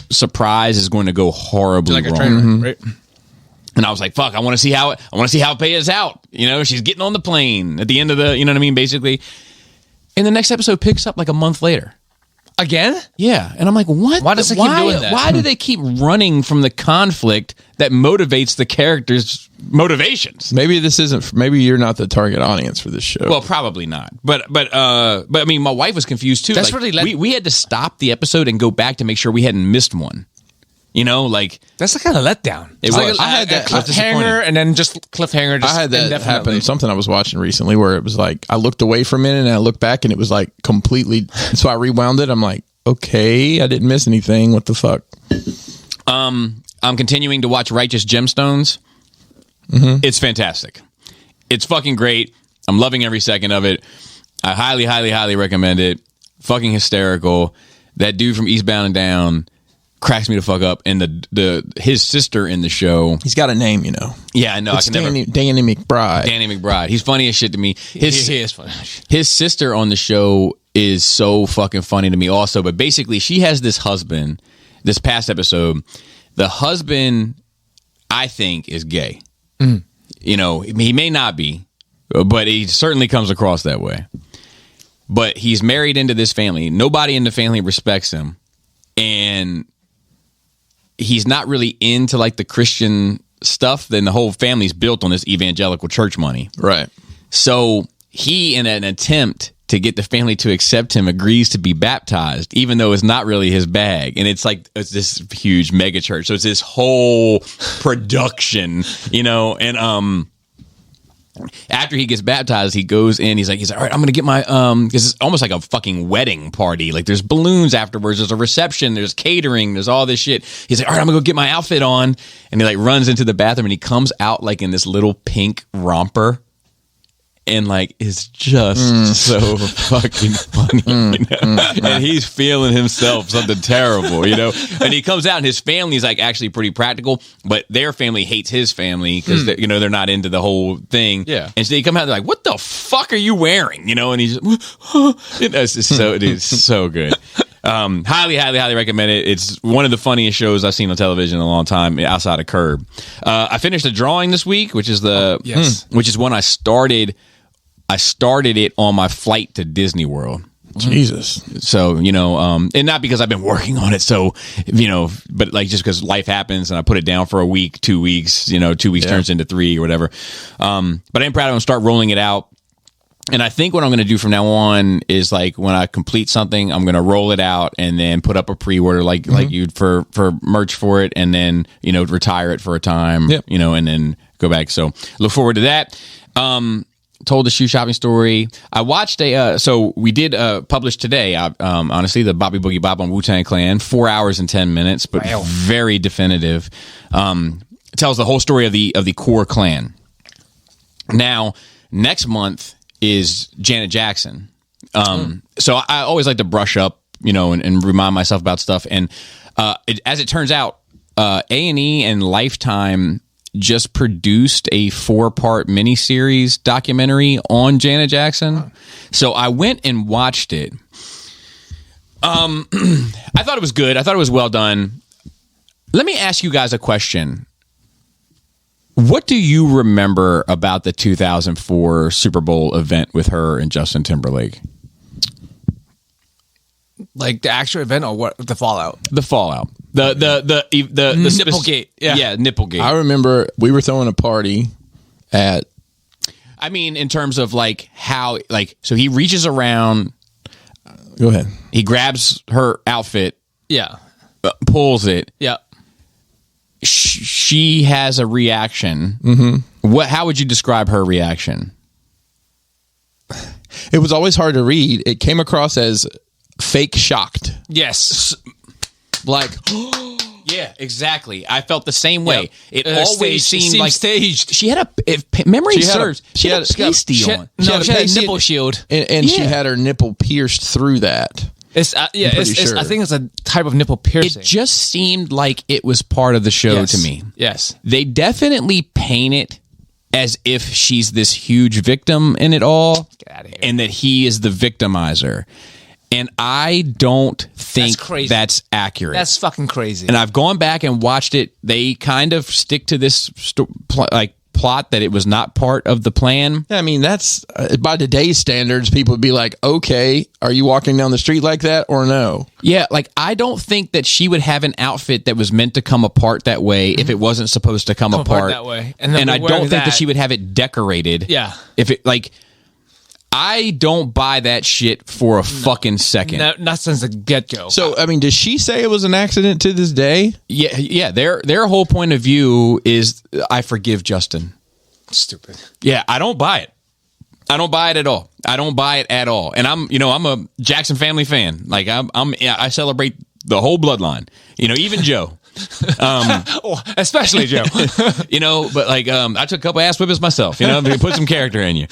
surprise is going to go horribly like a wrong. train wreck, right? And I was like, "Fuck! I want to see how it pays out." You know, she's getting on the plane at the end of the, you know what I mean, basically. And the next episode picks up like a month later. Again? Yeah. And I'm like, what? Why does it keep doing that? Why do they keep running from the conflict that motivates the characters' motivations? Maybe you're not the target audience for this show. Well, probably not. But I mean, my wife was confused too. That's like, really we had to stop the episode and go back to make sure we hadn't missed one. You know, like that's the kind of letdown. It was. Like I had that cliffhanger, and then just cliffhanger. I had that happen. Something I was watching recently where it was like I looked away for a minute and I looked back and it was like completely. So I rewound it. I'm like, okay, I didn't miss anything. What the fuck? I'm continuing to watch Righteous Gemstones. Mm-hmm. It's fantastic. It's fucking great. I'm loving every second of it. I highly, highly, highly recommend it. Fucking hysterical. That dude from Eastbound and Down cracks me the fuck up, and his sister in the show. He's got a name, you know. Yeah, I know. It's Danny McBride. Danny McBride. He's funny as shit to me. He is funny. His sister on the show is so fucking funny to me also. But basically, she has this husband. This past episode, the husband, I think, is gay. Mm. You know, he may not be, but he certainly comes across that way. But he's married into this family. Nobody in the family respects him, and he's not really into like the Christian stuff. Then the whole family's built on this evangelical church money. Right. So he, in an attempt to get the family to accept him, agrees to be baptized, even though it's not really his bag. And it's like, it's this huge mega church. So it's this whole production, you know, and, after he gets baptized, he goes in. He's like, all right, I'm going to get my, because it's almost like a fucking wedding party. Like there's balloons afterwards. There's a reception. There's catering. There's all this shit. He's like, all right, I'm going to go get my outfit on. And he like runs into the bathroom and he comes out like in this little pink romper. And like it's just so fucking funny, you know? And he's feeling himself something terrible, you know. And he comes out, and his family's like actually pretty practical, but their family hates his family because you know they're not into the whole thing. Yeah, and so they come out, they're like, "What the fuck are you wearing?" You know, and he's it's so good. Highly, highly, highly recommend it. It's one of the funniest shows I've seen on television in a long time, outside of Curb. I finished a drawing this week, which is which is one I started. I started it on my flight to Disney World. Jesus. So, you know, and not because I've been working on it. So, you know, but like just because life happens and I put it down for a week, 2 weeks, you know, 2 weeks turns into 3 or whatever. But I'm proud of it. Start rolling it out. And I think what I'm going to do from now on is like when I complete something, I'm going to roll it out and then put up a pre-order like you'd for merch for it, and then, you know, retire it for a time, you know, and then go back. So look forward to that. Told the shoe shopping story. I watched so we did publish today, honestly, the Bobby Boogie Bop on Wu-Tang Clan, 4 hours and 10 minutes, but very definitive. It tells the whole story of the core clan. Now, next month is Janet Jackson. So I always like to brush up, you know, and remind myself about stuff. And as it turns out, A&E and Lifetime just produced a 4-part miniseries documentary on Janet Jackson. So I went and watched it. I thought it was good. I thought it was well done. Let me ask you guys a question. What do you remember about the 2004 Super Bowl event with her and Justin Timberlake? Like the actual event or what? The fallout? The fallout. The Nipplegate. Yeah, Nipplegate. I remember we were throwing a party at. I mean, in terms of like how, like, so he reaches around. Go ahead. He grabs her outfit. Yeah. Pulls it. Yeah. She has a reaction. Mm-hmm. How would you describe her reaction? It was always hard to read. It came across as fake shocked. Yes. Like, yeah, exactly. I felt the same way. Yep. It always seemed like staged. she had if memory serves. She had a pasty on. She had a pasty nipple shield. and she had her nipple pierced through that. It's sure. I think it's a type of nipple piercing. It just seemed like it was part of the show to me. Yes. They definitely paint it as if she's this huge victim in it all. Get out of here. And that he is the victimizer. And I don't think that's accurate. That's fucking crazy. And I've gone back and watched it. They kind of stick to this plot that it was not part of the plan. I mean, that's by today's standards, people would be like, okay, are you walking down the street like that or no? Yeah, like I don't think that she would have an outfit that was meant to come apart that way if it wasn't supposed to come apart that way. And I don't think that she would have it decorated. Yeah. If it I don't buy that shit for a fucking second. No, not since the get-go. So, I mean, does she say it was an accident to this day? Yeah. Their whole point of view is I forgive Justin. Stupid. Yeah, I don't buy it. I don't buy it at all. I don't buy it at all. And I'm a Jackson family fan. Like I celebrate the whole bloodline. Even Joe. Especially Joe. But I took a couple ass whippings myself. Put some character in you.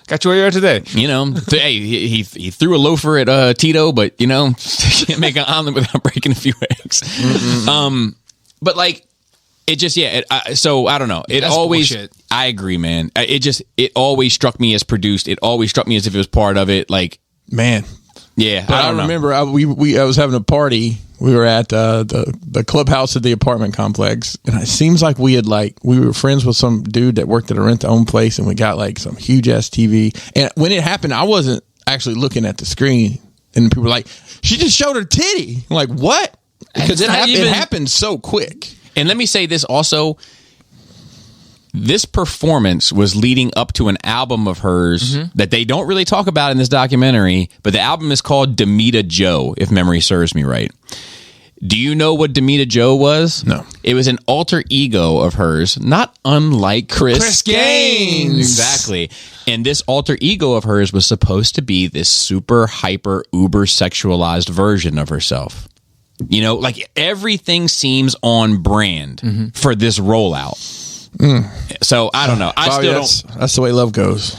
Got you where you are today. Hey, he threw a loafer at Tito, but can't make an omelet without breaking a few eggs. But it just so I don't know. It That's always bullshit. I agree, man. It always struck me as produced. It always struck me as if it was part of it. Man. Yeah, but I remember I was having a party. We were at the clubhouse of the apartment complex, and it seems like we were friends with some dude that worked at a rent-to-own place, and we got some huge ass TV. And when it happened, I wasn't actually looking at the screen, and people were like, "She just showed her titty." I'm like, what? Because it happened so quick. And let me say this also. This performance was leading up to an album of hers that they don't really talk about in this documentary, but the album is called Demita Joe, if memory serves me right. Do you know what Demita Joe was? No. It was an alter ego of hers, not unlike Chris Gaines. Exactly. And this alter ego of hers was supposed to be this super hyper uber sexualized version of herself. Everything seems on brand for this rollout. So I don't know. I still don't. That's the way love goes.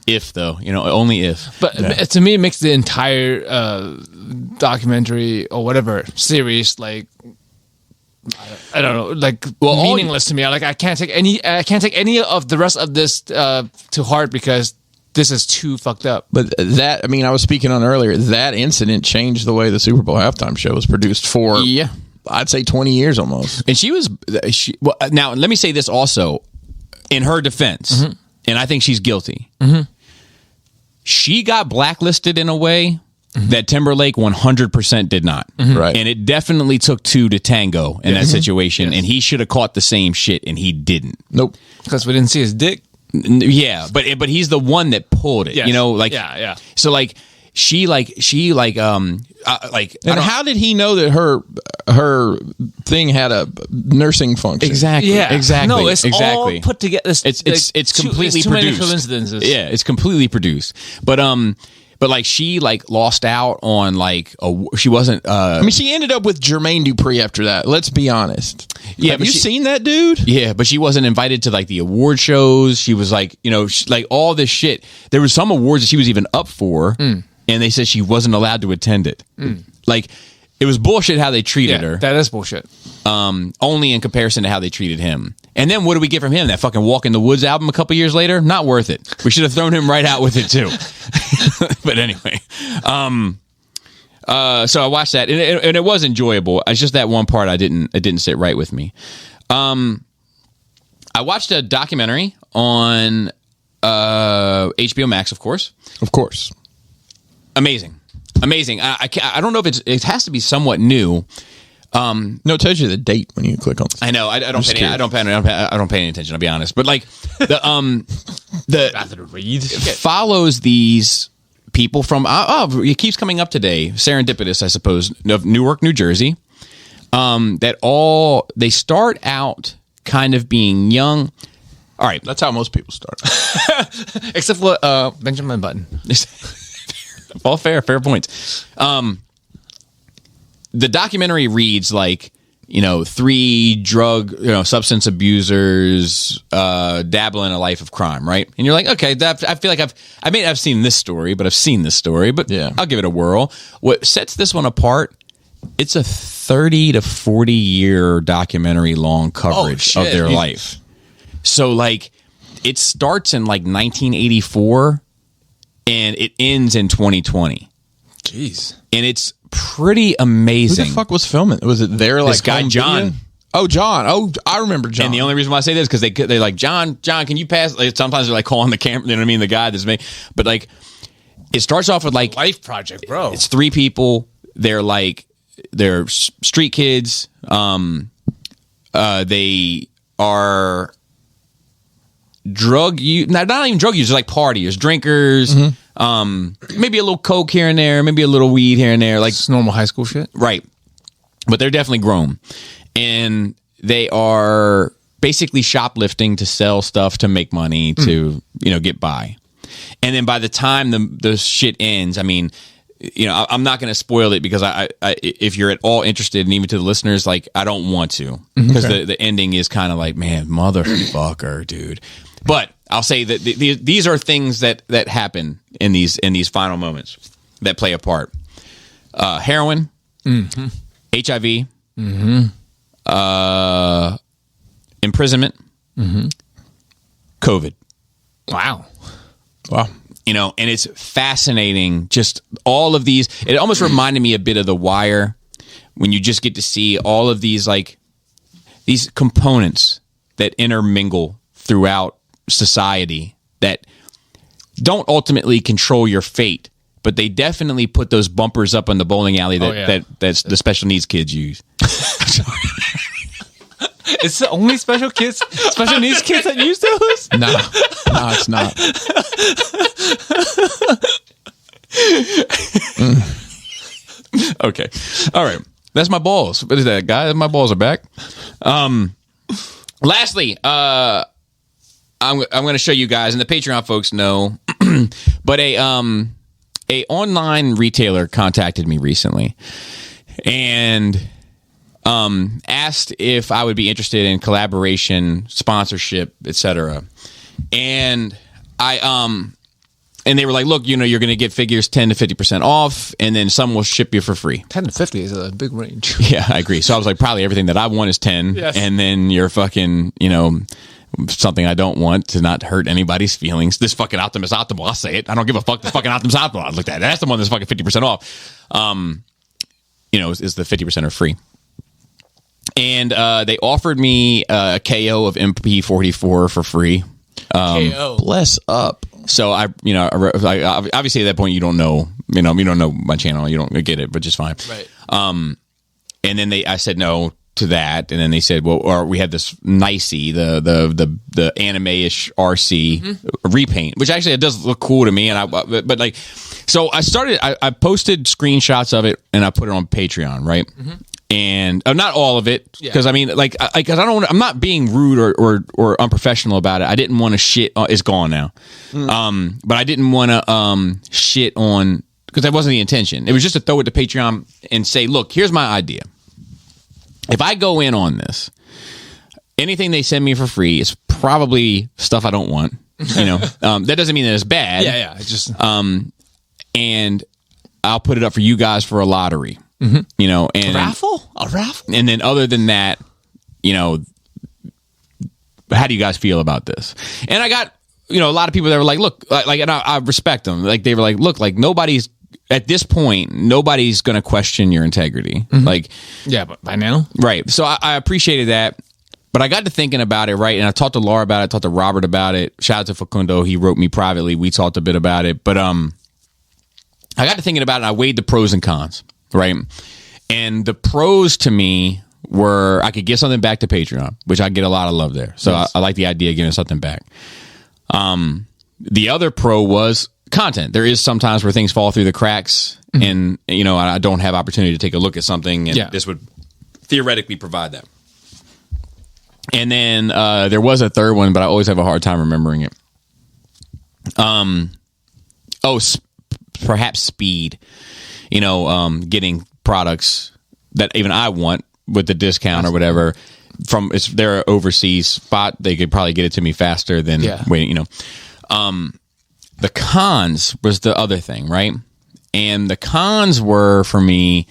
If though, only if. But to me, it makes the entire documentary or whatever series I don't know, meaningless to me. I can't take any of the rest of this to heart because this is too fucked up. But I was speaking on earlier. That incident changed the way the Super Bowl halftime show was produced for. Yeah. I'd say 20 years almost. And now let me say this also in her defense, and I think she's guilty. She got blacklisted in a way that Timberlake 100% did not. Right. And it definitely took two to tango in that situation, and he should have caught the same shit, and he didn't. Nope. Because we didn't see his dick. Yeah, but he's the one that pulled it. Yes. Yeah. So and how did he know that her thing had a nursing function? Exactly. Yeah. Exactly. No, it's exactly. all put together. It's completely too many produced. coincidences. Yeah, it's completely produced. But she lost out on she wasn't. She ended up with Jermaine Dupri after that. Let's be honest. Yeah, have you seen that dude? Yeah, but she wasn't invited to the award shows. She was all this shit. There was some awards that she was even up for. And they said she wasn't allowed to attend it. It was bullshit how they treated her. That is bullshit. Only in comparison to how they treated him. And then what do we get from him? That fucking Walk in the Woods album a couple years later? Not worth it. We should have thrown him right out with it too. But anyway. So I watched that and it was enjoyable. It's just that one part it didn't sit right with me. I watched a documentary on HBO Max, of course. Of course. Amazing. I don't know if it has to be somewhat new. No, it tells you the date when you click on it. I know. I don't pay any attention. I'll be honest. But it follows these people from it keeps coming up today. Serendipitous, I suppose, of Newark, New Jersey. They start out kind of being young. All right, that's how most people start. Except for Benjamin Button. All fair points. The documentary reads like, 3 drug, substance abusers dabble in a life of crime, right? And you're like, okay, I feel like I've seen this story, but I've seen this story, but yeah, I'll give it a whirl. What sets this one apart? It's a 30 to 40 year documentary long coverage of their life. So like, it starts in like 1984 and it ends in 2020. Jeez, and it's pretty amazing. Who the fuck was filming? Was it their like this guy John? Video? Oh, John. Oh, I remember John. And the only reason why I say this is because they're like, John, can you pass? Like, sometimes they're like calling the camera. You know what I mean? The guy that's made. But like, it starts off with like life project, bro. It's 3 people. They're street kids. They are drug use. Not even drug users, like partiers, drinkers. Maybe a little coke here and there, maybe a little weed here and there, like it's normal high school shit, right? But they're definitely grown, and they are basically shoplifting to sell stuff to make money to get by. And then by the time the shit ends, I mean, I'm not going to spoil it because I if you're at all interested, and even to the listeners, like I don't want to, because the ending is kind of like, man, motherfucker, dude. But I'll say that these are things that happen in these final moments that play a part. Heroin, HIV, imprisonment, COVID. Wow. And it's fascinating. Just all of these. It almost reminded me a bit of The Wire, when you just get to see all of these these components that intermingle throughout society that don't ultimately control your fate, but they definitely put those bumpers up in the bowling alley that's the special needs kids use. It's the only special needs kids that use those? No, it's not. Okay. All right. That's my balls. What is that, guy? My balls are back. Lastly, I'm going to show you guys, and the Patreon folks know, but a online retailer contacted me recently and asked if I would be interested in collaboration, sponsorship, etc. And and they were like, look, you're going to get figures 10 to 50% off, and then some will ship you for free. 10 to 50 is a big range. Yeah, I agree. So I was like, probably everything that I want is 10, yes. And then you're fucking, something I don't want to not hurt anybody's feelings. This fucking Optimus Optimal, I'll say it. I don't give a fuck. This fucking Optimus Optimal I looked at. That's the one that's fucking 50% off. Is the 50% are free. And they offered me a KO of MP44 for free. KO. Bless up. So I obviously at that point you don't know my channel, you don't get it, but just fine. Right. And then I said no to that, and then they said, well, or we have this Nicey, the anime-ish RC repaint, which actually it does look cool to me, and so I posted screenshots of it and I put it on Patreon, right? And not all of it, because I mean, I'm not being rude or unprofessional about it. I didn't want to shit. It's gone now, but I didn't want to shit on, because that wasn't the intention. It was just to throw it to Patreon and say, look, here's my idea. If I go in on this, anything they send me for free is probably stuff I don't want. That doesn't mean that it's bad. Yeah. It's just and I'll put it up for you guys for a lottery. And a raffle, and then other than that, how do you guys feel about this? And I got a lot of people that were like, look, and I respect them. Like, they were like, look, like nobody's at this point, nobody's going to question your integrity. Like, yeah, but by now, right? So I appreciated that. But I got to thinking about it, right? And I talked to Laura about it, I talked to Robert about it. Shout out to Facundo, he wrote me privately. We talked a bit about it, but I got to thinking about it, and I weighed the pros and cons. Right. And the pros to me were I could give something back to Patreon, which I get a lot of love there. So yes. I like the idea of giving something back. The other pro was content. There is sometimes where things fall through the cracks and, I don't have opportunity to take a look at something, and this would theoretically provide that. And then there was a third one, but I always have a hard time remembering it. perhaps speed, getting products that even I want with the discount or whatever from it's their overseas spot. They could probably get it to me faster than waiting, the cons was the other thing, right? And the cons were for me,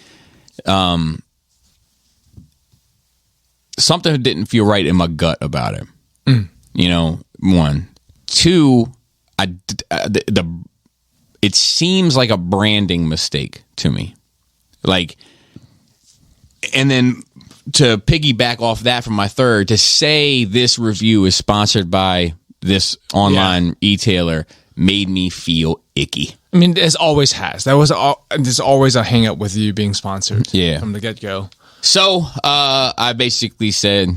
something didn't feel right in my gut about it. One, two, it seems like a branding mistake to me. Like, and then to piggyback off that from my third, to say this review is sponsored by this online e-tailer made me feel icky. I mean, it always has. There's always a hang up with you being sponsored from the get-go. So I basically said,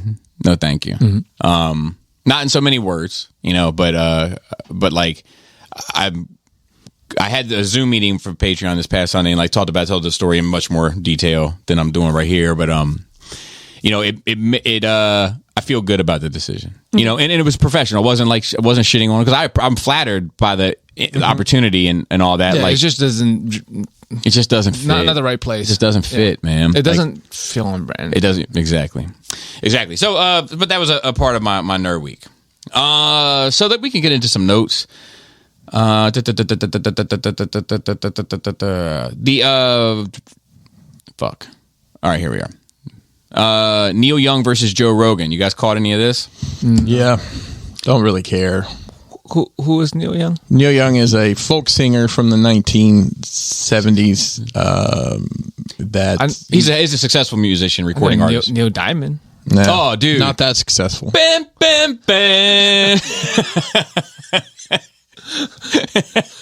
no, thank you. Mm-hmm. Not in so many words, but like I had a Zoom meeting for Patreon this past Sunday and like told the story in much more detail than I'm doing right here. But I feel good about the decision, and it was professional. It wasn't shitting on it because I'm flattered by the opportunity and all that. Yeah, like it just doesn't fit. Not the right place. It just doesn't fit, man. It doesn't feel on brand. It doesn't exactly. So, but that was a part of my nerd week. So that we can get into some notes. Fuck. All right, here we are. Neil Young versus Joe Rogan. You guys caught any of this? Yeah. Don't really care. Who is Neil Young? Neil Young is a folk singer from the 1970s. He's a successful musician, recording artist. Neil Diamond. No, oh, dude, not that successful. Bam, bam, bam.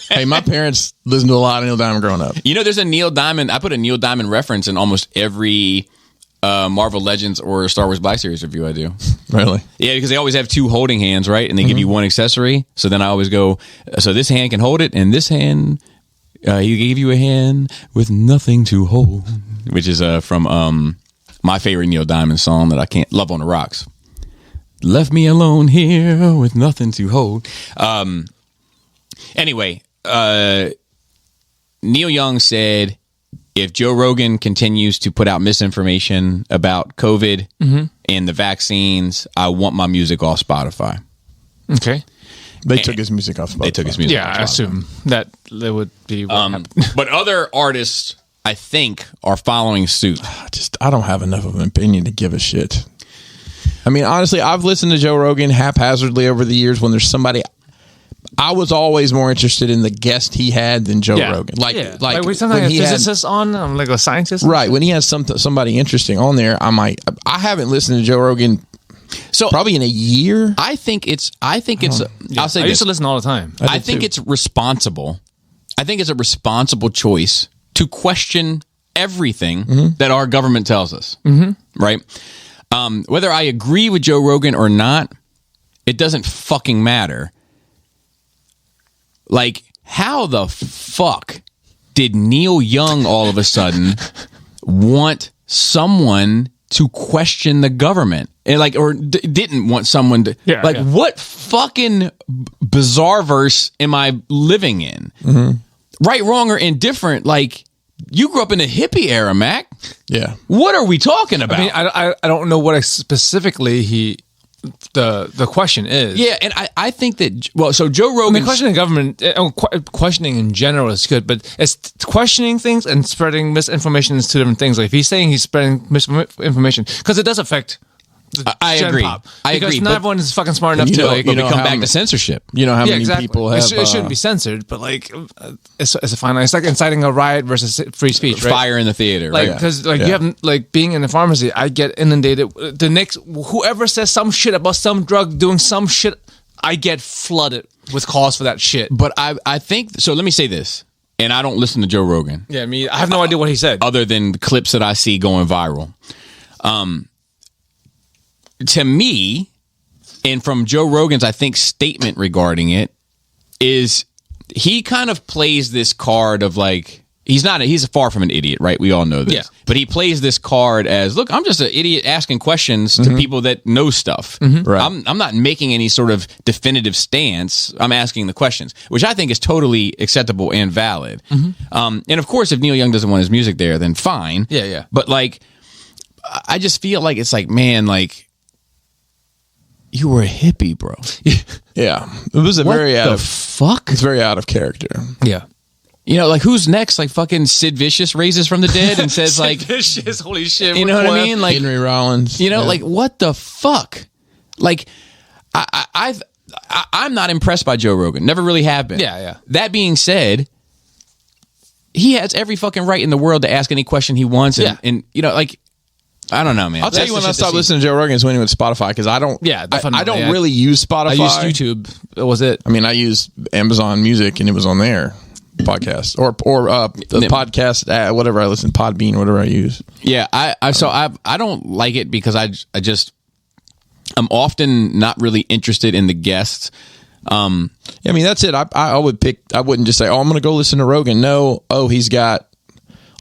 Hey, my parents listened to a lot of Neil Diamond growing up. There's a Neil Diamond. I put a Neil Diamond reference in almost every Marvel Legends or Star Wars Black Series review I do. Really? Yeah, because they always have two holding hands, right? And they give you one accessory. So then I always go, so this hand can hold it, and this hand, he gave you a hand with nothing to hold, which is from my favorite Neil Diamond song that I can't, Love on the Rocks. Left me alone here with nothing to hold. Anyway, Neil Young said, if Joe Rogan continues to put out misinformation about COVID and the vaccines, I want my music off Spotify. Okay. They took his music off Spotify. They took his music off Spotify. I assume that would be what happened. But other artists, I think, are following suit. I don't have enough of an opinion to give a shit. I mean, honestly, I've listened to Joe Rogan haphazardly over the years when there's somebody... I was always more interested in the guest he had than Joe Rogan. Like we sometimes have physicists on, like a scientist. Right. When he has somebody interesting on there, I haven't listened to Joe Rogan probably in a year. I think it's I'll say I used to listen all the time. I think it's responsible. I think it's a responsible choice to question everything that our government tells us. Right. Whether I agree with Joe Rogan or not, it doesn't fucking matter. Like, how the fuck did Neil Young all of a sudden want someone to question the government? And didn't want someone to... what fucking bizarre verse am I living in? Right, wrong, or indifferent, like... You grew up in the hippie era, Mac. Yeah. What are we talking about? I mean, I don't know what specifically the question is. Yeah, and I think that, so Joe Rogan... I mean, questioning government, questioning in general is good, but it's questioning things and spreading misinformation is two different things. Like if he's saying he's spreading misinformation, because it does affect... I agree. Because not everyone is fucking smart enough to come back to censorship. You know how many people have... It shouldn't be censored, but it's a fine line. It's like inciting a riot versus free speech, right? Fire in the theater, right? Because you have being in the pharmacy, I get inundated. The next whoever says some shit about some drug doing some shit, I get flooded with calls for that shit. But I think so. Let me say this, and I don't listen to Joe Rogan. Yeah, I have no idea what he said other than clips that I see going viral. To me, and from Joe Rogan's, I think, statement regarding it, is he kind of plays this card of like, he's far from an idiot, right? We all know this. Yeah. But he plays this card as, look, I'm just an idiot asking questions to people that know stuff. Right. I'm not making any sort of definitive stance. I'm asking the questions, which I think is totally acceptable and valid. And of course, if Neil Young doesn't want his music there, then fine. Yeah. But like, I just feel like it's like, man, like, you were a hippie, bro. Yeah. It was fuck? It's very out of character. Yeah. You know, like, who's next? Like, fucking Sid Vicious raises from the dead and says, like, Vicious, holy shit. you know what I mean? Like, Henry Rollins. you know, like, what the fuck? Like, I'm not impressed by Joe Rogan. Never really have been. Yeah. That being said, he has every fucking right in the world to ask any question he wants. And you know, like, I don't know, man. I'll tell you when I stopped listening to Joe Rogan is when he went Spotify, because I don't. Yeah, definitely. I don't really use Spotify. I used YouTube. That was it. I mean, I use Amazon Music, and it was on there. Podcast or the podcast, whatever I listen, Podbean, whatever I use. Yeah, I don't like it because I'm often not really interested in the guests. I mean, that's it. I wouldn't just say, oh, I'm going to go listen to Rogan. No,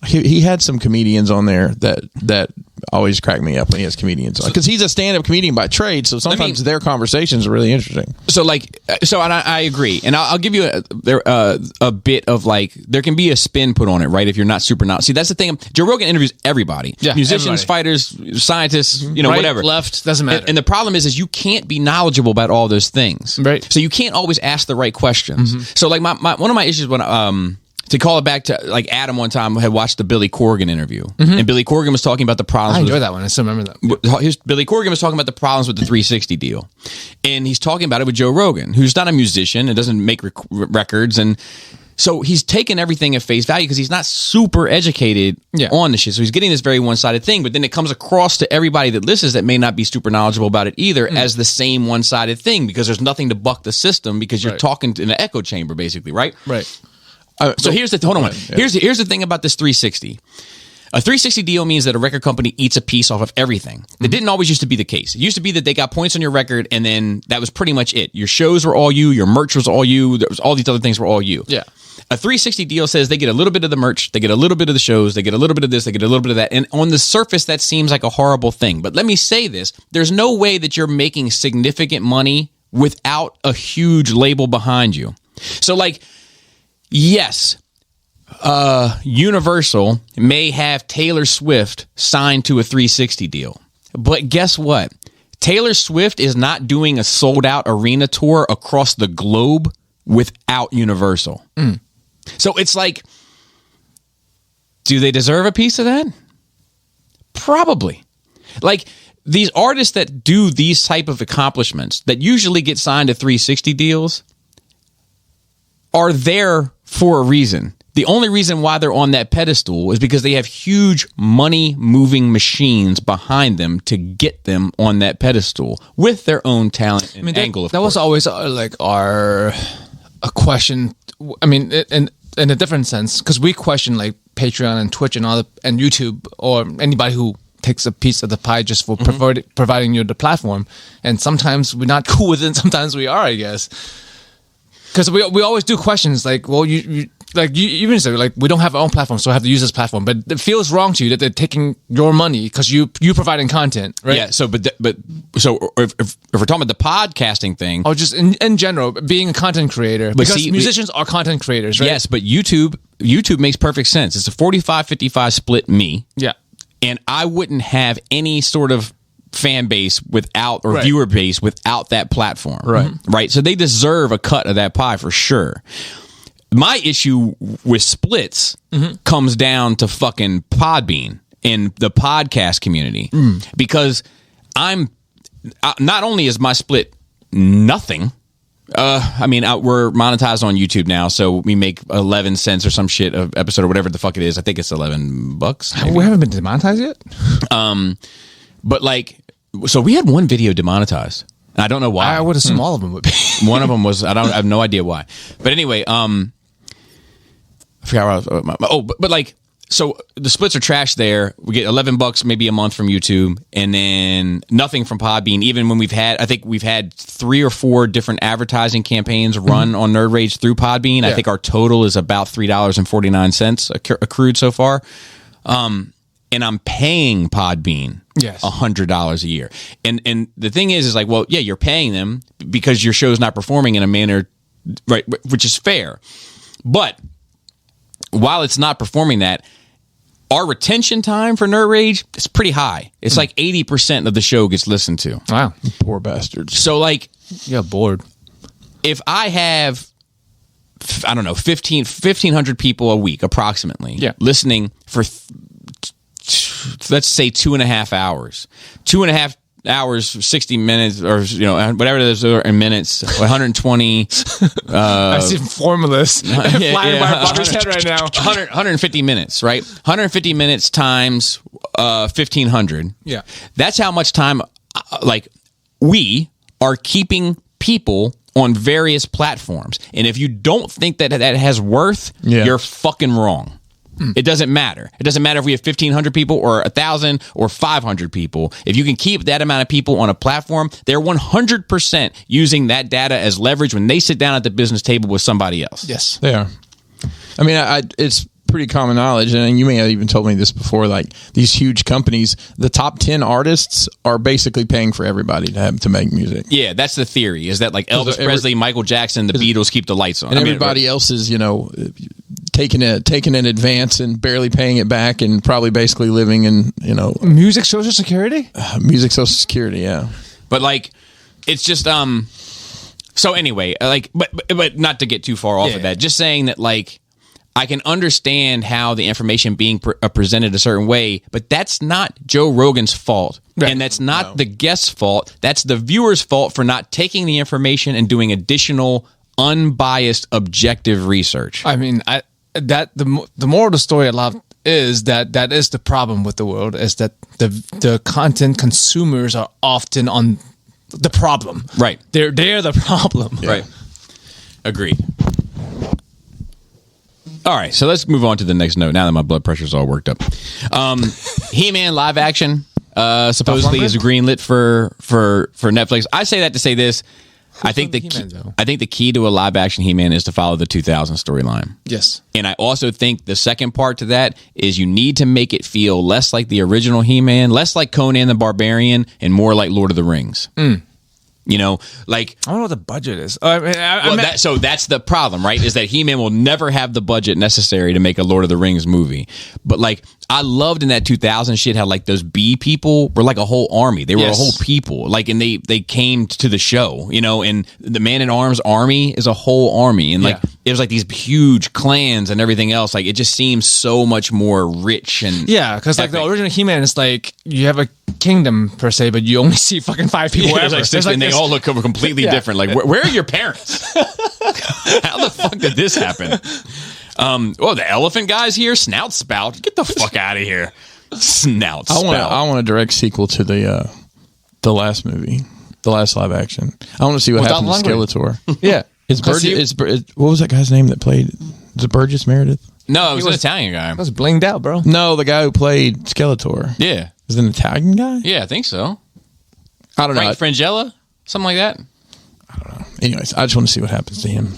he had some comedians on there that always crack me up when he has comedians on, because he's a stand-up comedian by trade, so sometimes their conversations are really interesting. And I agree, and I'll give you a bit of, like, there can be a spin put on it, right? If you're not super knowledgeable. See, that's the thing. Joe Rogan interviews everybody, musicians, fighters, scientists, you know, right, whatever, left, doesn't matter. And the problem is you can't be knowledgeable about all those things, right? So you can't always ask the right questions. So, like, one of my issues when to call it back to, like, Adam one time had watched the Billy Corgan interview, and Billy Corgan was talking about the problems. I enjoyed that one. I still remember that. Billy Corgan was talking about the problems with the 360 deal, and he's talking about it with Joe Rogan, who's not a musician and doesn't make records, and so he's taking everything at face value because he's not super educated on the shit. So he's getting this very one-sided thing, but then it comes across to everybody that listens that may not be super knowledgeable about it either as the same one-sided thing, because there's nothing to buck the system, because you're talking in an echo chamber, basically, right? Right. So here's the hold on. Here's the thing about this 360. A 360 deal means that a record company eats a piece off of everything. That didn't always used to be the case. It used to be that they got points on your record, and then that was pretty much it. Your shows were all you. Your merch was all you. There was all these other things were all you. Yeah. A 360 deal says they get a little bit of the merch, they get a little bit of the shows, they get a little bit of this, they get a little bit of that. And on the surface, that seems like a horrible thing. But let me say this. There's no way that you're making significant money without a huge label behind you. So, like, yes, Universal may have Taylor Swift signed to a 360 deal. But guess what? Taylor Swift is not doing a sold-out arena tour across the globe without Universal. So it's like, do they deserve a piece of that? Probably. Like, these artists that do these type of accomplishments that usually get signed to 360 deals are there for a reason. The only reason why they're on that pedestal is because they have huge money-moving machines behind them to get them on that pedestal with their own talent and angle. That was always like a question. I mean, in a different sense, because we question, like, Patreon and Twitch and and YouTube, or anybody who takes a piece of the pie just for providing you the platform. And sometimes we're not cool with it, and sometimes we are, I guess. Because we always do questions like, well, you even say, like, we don't have our own platform, so I have to use this platform. But it feels wrong to you that they're taking your money because you providing content, right? Yeah. So, if we're talking about the podcasting thing, or just in general, being a content creator, because musicians are content creators, right? Yes, but YouTube makes perfect sense. It's a 45-55 split. Yeah, and I wouldn't have any sort of fan base without, or viewer base without that platform, right? So they deserve a cut of that pie for sure. My issue with splits comes down to fucking Podbean and the podcast community, because not only is my split nothing. I mean, we're monetized on YouTube now, so we make 11 cents or some shit of episode or whatever the fuck it is. I think it's $11. Maybe. We haven't been demonetized yet. But, like, so we had one video demonetized. I don't know why. I would assume all of them would be. One of them was. I have no idea why. But anyway, I forgot what I was. But like, So the splits are trash there. We get $11 maybe a month from YouTube, and then nothing from Podbean. Even when I think we've had 3 or 4 different advertising campaigns run on Nerd Rage through Podbean. I think our total is about $3.49 accrued so far. And I'm paying Podbean $100 a year. And the thing is like, well, yeah, you're paying them because your show's not performing in a manner, right, which is fair. But while it's not performing that, our retention time for Nerd Rage is pretty high. It's like 80% of the show gets listened to. Wow. Poor bastards. So, like... You're bored. If I have, I don't know, 1,500 people a week, approximately, listening for, let's say, 2.5 hours. 2.5 hours, 60 minutes, or whatever those are in minutes, 120. I see formulas flying by Bobby's head right now. 150 minutes, right? 150 minutes times 1,500. Yeah, that's how much time, we are keeping people on various platforms. And if you don't think that has worth, you're fucking wrong. It doesn't matter. It doesn't matter if we have 1,500 people or 1,000 or 500 people. If you can keep that amount of people on a platform, they're 100% using that data as leverage when they sit down at the business table with somebody else. Yes, they are. I mean, it's pretty common knowledge, and you may have even told me this before, like these huge companies, the top 10 artists are basically paying for everybody to make music. Yeah, that's the theory, is that like Elvis Presley, Michael Jackson, the Beatles keep the lights on. And everybody else is, taking an advance and barely paying it back and probably basically living in, music social security? Music social security, yeah. But like, it's just, so anyway, like, but not to get too far off of that, just saying that like, I can understand how the information being presented a certain way, but that's not Joe Rogan's fault. Right. And that's not the guest's fault. That's the viewer's fault for not taking the information and doing additional unbiased, objective research. I mean, the moral of the story a lot is that is the problem with the world, is that the content consumers are often on the problem. Right. They're the problem. Yeah. Right. Agreed. All right, so let's move on to the next note now that my blood pressure's all worked up. He-Man live action supposedly is greenlit for Netflix. I say that to say this. I think the key to a live action He-Man is to follow the 2000 storyline. Yes. And I also think the second part to that is you need to make it feel less like the original He-Man, less like Conan the Barbarian, and more like Lord of the Rings. Like, I don't know what the budget is. So that's the problem, right? Is that He-Man will never have the budget necessary to make a Lord of the Rings movie. But like, I loved in that 2000 shit how like those bee people were like a whole army. They were a whole people. Like, and they came to the show, and the Man-at-Arms army is a whole army. And like, it was like these huge clans and everything else. Like, it just seems so much more rich and because like the original He-Man is like you have a kingdom per se, but you only see fucking 5 people ever. And they all look completely different. Like, where are your parents? How the fuck did this happen? The elephant guy's here. Snout Spout, get the fuck out of here. Snout Spout. I want a direct sequel to the last movie, the last live action. I want to see what happened to Skeletor. Yeah, what was that guy's name that played? Is it Burgess Meredith? No, it was an Italian guy. That was blinged out, bro. No, the guy who played Skeletor. Yeah, is it an Italian guy? Yeah, I think so. I don't know. Frank Frangella, something like that. I don't know. Anyways, I just want to see what happens to him.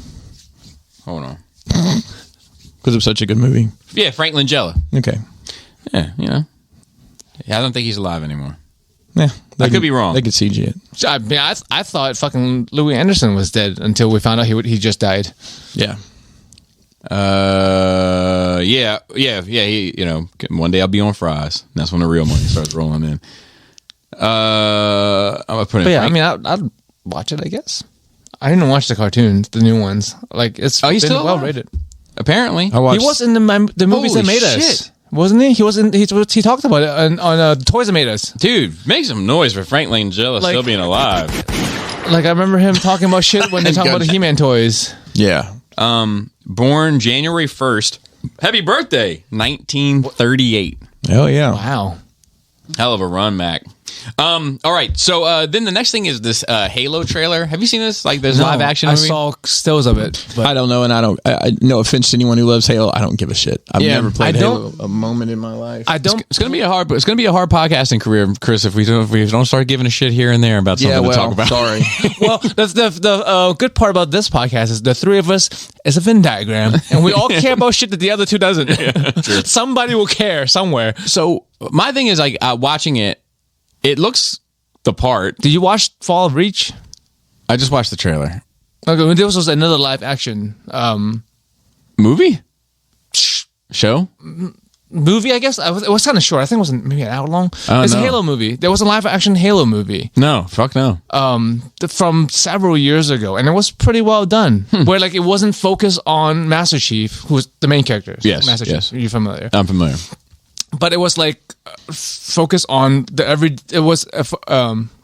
Hold on. Because it was such a good movie. Yeah, Frank Langella. Okay. Yeah, I don't think he's alive anymore. Yeah. I could be wrong. They could CG it. I mean, I thought fucking Louis Anderson was dead until we found out he just died. Yeah. Yeah. He, one day I'll be on fries. That's when the real money starts rolling in. I'm gonna put it. I'd watch it, I guess. I didn't watch the cartoons, the new ones. Like, it's he's still well rated. Apparently, he was in the movies that made us, wasn't he? He was in. He talked about it on Toys That Made Us. Dude, make some noise for Frank Langella still being alive. Like, I remember him talking about shit when they talk about the He-Man toys. Yeah. Born January 1st. Happy birthday, 1938. Hell yeah! Wow. Hell of a run, Mac. All right. So then the next thing is this Halo trailer. Have you seen this? Like this live action movie? I saw stills of it. But I don't know, and I no offense to anyone who loves Halo, I don't give a shit. I've never played Halo a moment in my life. It's gonna be a hard podcasting career, Chris, if we don't start giving a shit here and there about something to talk about. Sorry. Well, the good part about this podcast is the three of us is a Venn diagram, and we all care about shit that the other two doesn't. Somebody will care somewhere. So my thing is like watching it. It looks the part. Did you watch Fall of Reach? I just watched the trailer. Okay, this was another live action movie show. Movie, I guess. It was kind of short. I think it was maybe an hour long. It's a Halo movie. There was a live action Halo movie. No, fuck no. From several years ago, and it was pretty well done. Where like it wasn't focused on Master Chief, who's the main character. Yes, Master Chief. Are you familiar? I'm familiar. But it was like focused on the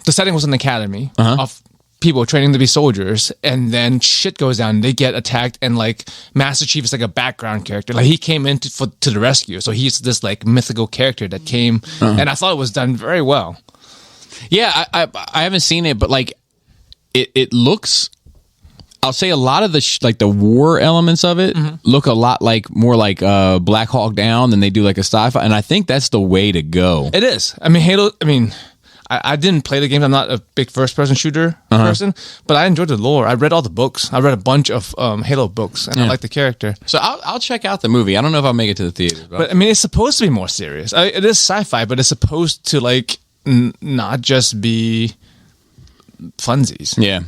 setting was an academy of people training to be soldiers, and then shit goes down. They get attacked, and like Master Chief is like a background character. Like he came in to the rescue, so he's this like mythical character that came, and I thought it was done very well. Yeah, I haven't seen it, but like it looks. I'll say a lot of the the war elements of it look a lot more like Black Hawk Down than they do like a sci-fi, and I think that's the way to go. It is. I mean, Halo. I mean, I didn't play the games. I'm not a big first-person shooter person, but I enjoyed the lore. I read all the books. I read a bunch of Halo books, and I like the character. So I'll check out the movie. I don't know if I'll make it to the theater, but I mean, it's supposed to be more serious. It is sci-fi, but it's supposed to like not just be funsies. Yeah.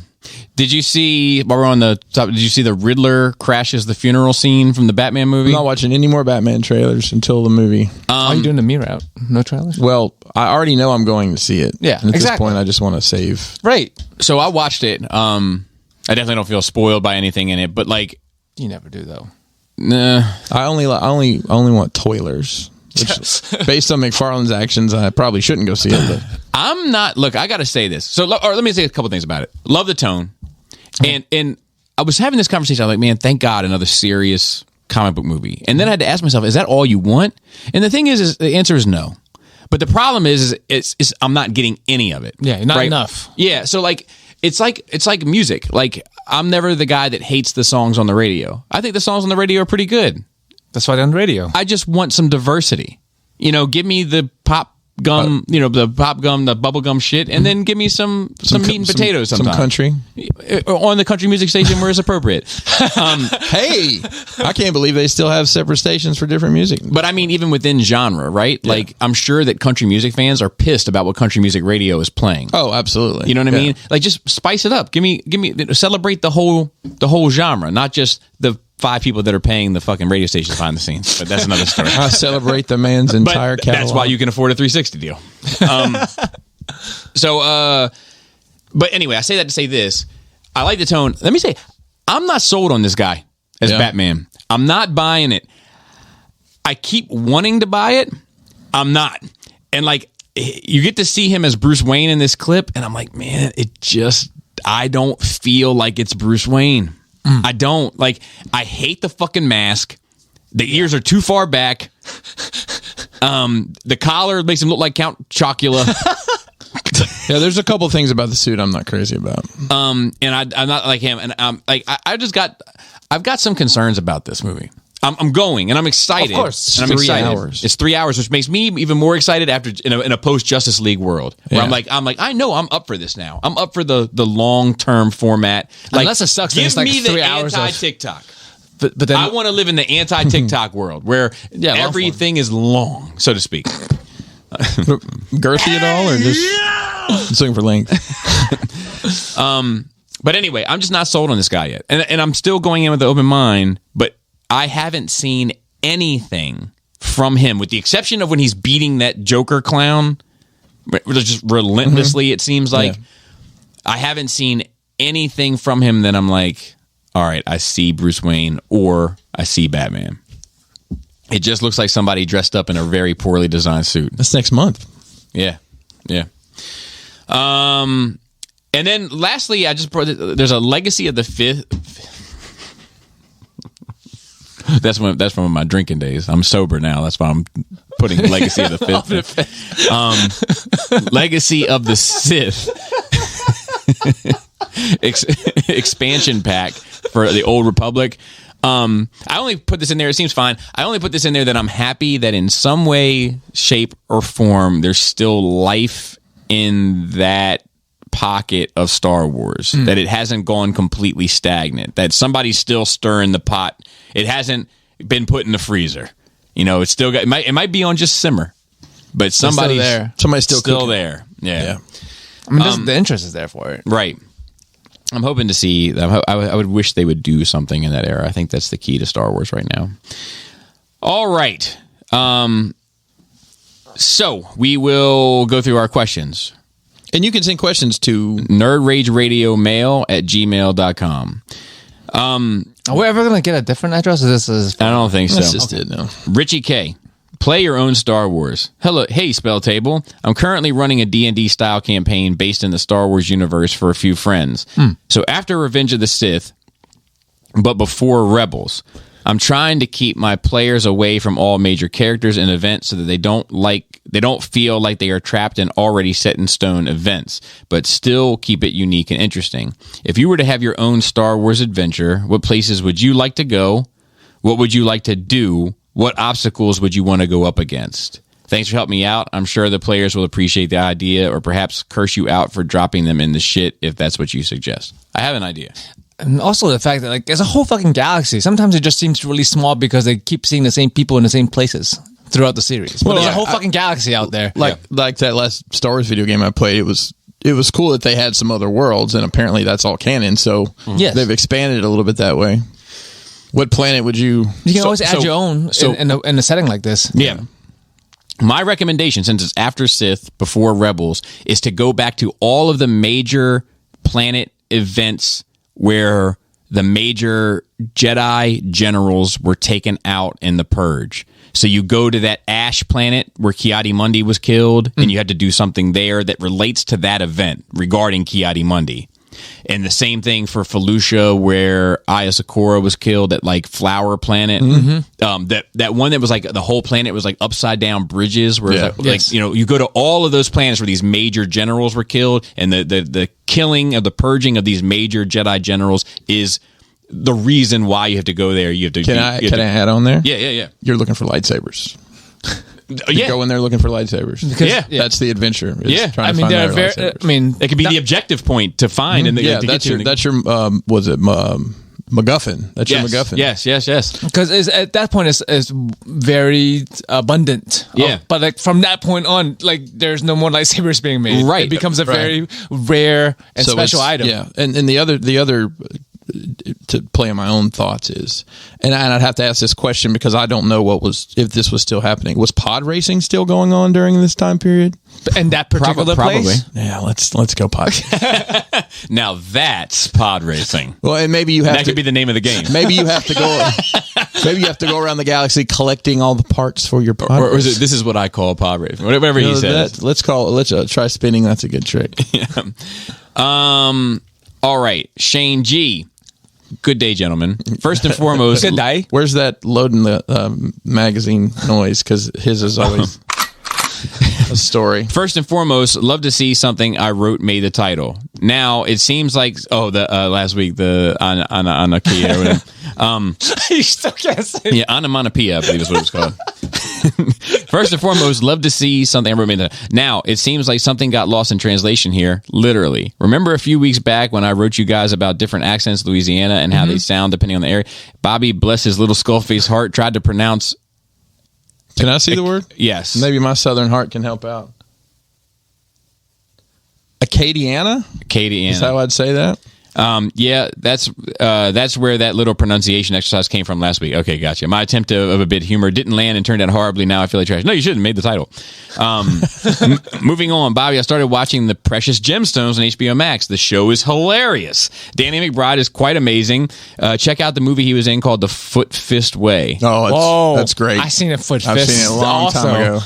Did you see, while we're on the top, did you see the Riddler crashes the funeral scene from the Batman movie? I'm not watching any more Batman trailers until the movie. How are you doing the me route? No trailers? Well, I already know I'm going to see it. Yeah, and at this point, I just want to save. Right. So I watched it. I definitely don't feel spoiled by anything in it, but like... You never do, though. Nah. I only want toilers. Which, based on McFarlane's actions, I probably shouldn't go see it. But I'm not. Look, I got to say this. So, or let me say a couple things about it. Love the tone, and I was having this conversation. I was like, man, thank God, another serious comic book movie. And then I had to ask myself, is that all you want? And the thing is the answer is no. But the problem is I'm not getting any of it. Yeah, not enough. Yeah, so like it's like music. Like I'm never the guy that hates the songs on the radio. I think the songs on the radio are pretty good. That's why they're on the radio. I just want some diversity. You know, give me the pop gum, the pop gum, the bubble gum shit, and then give me some meat and potatoes sometimes. Some country. On the country music station where it's appropriate. Hey, I can't believe they still have separate stations for different music. But I mean, even within genre, right? Yeah. Like, I'm sure that country music fans are pissed about what country music radio is playing. Oh, absolutely. You know what I mean? Like, just spice it up. Give me, celebrate the whole genre, not just the 5 people that are paying the fucking radio station behind the scenes. But that's another story. I celebrate the man's entire catalog. That's why you can afford a 360 deal. But anyway, I say that to say this. I like the tone. Let me say, I'm not sold on this guy as Batman. I'm not buying it. I keep wanting to buy it. I'm not. And like, you get to see him as Bruce Wayne in this clip, and I'm like, man, I don't feel like it's Bruce Wayne. I don't. Like, I hate the fucking mask. The ears are too far back. The collar makes him look like Count Chocula. Yeah, there's a couple things about the suit I'm not crazy about. And I'm not like him. And I've got some concerns about this movie. I'm going, and I'm excited. Of course. And I'm 3 excited. hours. It's 3 hours, which makes me even more excited after in a post Justice League world where I'm like, I know I'm up for this now. I'm up for the long term format. Like, unless it sucks, give it's like me 3 the hours anti TikTok. But then I want to live in the anti TikTok world where everything is long, so to speak. Girthy at all, or just looking for length? But anyway, I'm just not sold on this guy yet, and I'm still going in with an open mind. But I haven't seen anything from him, with the exception of when he's beating that Joker clown, just relentlessly. It seems like I haven't seen anything from him that I'm like, all right, I see Bruce Wayne or I see Batman. It just looks like somebody dressed up in a very poorly designed suit. That's next month. Yeah. And then lastly, there's a Legacy of the Fifth. That's from my drinking days. I'm sober now. That's why I'm putting Legacy of the Fifth. Legacy of the Sith expansion pack for the Old Republic. I only put this in there. It seems fine. I only put this in there that I'm happy that in some way, shape, or form, there's still life in that pocket of Star Wars. That it hasn't gone completely stagnant. That somebody's still stirring the pot. It hasn't been put in the freezer. You know, it's still got. It might be on just simmer, but somebody's there. Somebody's still there. Yeah. I mean, the interest is there for it. Right. I'm hoping to see. I would wish they would do something in that era. I think that's the key to Star Wars right now. All right. So we will go through our questions. And you can send questions to nerdrageradiomail@gmail.com. Are we ever going to get a different address? Or this is I don't think so. That's just it, no. Richie K. Play your own Star Wars. Hello, hey, Spell Table. I'm currently running a D&D style campaign based in the Star Wars universe for a few friends. So after Revenge of the Sith, but before Rebels, I'm trying to keep my players away from all major characters and events so that they don't feel like they are trapped in already set in stone events, but still keep it unique and interesting. If you were to have your own Star Wars adventure, what places would you like to go? What would you like to do? What obstacles would you want to go up against? Thanks for helping me out. I'm sure the players will appreciate the idea or perhaps curse you out for dropping them in the shit if that's what you suggest. I have an idea. And also the fact that like there's a whole fucking galaxy. Sometimes it just seems really small because they keep seeing the same people in the same places throughout the series. But there's a whole fucking galaxy out there. Like that last Star Wars video game I played, it was cool that they had some other worlds, and apparently that's all canon. So they've expanded it a little bit that way. What planet would you? You can always add your own in a setting like this. Yeah. My recommendation, since it's after Sith, before Rebels, is to go back to all of the major planet events where the major Jedi generals were taken out in the Purge. So you go to that Ash planet where Ki-Adi-Mundi was killed, and you had to do something there that relates to that event regarding Ki-Adi-Mundi. And the same thing for Felucia, where Aya Sakura was killed at like Flower Planet. That one that was like the whole planet was like upside down bridges, where like you know, you go to all of those planets where these major generals were killed, and the killing of the purging of these major Jedi generals is the reason why you have to go there. You have to. Can I add on there? Yeah. You're looking for lightsabers. You go in there looking for lightsabers. Because, that's the adventure. I mean, they're very. I mean, it could be the objective point to find, and that's your was it MacGuffin? That's your MacGuffin. Yes. Because at that point it's very abundant. Yeah, but like from that point on, like there's no more lightsabers being made. Right, it becomes a very rare and special item. Yeah, and the other. To play on my own thoughts is, and I'd have to ask this question because I don't know if this was still happening. Was pod racing still going on during this time period? In that particular place? Probably. Yeah, let's go pod. Now that's pod racing. Well, and maybe you have that could be the name of the game. Maybe you have to go. Maybe you have to go around the galaxy collecting all the parts for your pod. Or is it? This is what I call pod racing. Whatever he says. Let's try spinning. That's a good trick. All right, Shane G. Good day, gentlemen. First and foremost, good day. Where's that loading the magazine noise? Because his is always a story. First and foremost, love to see something I wrote made the title. Now it seems like last week the Anakia or whatever. You still can't say. Yeah, Onomatopoeia, I believe is what it was called. First and foremost, love to see something I wrote made the title. Now it seems like something got lost in translation here. Literally, remember a few weeks back when I wrote you guys about different accents, in Louisiana, and how they sound depending on the area. Bobby, bless his little skull-faced heart, tried to pronounce. Can I see the word? Yes. Maybe my southern heart can help out. Acadiana? Is how I'd say that? Yeah, that's where that little pronunciation exercise came from last week. Okay, gotcha. My attempt of a bit of humor didn't land and turned out horribly. Now I feel like trash. No, you shouldn't have made the title. Moving on, Bobby, I started watching The Precious Gemstones on HBO Max. The show is hilarious. Danny McBride is quite amazing. Check out the movie he was in called The Foot Fist Way. Oh, that's great. I've seen it. I've seen it a long time ago.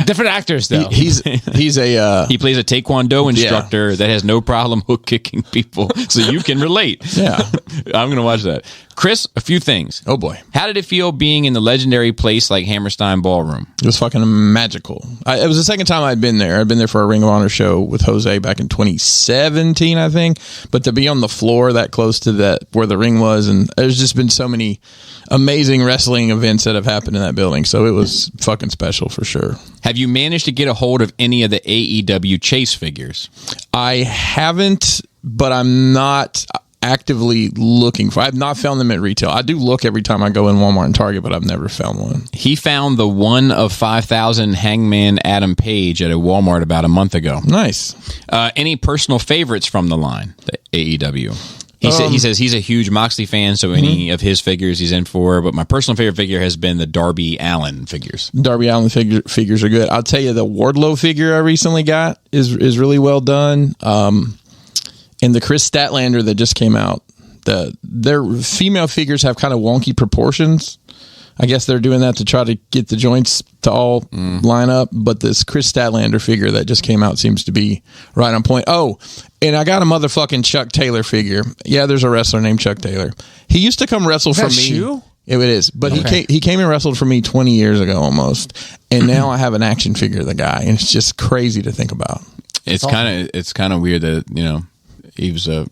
Different actors though. He plays a Taekwondo instructor that has no problem hook kicking people. So you can relate. Yeah. I'm going to watch that. Chris, a few things. Oh, boy. How did it feel being in the legendary place like Hammerstein Ballroom? It was fucking magical. It was the second time I'd been there. I'd been there for a Ring of Honor show with Jose back in 2017, I think. But to be on the floor that close to that where the ring was, and there's just been so many amazing wrestling events that have happened in that building. So it was fucking special for sure. Have you managed to get a hold of any of the AEW Chase figures? I haven't, but I'm not actively looking for. I've not found them at retail. I do look every time I go in Walmart and Target, but I've never found one. He found the 1 of 5,000 Hangman Adam Page at a Walmart about a month ago. Nice. Any personal favorites from the line, the AEW? He says he's a huge Moxley fan, so any of his figures he's in for. But my personal favorite figure has been the Darby Allin figures. Darby Allin figures are good. I'll tell you, the Wardlow figure I recently got is really well done. And the Chris Statlander that just came out, their female figures have kind of wonky proportions. I guess they're doing that to try to get the joints to all line up. But this Chris Statlander figure that just came out seems to be right on point. Oh, and I got a motherfucking Chuck Taylor figure. Yeah, there's a wrestler named Chuck Taylor. He used to come wrestle for me. You? It is, but he came and wrestled for me 20 years ago almost, and now I have an action figure of the guy, and it's just crazy to think about. It's kind of weird that he was a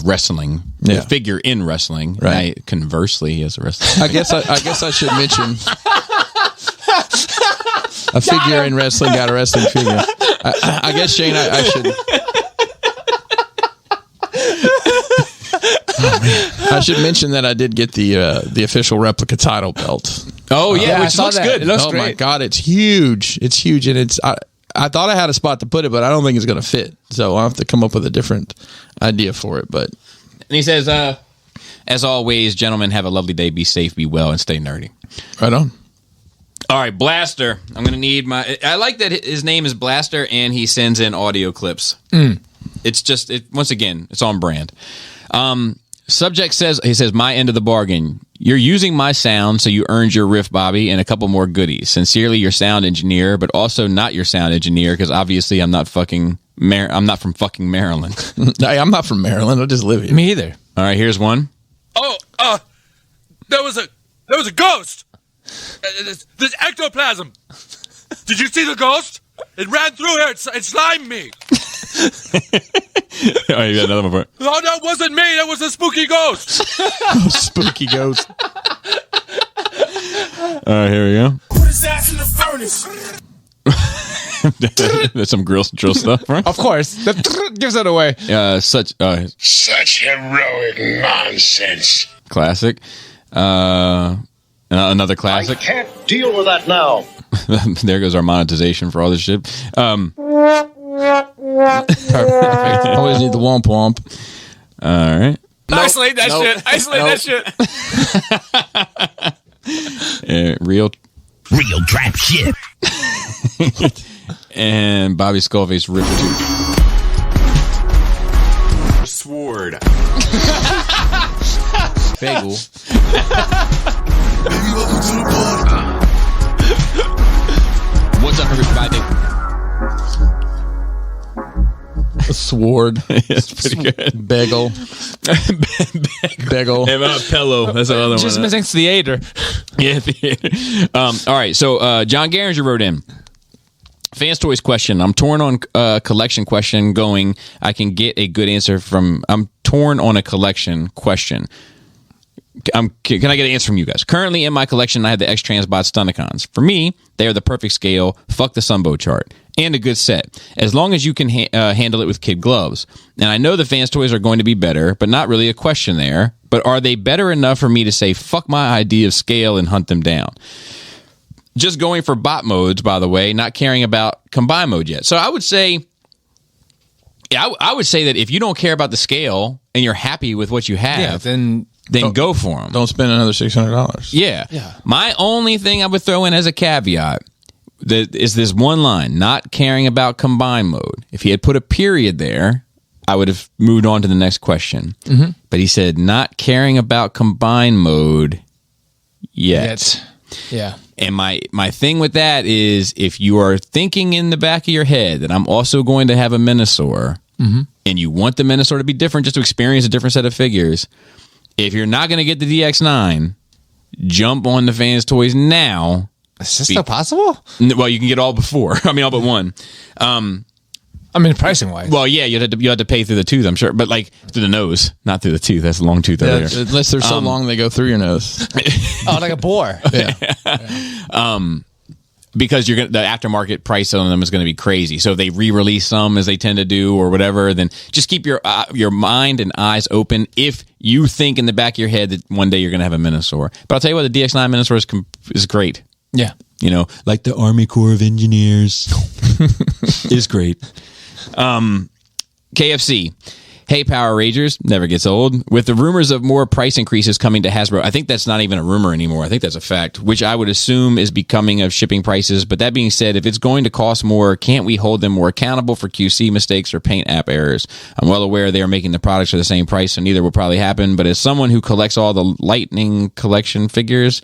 wrestling figure in wrestling. Right. Conversely, he has a wrestling. I guess I should mention a figure in wrestling got a wrestling figure. I guess Shane, I should. I should mention that I did get the official replica title belt. Oh yeah, which I saw looks that. good. It looks Oh great. my god, it's huge. It's huge, and I thought I had a spot to put it, but I don't think it's going to fit. So I'll have to come up with a different idea for it. But And he says, as always, gentlemen, have a lovely day. Be safe, be well, and stay nerdy. right on. All right, Blaster. I'm going to need my... I like that his name is Blaster, and he sends in audio clips. It's just... once again, it's on brand. Subject says... He says, my end of the bargain. You're using my sound, so you earned your riff, Bobby, and a couple more goodies. Sincerely, your sound engineer, but also not your sound engineer, because obviously I'm not fucking... I'm not from fucking Maryland. I'm not from Maryland. I just live here. Me either. All right, here's one. Oh, there was a ghost. This ectoplasm. Did you see the ghost? It ran through here. It slimed me. Oh, you got another one for it. Oh, that wasn't me. That was a spooky ghost. Spooky ghost. All right, here we go. Put his ass in the furnace. There's some drill stuff, right? Of course. That gives it away. Such heroic nonsense. Classic. Another classic. I can't deal with that now. There goes our monetization for all this shit. Perfect. Always need the womp womp. All right. Isolate that shit. Isolate that shit. Real trap shit. and Bobby Skullface ripped too. Sword. Bagel. What's up, everybody? A sword. It's pretty good. Bagel. Bagel. And Pello. That's another Just one. missing theater. Yeah, theater. All right, so John Garinger wrote in. Fans Toys question. I'm torn on a collection question going, I can get a good answer from... I'm torn on a collection question. Can I get an answer from you guys? Currently in my collection, I have the X-Transbot Stunticons. For me, they are the perfect scale. Fuck the Sunbow chart. And a good set. As long as you can handle it with kid gloves. And I know the Fans Toys are going to be better, but not really a question there. But are they better enough for me to say, fuck my idea of scale and hunt them down? Just going for bot modes, by the way, not caring about combine mode yet. So I would say... Yeah, I would say that if you don't care about the scale and you're happy with what you have, then go for them. Don't spend another $600. Yeah. My only thing I would throw in as a caveat is this one line, not caring about combine mode. If he had put a period there, I would have moved on to the next question. Mm-hmm. But he said not caring about combine mode yet. Yeah. And my thing with that is if you are thinking in the back of your head that I'm also going to have a Minosaur, and you want the Minosaur to be different just to experience a different set of figures, if you're not going to get the DX9, jump on the Fans Toys now. Is this still possible? Well, you can get all before. I mean, all but one. I mean, pricing wise. Well, yeah, you had to pay through the tooth, I'm sure, but like through the nose, not through the tooth. That's a long tooth over there. Unless they're so long they go through your nose. Oh, like a boar. Because the aftermarket price on them is going to be crazy. So if they re-release some, as they tend to do, or whatever, then just keep your mind and eyes open. If you think in the back of your head that one day you're going to have a Minosaur, but I'll tell you what, the DX9 Minosaur is great. Yeah, you know, like the Army Corps of Engineers is great. KFC. Hey, Power Rangers, never gets old. With the rumors of more price increases coming to Hasbro, I think that's not even a rumor anymore. I think that's a fact, which I would assume is becoming of shipping prices. But that being said, if it's going to cost more, can't we hold them more accountable for QC mistakes or paint app errors? I'm well aware they are making the products for the same price, so neither will probably happen. But as someone who collects all the Lightning collection figures,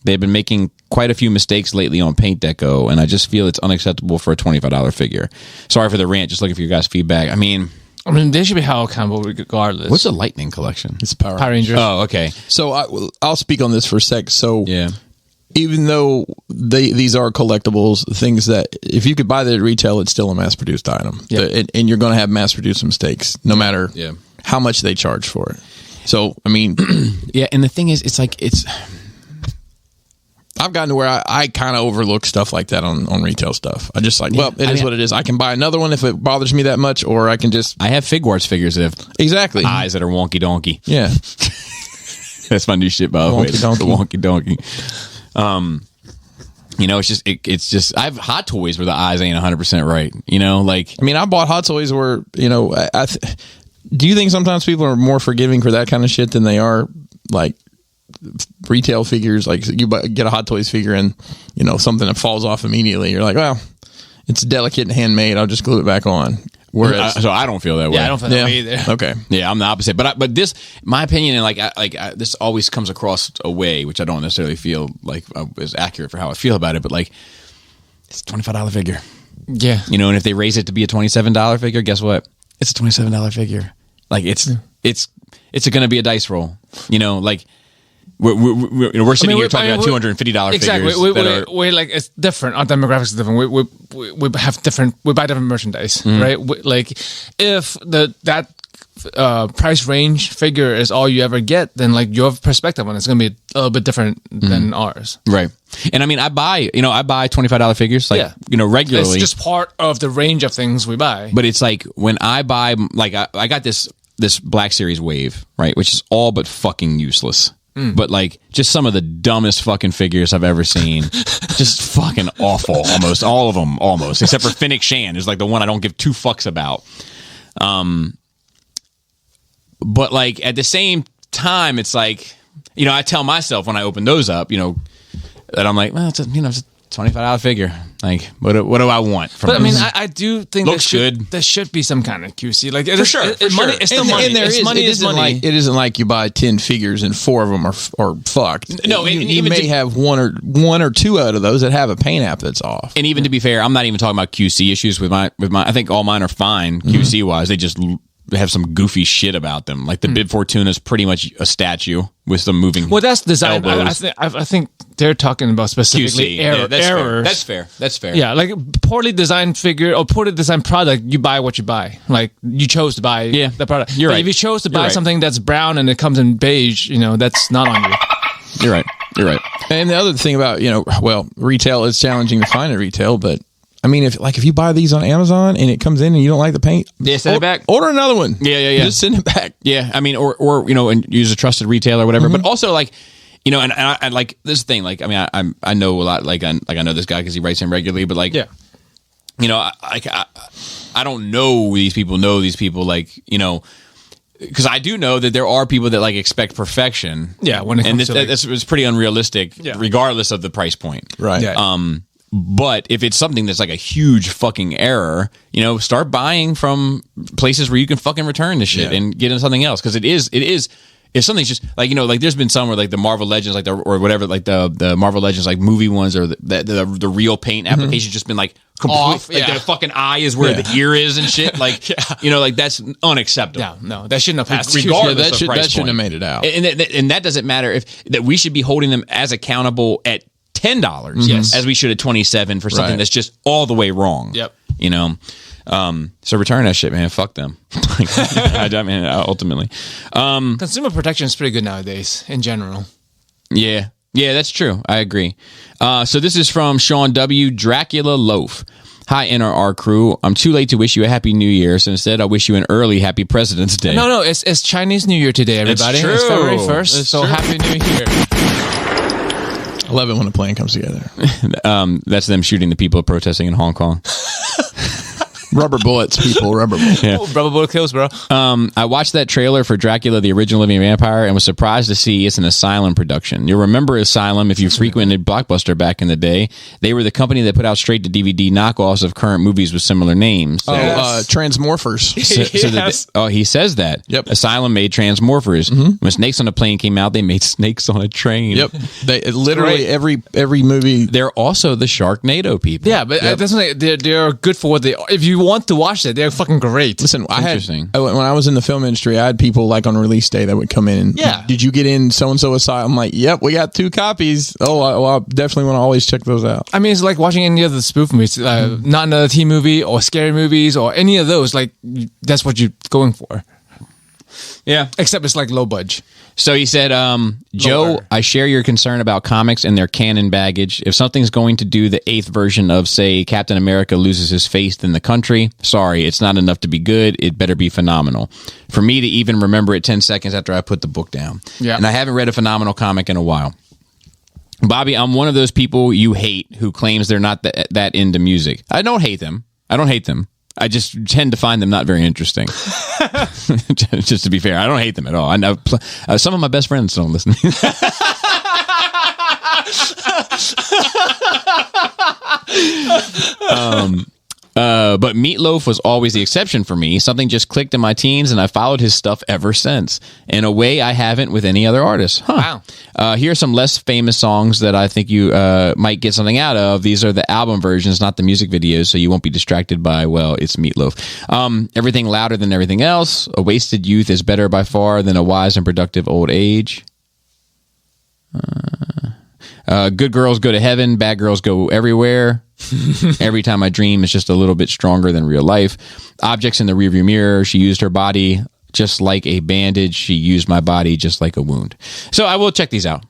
they've been making quite a few mistakes lately on paint deco, and I just feel it's unacceptable for a $25 figure. Sorry for the rant, just looking for your guys' feedback. I mean, they should be held accountable regardless. What's a Lightning collection? It's Power Rangers. Oh, okay. So I'll speak on this for a sec. So yeah, even though these are collectibles, things that if you could buy that at retail, it's still a mass-produced item. Yeah. And you're going to have mass-produced mistakes no matter how much they charge for it. So, I mean... yeah, and the thing is, I've gotten to where I kind of overlook stuff like that on retail stuff. I just it is what it is. I can buy another one if it bothers me that much, or I can just... I have Figuarts figures that have eyes that are wonky donkey. Yeah. That's my new shit, by the way. The wonky donkey. You know, it's just I have Hot Toys where the eyes ain't 100% right. You know, like... I mean, I bought Hot Toys where, you know, do you think sometimes people are more forgiving for that kind of shit than they are, like... retail figures? Like you get a Hot Toys figure and you know something that falls off immediately, you're like, well, it's delicate and handmade, I'll just glue it back on. Whereas so I don't feel that way. Yeah, I don't feel that way either. Okay. Yeah, I'm the opposite. But this, my opinion, and this always comes across a way which I don't necessarily feel like is accurate for how I feel about it. But like, it's a $25 figure. Yeah, you know, and if they raise it to be a $27 figure, guess what? It's a $27 figure. Like it's going to be a dice roll. You know, like. We're sitting here talking about $250 figures. Exactly. We're like, it's different. Our demographics is different. We have different. We buy different merchandise, right? Like, if that price range figure is all you ever get, then like your perspective on it's going to be a little bit different than ours, right? And I mean, I buy $25 figures, like you know, regularly. It's just part of the range of things we buy. But it's like when I buy, like I got this Black Series Wave, right, which is all but fucking useless. But like just some of the dumbest fucking figures I've ever seen. Just fucking awful. Almost all of them, except for Fennec Shan is like the one I don't give two fucks about. But like at the same time, it's like, you know, I tell myself when I open those up, you know, that I'm like, well, it's a $25 figure. Like, what do I want from But I mean, I do think looks good. There should be some kind of QC. Like, for sure. Money, it's still money. And money is money. It isn't like you buy 10 figures and 4 of them are fucked. No, you may have one or two out of those that have a paint app that's off. And even to be fair, I'm not even talking about QC issues with my. I think all mine are fine QC wise. They just have some goofy shit about them. Like the Bib Fortuna is pretty much a statue with some moving. Well, that's design. I think they're talking about specifically QC. errors. That's fair. Yeah, like poorly designed figure or poorly designed product, you buy what you buy. Like you chose to buy the product. You're right. If you chose to buy something that's brown and it comes in beige, you know, that's not on you. You're right. And the other thing about, you know, well, retail is challenging to find at retail, but I mean, if you buy these on Amazon and it comes in and you don't like the paint, send it back. Order another one. Yeah. Just send it back. Yeah, I mean, or you know, and use a trusted retailer or whatever. But also, like, you know, and I like this thing. Like, I mean, I know a lot. Like, I know this guy because he writes in regularly. But like, you know, I don't know these people. Like, you know, because I do know that there are people that like expect perfection. Yeah, when it comes and it's pretty unrealistic, regardless of the price point. Right. Yeah. But if it's something that's like a huge fucking error, you know, start buying from places where you can fucking return the shit and get into something else. Because it is if something's just like, you know, like there's been some where like the Marvel Legends, like or whatever, like the Marvel Legends, like movie ones or the real paint application just been like off. Like the fucking eye is where the ear is and shit. Like, you know, like that's unacceptable. No, that shouldn't have passed. Regardless of price that shouldn't have point. made it out. And that doesn't matter if that we should be holding them as accountable at $10, Yes. as we should at $27 for something that's just all the way wrong. Yep. You know, so return that shit, man. Fuck them. I mean, ultimately, Consumer protection is pretty good nowadays in general. yeah, that's true. I agree. So this is from Sean W. Dracula Loaf. Hi, NRR crew. I'm too late to wish you a happy New Year, so instead I wish you an early Happy President's Day. No, it's Chinese New Year today, everybody. true. It's February 1st, It's so true. Happy New Year. I love it when a plan comes together. That's them shooting the people protesting in Hong Kong. Rubber bullets, people. Rubber bullets. Yeah. Oh, brother, bullet kills, bro. I watched that trailer for Dracula, the original living vampire, and was surprised to see it's an Asylum production. You'll remember Asylum if you frequented Blockbuster back in the day. They were the company that put out straight-to-DVD knockoffs of current movies with similar names. Transmorphers. He says that. Yep. Asylum made Transmorphers. When Snakes on a Plane came out, they made Snakes on a Train. Yep. They literally every movie. They're also the Sharknado people. Yeah, but that's like they're good for what they. If you want to watch it, they're fucking great. Listen, when Interesting. I was in the film industry, I had people like on release day that would come in and, Yeah. did you get in so-and-so Asylum? I'm like, yep, we got 2 copies. Oh, I definitely want to always check those out. I mean, it's like watching any other spoof movies, not another teen movie or scary movies or any of those. Like that's what you're going for. Yeah. Except it's like low budge. So he said, Joe, Lower. I share your concern about comics and their canon baggage. If something's going to do the 8th version of, say, Captain America loses his face in the country, sorry, it's not enough to be good. It better be phenomenal. For me to even remember it 10 seconds after I put the book down. Yeah. And I haven't read a phenomenal comic in a while. Bobby, I'm one of those people you hate who claims they're not that into music. I don't hate them. I just tend to find them not very interesting. Just to be fair, I don't hate them at all. I know some of my best friends don't listen to me. But Meatloaf was always the exception for me. Something just clicked in my teens, and I followed his stuff ever since. In a way I haven't with any other artist. Huh. Wow. Here are some less famous songs that I think you might get something out of. These are the album versions, not the music videos, so you won't be distracted by, well, it's Meatloaf. Everything Louder Than Everything Else. A Wasted Youth is better by far than a wise and productive old age. Good Girls Go to Heaven, Bad Girls Go Everywhere. Every Time I Dream is just a little bit stronger than real life. Objects in the Rearview Mirror. She used her body just like a bandage. She used my body just like a wound. So I will check these out.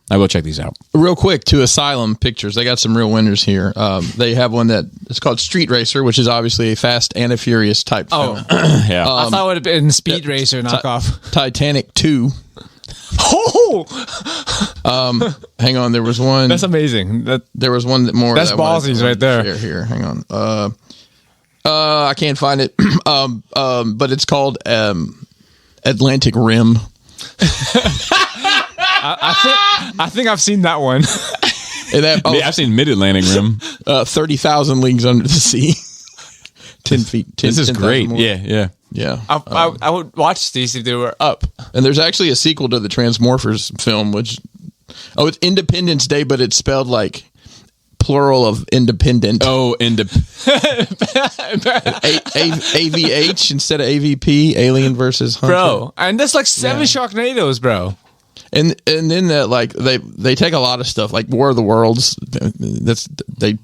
Real quick to Asylum Pictures, they got some real winners here. They have one that it's called Street Racer, which is obviously a Fast and a Furious type film. Yeah. I thought it would have been Speed Racer knockoff. Titanic 2. Oh, Hang on, there was one. that's amazing. There was one that more. That's that I wanted ballsies to right there. share here, hang on. I can't find it. But it's called Atlantic Rim. I think I've seen that one. And that, I've seen Mid-Atlantic Rim. 30,000 Leagues Under the Sea. 10 feet. 10, This is 10,000 great. more. Yeah. Yeah. I would watch these if they were up. And there's actually a sequel to the Transmorphers film, which it's Independence Day, but it's spelled like plural of independent. Oh, AVH instead of AVP, Alien versus Hunter. Bro, and there's like 7 Sharknadoes, bro. And then that like they take a lot of stuff like War of the Worlds. They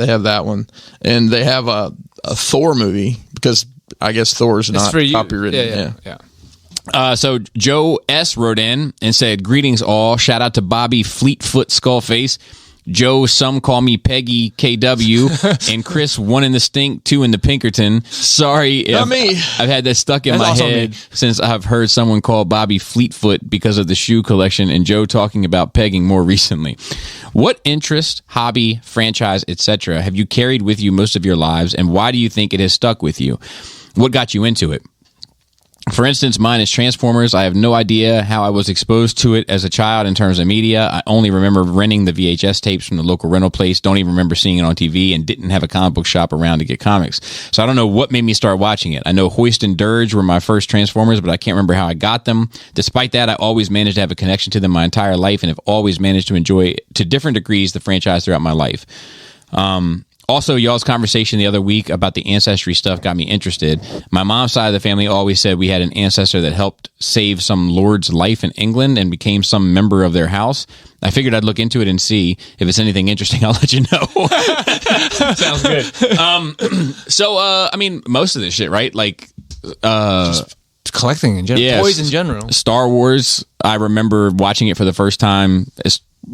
have that one, and they have a Thor movie because I guess Thor's not copywritten. Yeah. So Joe S. wrote in and said, "Greetings all. Shout out to Bobby Fleetfoot Skullface. Joe, some call me Peggy KW, and Chris, 1 in the stink, 2 in the Pinkerton. Sorry if Not me. I've had that stuck in That's my also head me. since I've heard someone call Bobby Fleetfoot because of the shoe collection and Joe talking about pegging more recently. What interest, hobby, franchise, etc. have you carried with you most of your lives, and why do you think it has stuck with you? What got you into it? For instance, mine is Transformers. I have no idea how I was exposed to it as a child in terms of media. I only remember renting the VHS tapes from the local rental place. Don't even remember seeing it on TV and didn't have a comic book shop around to get comics. So I don't know what made me start watching it. I know Hoist and Dirge were my first Transformers, but I can't remember how I got them. Despite that, I always managed to have a connection to them my entire life and have always managed to enjoy to different degrees the franchise throughout my life. Also, y'all's conversation the other week about the ancestry stuff got me interested. My mom's side of the family always said we had an ancestor that helped save some lord's life in England and became some member of their house. I figured I'd look into it and see if it's anything interesting. I'll let you know. Sounds good. So, I mean, most of this shit, right? Like, Just collecting in general, yeah, toys in general. Star Wars. I remember watching it for the first time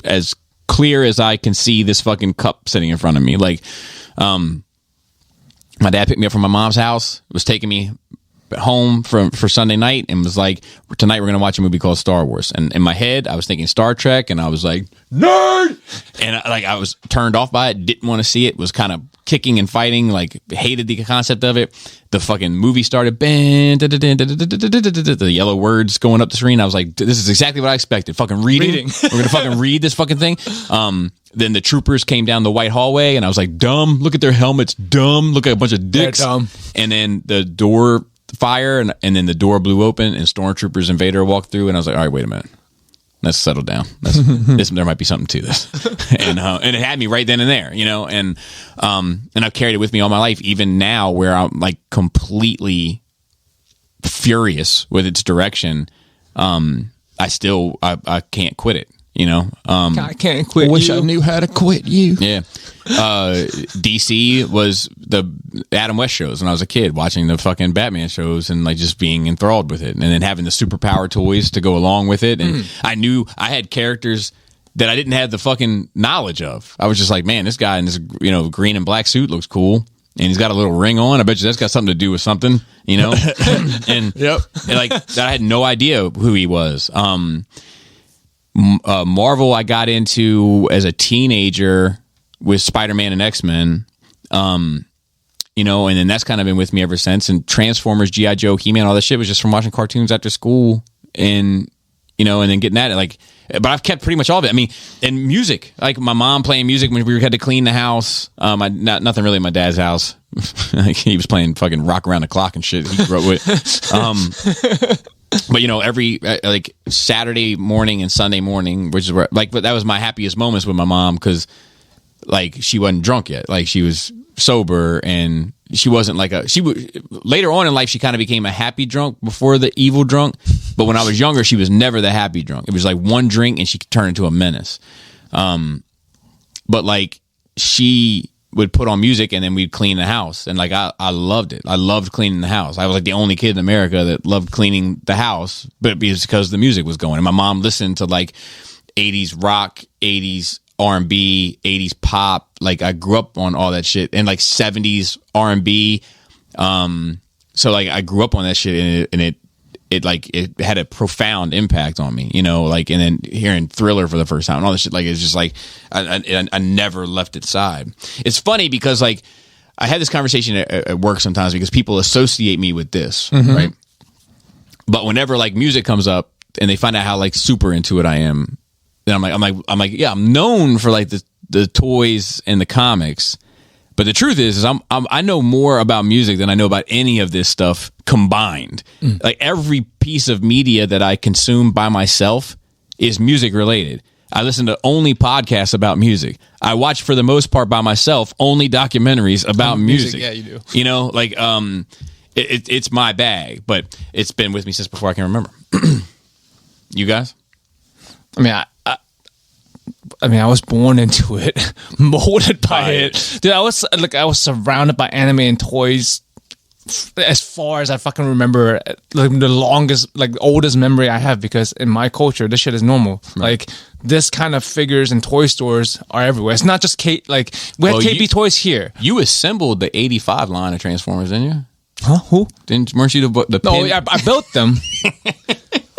as clear as I can see this fucking cup sitting in front of me. Like, my dad picked me up from my mom's house, was taking me home for Sunday night, and was like, tonight we're going to watch a movie called Star Wars. And in my head, I was thinking Star Trek, and I was like, nerd! And I was turned off by it, didn't want to see it, was kind of kicking and fighting, like hated the concept of it. The fucking movie started, the yellow words going up the screen. I was like, this is exactly what I expected. Fucking reading. We're going to fucking read this fucking thing. Then the troopers came down the white hallway, and I was like, dumb. Look at their helmets. Dumb. Look at a bunch of dicks. They're dumb. And then the door fire, and then the door blew open, and stormtroopers and Vader walked through, and I was like, all right, wait a minute. Let's settle down. There might be something to this. And it had me right then and there, you know, and I've carried it with me all my life, even now where I'm like completely furious with its direction. I can't quit it, you know. I can't quit. Wish I knew how to quit you. Yeah. DC was the Adam West shows when I was a kid, watching the fucking Batman shows and like just being enthralled with it, and then having the superpower toys to go along with it. And I knew I had characters that I didn't have the fucking knowledge of. I was just like, man, this guy in this, you know, green and black suit looks cool, and he's got a little ring on. I bet you that's got something to do with something, you know. and like that, I had no idea who he was. Marvel I got into as a teenager with Spider-Man and X-Men, you know, and then that's kind of been with me ever since. And Transformers, G.I. Joe, He-Man, all that shit was just from watching cartoons after school, and, you know, and then getting at it. Like, but I've kept pretty much all of it. I mean, and music, like my mom playing music when we had to clean the house. Nothing really in my dad's house. Like, he was playing fucking Rock Around the Clock and shit. He grew up with. But, you know, every like Saturday morning and Sunday morning, which is where, like, but that was my happiest moments with my mom, because like she wasn't drunk yet. Like, she was sober, and she wasn't like later on in life, she kind of became a happy drunk before the evil drunk. But when I was younger, she was never the happy drunk. It was like one drink and she could turn into a menace. But like, she would put on music, and then we'd clean the house. And like, I loved it. I loved cleaning the house. I was like the only kid in America that loved cleaning the house, but it was because the music was going. And my mom listened to like 80s rock, 80s R&B, 80s pop. Like, I grew up on all that shit, and like 70s R&B. So like, I grew up on that shit, and it had a profound impact on me, you know, like, and then hearing Thriller for the first time and all this shit, like, it's just like, I never left its side. It's funny because like, I had this conversation at work sometimes because people associate me with this, right? But whenever like music comes up and they find out how like super into it I am, then I'm like, yeah, I'm known for like the toys and the comics. But the truth is I know more about music than I know about any of this stuff combined. Like, every piece of media that I consume by myself is music related. I listen to only podcasts about music. I watch, for the most part, by myself, only documentaries about music. Yeah, you do. You know, like, it's my bag, but it's been with me since before I can remember. You guys? I mean, I was born into it, molded by it. Dude, I was surrounded by anime and toys as far as I fucking remember. Like, the longest, like, oldest memory I have, because in my culture, this shit is normal. Right. Like, this kind of figures and toy stores are everywhere. It's not just we have KB Toys here. You assembled the 85 line of Transformers, didn't you? Huh? Who? Weren't you the No, I built them.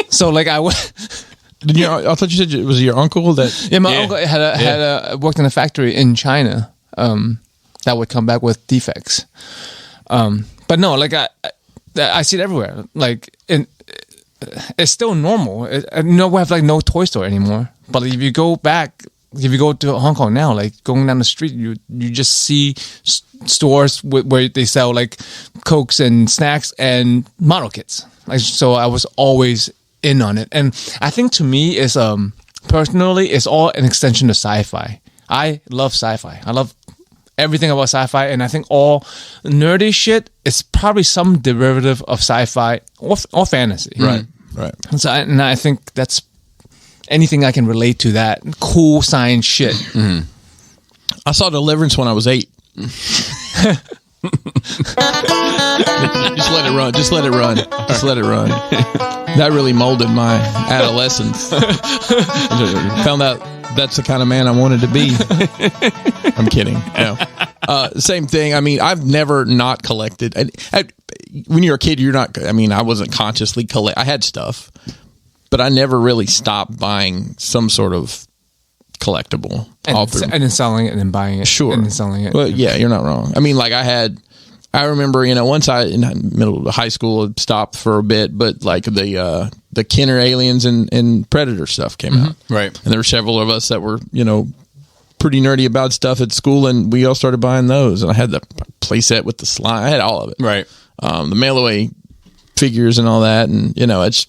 So, like, I thought you said it was your uncle that. Yeah, my uncle had worked in a factory in China that would come back with defects. But no, like, I see it everywhere. Like, it's still normal. We have like no toy store anymore. But if you go to Hong Kong now, like, going down the street, you just see stores where they sell like Cokes and snacks and model kits. Like, so I was always in on it. And I think, to me, is personally, it's all an extension to sci-fi. I love sci-fi. I love everything about sci-fi, and I think all nerdy shit is probably some derivative of sci-fi or fantasy. Right. So I think that's anything I can relate to that cool science shit. I saw Deliverance when I was 8. Just let it run. Just let it run. Just let it run. That really molded my adolescence. Found out that's the kind of man I wanted to be. I'm kidding. No. Same thing. I mean, I've never not collected. When you're a kid, you're not. I mean, I wasn't consciously collect. I had stuff, but I never really stopped buying some sort of collectible and then selling it and then buying it. Sure. And then selling it. Well, yeah, you're not wrong. I mean, like I remember, once in middle of high school, it stopped for a bit, but like the Kenner Aliens and Predator stuff came out. Right. And there were several of us that were, pretty nerdy about stuff at school, and we all started buying those. And I had the playset with the slime. I had all of it. Right. The mail away figures and all that. And, it's,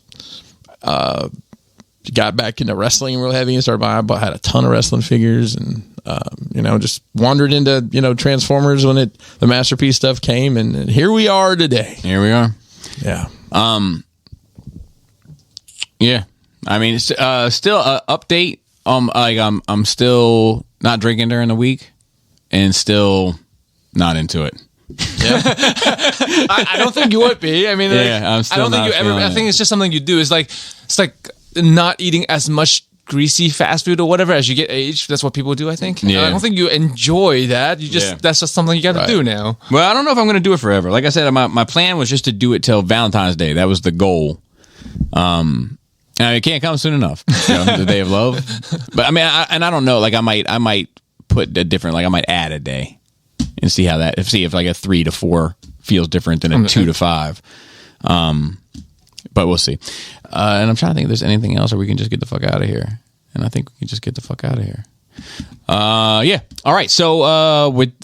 got back into wrestling real heavy and started buying. I had a ton of wrestling figures and, just wandered into, Transformers when the Masterpiece stuff came, and here we are today. Here we are. Yeah. Yeah. I mean, it's, still update. I'm still not drinking during the week and still not into it. Yeah. I don't think you would be. I mean, I'm still I don't think you ever. I think it's just something you do. It's like not eating as much greasy fast food or whatever as you get aged. That's what people do, I think. Yeah. I don't think you enjoy that. That's just something you got to do now. Well, I don't know if I'm going to do it forever. Like I said, my plan was just to do it till Valentine's Day. That was the goal. It can't come soon enough. The day of love. But I mean, I don't know. Like I might put a different. Like I might add a day and see how that. See if like a 3 to 4 feels different than a 2 to 5. But we'll see. And I'm trying to think if there's anything else, or we can just get the fuck out of here. And I think we can just get the fuck out of here. Yeah. All right. So,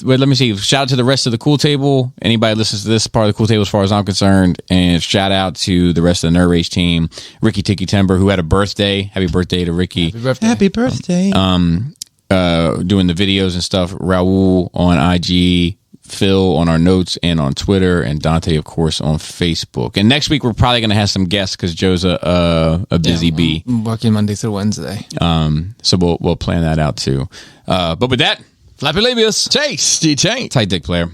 let me see. Shout out to the rest of the Cool Table. Anybody listens to this part of the Cool Table, as far as I'm concerned, and shout out to the rest of the Nerd Rage team. Ricky Tiki Timber, who had a birthday. Happy birthday to Ricky. Happy birthday. Doing the videos and stuff. Raul on IG. Phil on our notes and on Twitter, and Dante, of course, on Facebook. And next week we're probably going to have some guests because Joe's a busy bee. I'm working Monday through Wednesday. So we'll plan that out too. But with that, Flappy Labius. Tasty taint. tight dick player.